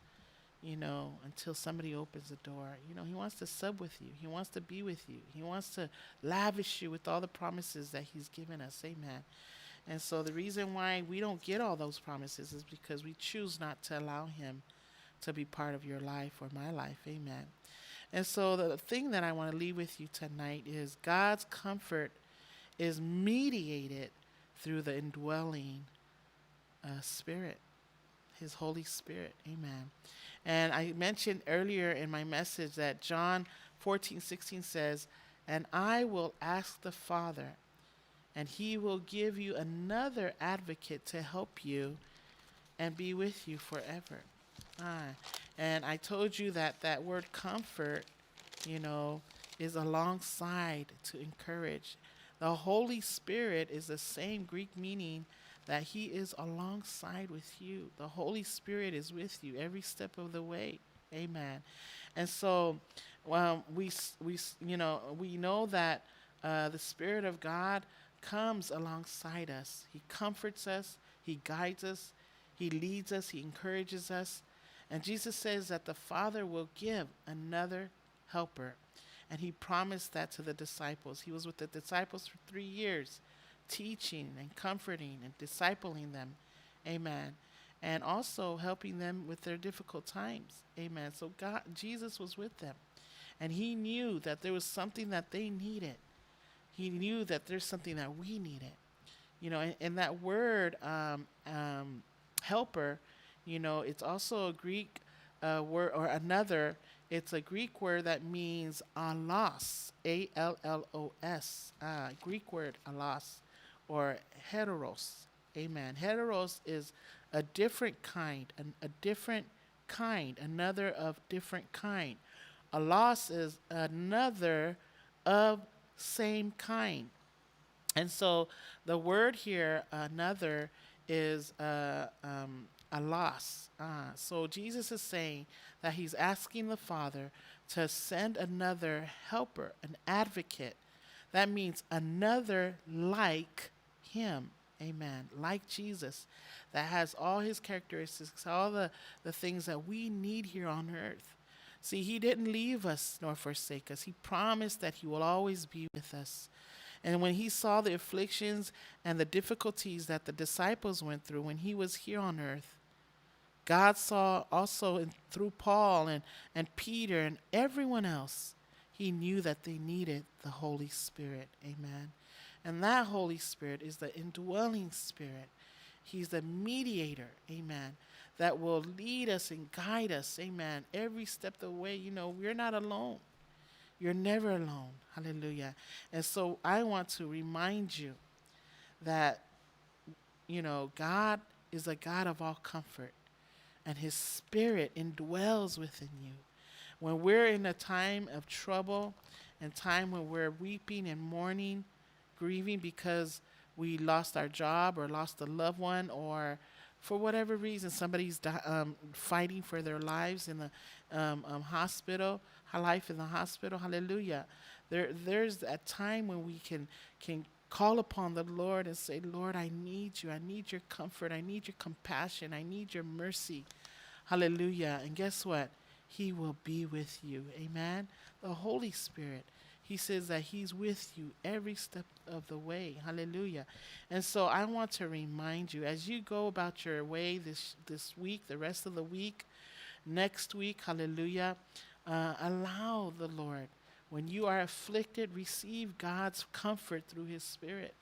A: you know, until somebody opens the door. You know, He wants to sub with you. He wants to be with you. He wants to lavish you with all the promises that He's given us. Amen. And so the reason why we don't get all those promises is because we choose not to allow Him to be part of your life or my life. Amen. And so the thing that I want to leave with you tonight is God's comfort is mediated through the indwelling Spirit, His Holy Spirit. Amen. And I mentioned earlier in my message that John 14:16 says, and I will ask the Father, and He will give you another advocate to help you and be with you forever. And I told you that that word comfort, you know, is alongside, to encourage. The Holy Spirit is the same Greek meaning that He is alongside with you. The Holy Spirit is with you every step of the way. Amen. And so we know that the Spirit of God comes alongside us. He comforts us. He guides us. He leads us. He encourages us. And Jesus says that the Father will give another helper. And He promised that to the disciples. He was with the disciples for 3 years, teaching and comforting and discipling them. Amen. And also helping them with their difficult times. Amen. So Jesus was with them. And He knew that there was something that they needed. He knew that there's something that we needed. You know, and that word helper, you know, it's also a Greek word, or another. It's a Greek word that means allos, A-L-L-O-S. Greek word allos, or heteros. Amen. Heteros is a different kind, another of different kind. Allos is another of same kind. And so the word here, another, is allos. So Jesus is saying that He's asking the Father to send another helper, an advocate. That means another like Him. Amen. Like Jesus, that has all His characteristics, all the things that we need here on earth. See, He didn't leave us nor forsake us. He promised that He will always be with us. And when He saw the afflictions and the difficulties that the disciples went through when He was here on earth, God saw also through Paul and Peter and everyone else, he knew that they needed the Holy Spirit. Amen. And that Holy Spirit is the indwelling spirit. He's the mediator. Amen. That will lead us and guide us. Amen. Every step of the way, we're not alone. You're never alone. Hallelujah. And so I want to remind you that, God is a God of all comfort, and his spirit indwells within you. When we're in a time of trouble and time when we're weeping and mourning, grieving because we lost our job or lost a loved one, or for whatever reason somebody's fighting for their lives in the hospital, life in the hospital, hallelujah. There's a time when we can call upon the Lord and say, Lord, I need you. I need your comfort. I need your compassion. I need your mercy. Hallelujah. And guess what? He will be with you. Amen. The Holy Spirit. He says that he's with you every step of the way. Hallelujah. And so I want to remind you, as you go about your way this week, the rest of the week, next week, hallelujah, allow the Lord, when you are afflicted, receive God's comfort through his spirit.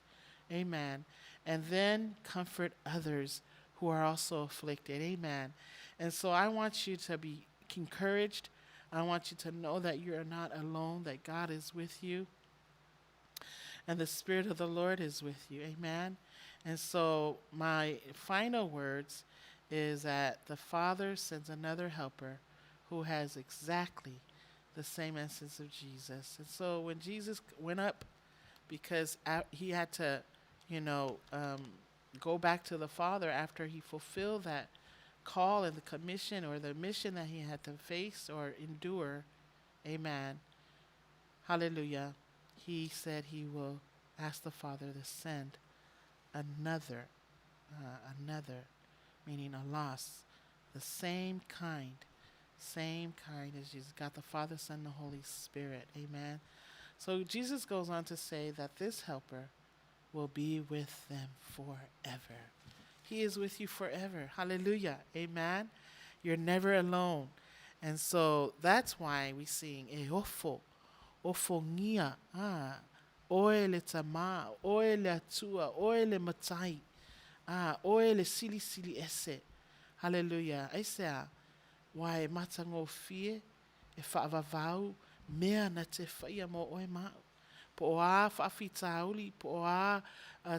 A: Amen. And then comfort others who are also afflicted. Amen. And so I want you to be encouraged. I want you to know that you are not alone, that God is with you, and the Spirit of the Lord is with you. Amen. And so my final words is that the Father sends another helper who has exactly the same essence of Jesus. And so when Jesus went up, because he had to, go back to the Father after he fulfilled that call and the commission or the mission that he had to face or endure, amen, hallelujah, he said he will ask the Father to send another, meaning a lost, the same kind as Jesus. Got the Father, Son, and the Holy Spirit, amen. So Jesus goes on to say that this helper will be with them forever. He is with you forever. Hallelujah. Amen. You're never alone. And so that's why we sing Eofo, Ofongia, Oele Tama, Oele Atua, Oele Matai, Oele Sili Sili Ese. Hallelujah. I say, why matango fie, e whaavavau, mea na te whaia mo oe mau. Po a whaafitauli, po a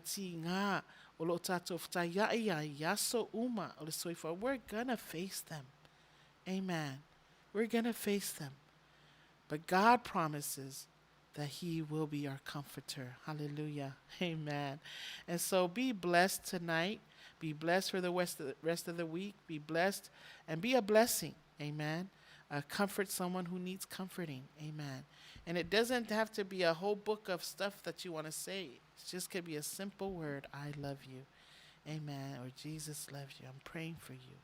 A: ti ngā, o lo tato whata ia yaso uma, o le soifa. We're gonna face them. Amen. We're gonna face them. But God promises that he will be our comforter. Hallelujah. Amen. And so be blessed tonight. Be blessed for the rest of the week. Be blessed and be a blessing. Amen. Comfort someone who needs comforting. Amen. And it doesn't have to be a whole book of stuff that you want to say. It just could be a simple word, I love you. Amen. Or Jesus loves you. I'm praying for you.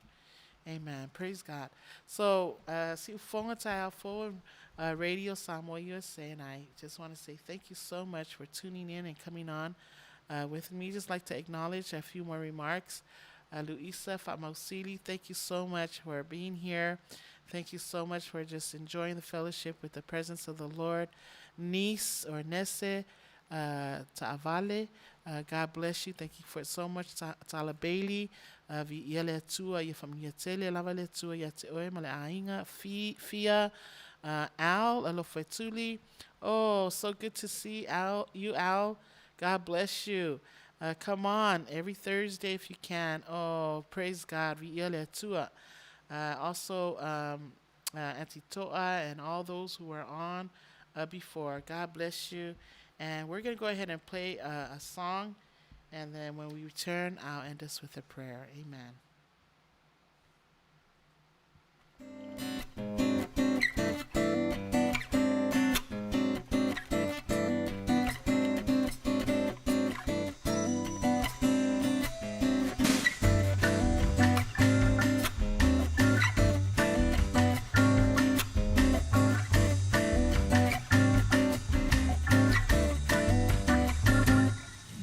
A: Amen. Praise God. So, see for Radio Samoa USA, and I just want to say thank you so much for tuning in and coming on with me. Just like to acknowledge a few more remarks. Luisa Fatmausili, thank you so much for being here. Thank you so much for just enjoying the fellowship with the presence of the Lord. Niece or Nese Ta'avale, God bless you. Thank you for it so much. Tala Bailey, vi yele tua ya familia tele lavale tua ya te oe male ainga fia Al alofetuli. Oh, so good to see Al. God bless you. Come on every Thursday if you can. Oh, praise God. Vi yele tua. Also, Auntie Toa and all those who were on before. God bless you. And we're going to go ahead and play a song. And then when we return, I'll end us with a prayer. Amen.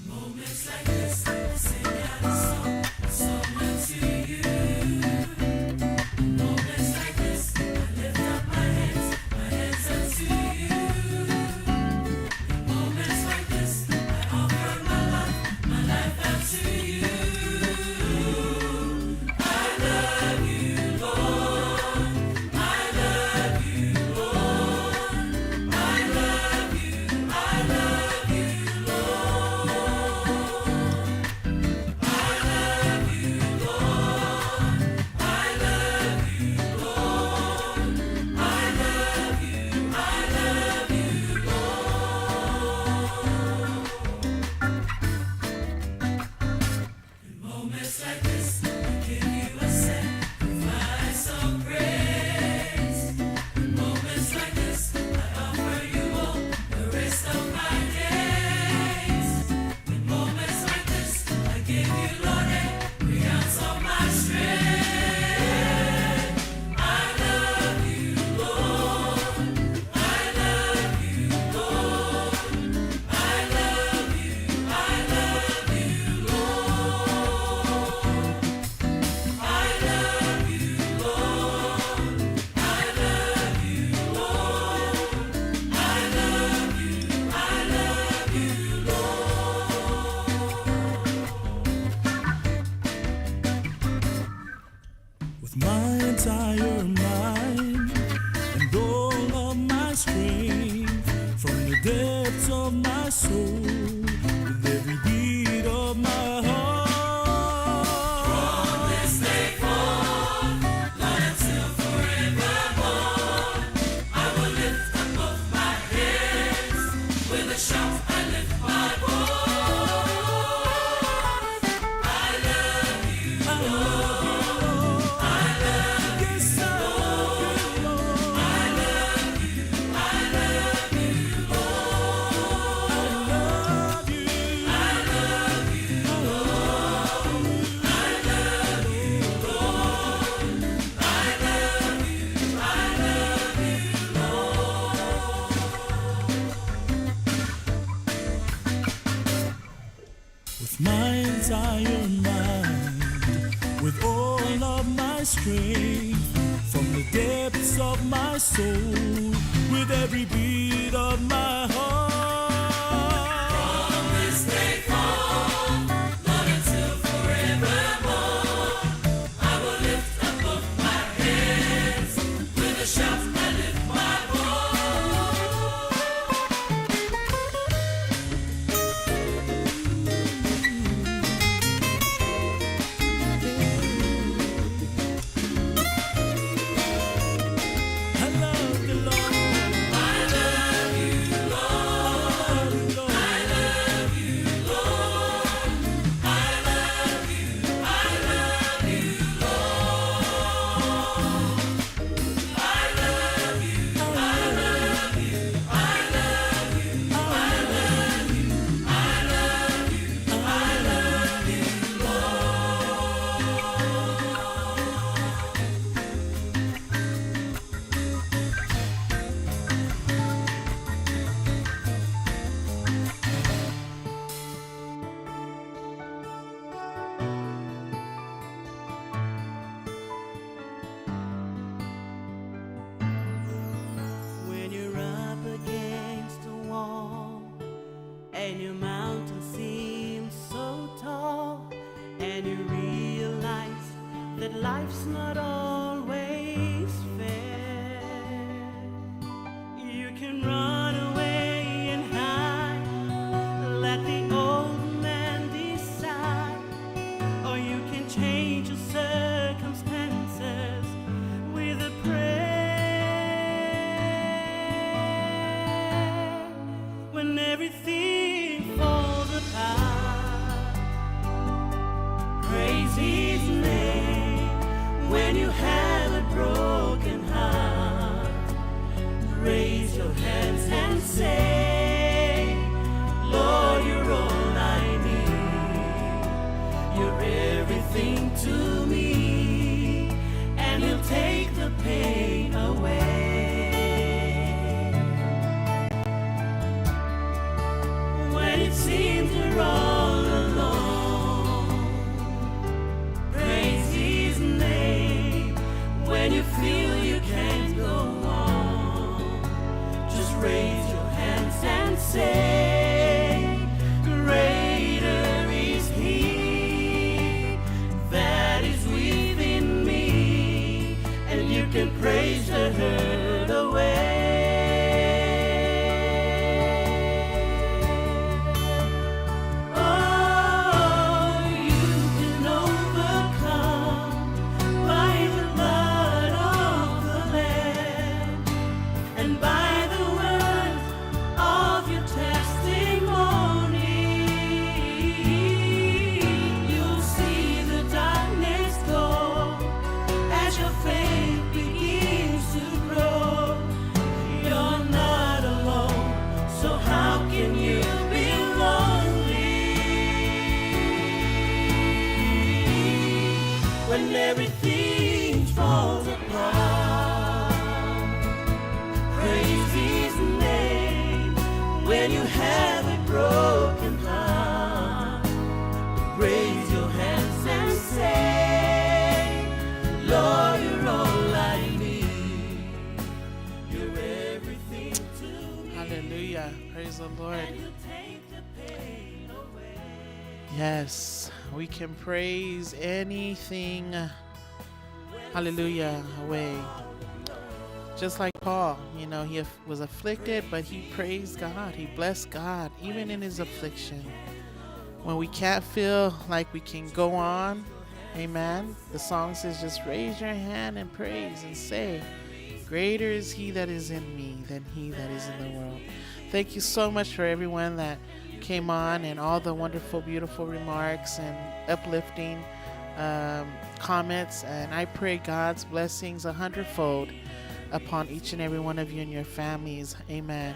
B: Moments like this, sing out a song to with my entire mind and all of my strength, from the depths of my soul, with every beat of my heart. From this day forth, Lord, until forevermore, I will lift up both my hands. With a shout, I lift my voice. I love you, Lord. I love you, yes, I love you, Lord. I love you, Lord. I love you, I love you, Lord. I love you, Lord. I love you, with my entire mind, with all of my strength, from the depths of my soul, with every beat of my heart. From this day forth, Lord, until forevermore, I will lift up both my hands. With a shout, I lift my I love the Lord. I love you, Lord. I love you, Lord. I love you, Lord. I love you, I love you, I love you, I love you, I love you, I love you, when you're up against a wall and your mountain seems so tall, and you realize that life's not always fair, you can run away and hide, let the old man decide, or you can change your circumstances with a prayer. When everything falls apart, praise His name. When you have a broken heart, raise your hands and say, Lord, you're all I need. You're everything to me, and He'll take the pain away. When it seems you're all alone, praise His name. When you feel you can't go on, just raise your hands and say, greater is He that is within me, and you can praise the hurt away. Oh, you can overcome by the blood of the Lamb and by the word of your testimony. You'll see the darkness go as your faith begins to grow. You're not alone, so how can you be lonely when everything falls apart? Praise His name. When you have a broken heart, raise your hands and say, Lord, you're all I need. You're everything to me.
A: Hallelujah. Praise the Lord.
B: And He'll take the pain away.
A: Yes, we can praise anything hallelujah, away. Just like Paul, he was afflicted, but he praised God. He blessed God, even in his affliction. When we can't feel like we can go on, amen, the song says just raise your hand and praise and say, greater is he that is in me than he that is in the world. Thank you so much for everyone that came on and all the wonderful, beautiful remarks and uplifting comments. And I pray God's blessings 100-fold upon each and every one of you and your families. Amen.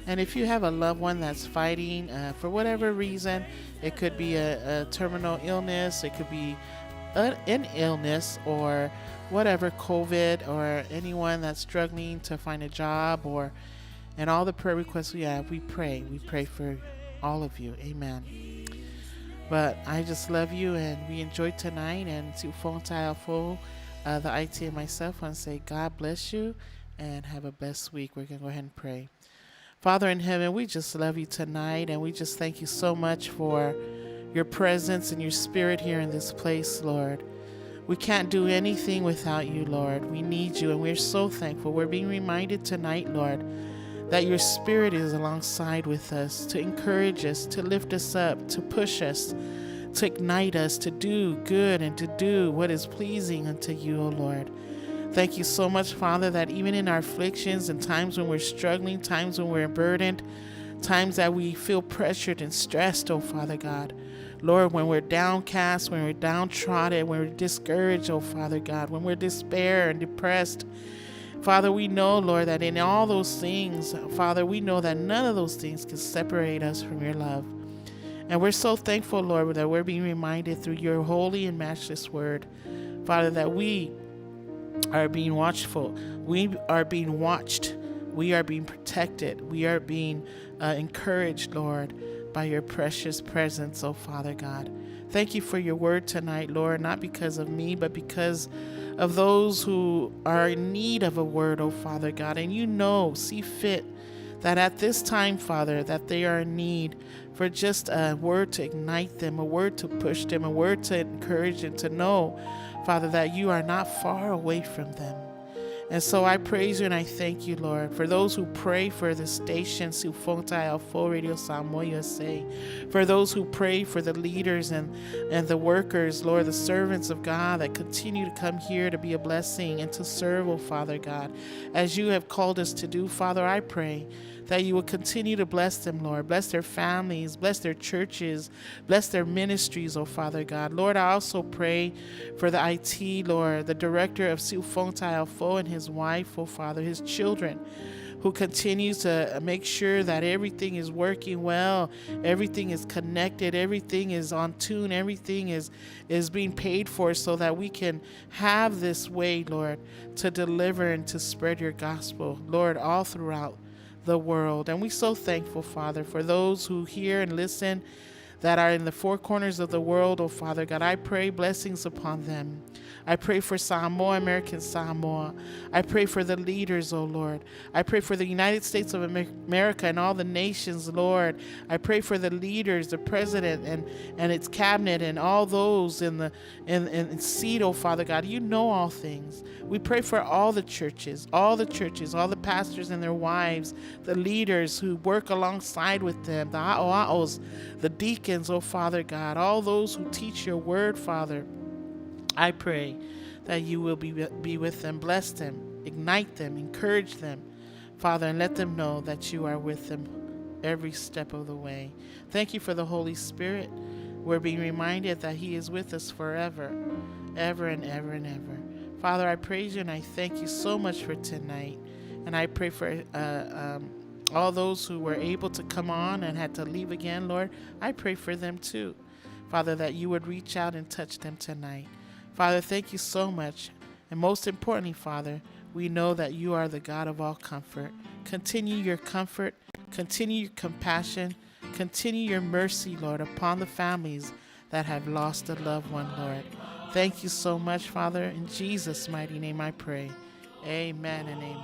A: And if you have a loved one that's fighting for whatever reason, it could be a terminal illness, it could be an illness or whatever, COVID, or anyone that's struggling to find a job, and all the prayer requests we have, we pray for all of you. Amen. But I just love you, and we enjoyed tonight, and to Fontailfo, the IT and myself, want to say God bless you and have a blessed week. We're going to go ahead and pray. Father in heaven, we just love you tonight, and we just thank you so much for your presence and your spirit here in this place, Lord. We can't do anything without you, Lord. We need you, and we're so thankful. We're being reminded tonight, Lord, that your spirit is alongside with us to encourage us, to lift us up, to push us, to ignite us, to do good and to do what is pleasing unto you, O Lord. Thank you so much, Father, that even in our afflictions and times when we're struggling, times when we're burdened, times that we feel pressured and stressed, oh Father God, Lord, when we're downcast, when we're downtrodden, when we're discouraged, oh Father God, when we're despair and depressed, Father, we know, Lord, that in all those things, Father, we know that none of those things can separate us from your love. And we're so thankful, Lord, that we're being reminded through your holy and matchless word, Father, that we are being watchful. We are being watched. We are being protected. We are being encouraged, Lord, by your precious presence, oh Father God. Thank you for your word tonight, Lord, not because of me, but because of those who are in need of a word, oh Father God. And see fit that at this time, Father, that they are in need for just a word to ignite them, a word to push them, a word to encourage them to know, Father, that you are not far away from them. And so I praise you and I thank you, Lord, for those who pray for the station, Suluvale Radio Samoa USA, for those who pray for the leaders and the workers, Lord, the servants of God that continue to come here to be a blessing and to serve, oh Father God, as you have called us to do. Father, I pray that you will continue to bless them, Lord. Bless their families, bless their churches, bless their ministries, oh Father God. Lord, I also pray for the IT, Lord, the director of Suluvale and his wife, oh Father, his children, who continues to make sure that everything is working well, everything is connected, everything is on tune, everything is being paid for so that we can have this way, Lord, to deliver and to spread your gospel, Lord, all throughout the world. And we're so thankful, Father, for those who hear and listen that are in the four corners of the world, oh Father God. I pray blessings upon them. I pray for Samoa, American Samoa. I pray for the leaders, oh Lord. I pray for the United States of America and all the nations, Lord. I pray for the leaders, the president and its cabinet and all those in seat, oh Father God. You know all things. We pray for all the churches, all the pastors and their wives, the leaders who work alongside with them, the a'o'os, the deacons, oh Father God, all those who teach your word, Father. I pray that you will be with them, bless them, ignite them, encourage them, Father, and let them know that you are with them every step of the way. Thank you for the Holy Spirit. We're being reminded that he is with us forever, ever and ever and ever. Father, I praise you and I thank you so much for tonight. And I pray for all those who were able to come on and had to leave again, Lord. I pray for them too, Father, that you would reach out and touch them tonight. Father, thank you so much. And most importantly, Father, we know that you are the God of all comfort. Continue your comfort, continue your compassion, continue your mercy, Lord, upon the families that have lost a loved one, Lord. Thank you so much, Father. In Jesus' mighty name I pray. Amen and amen.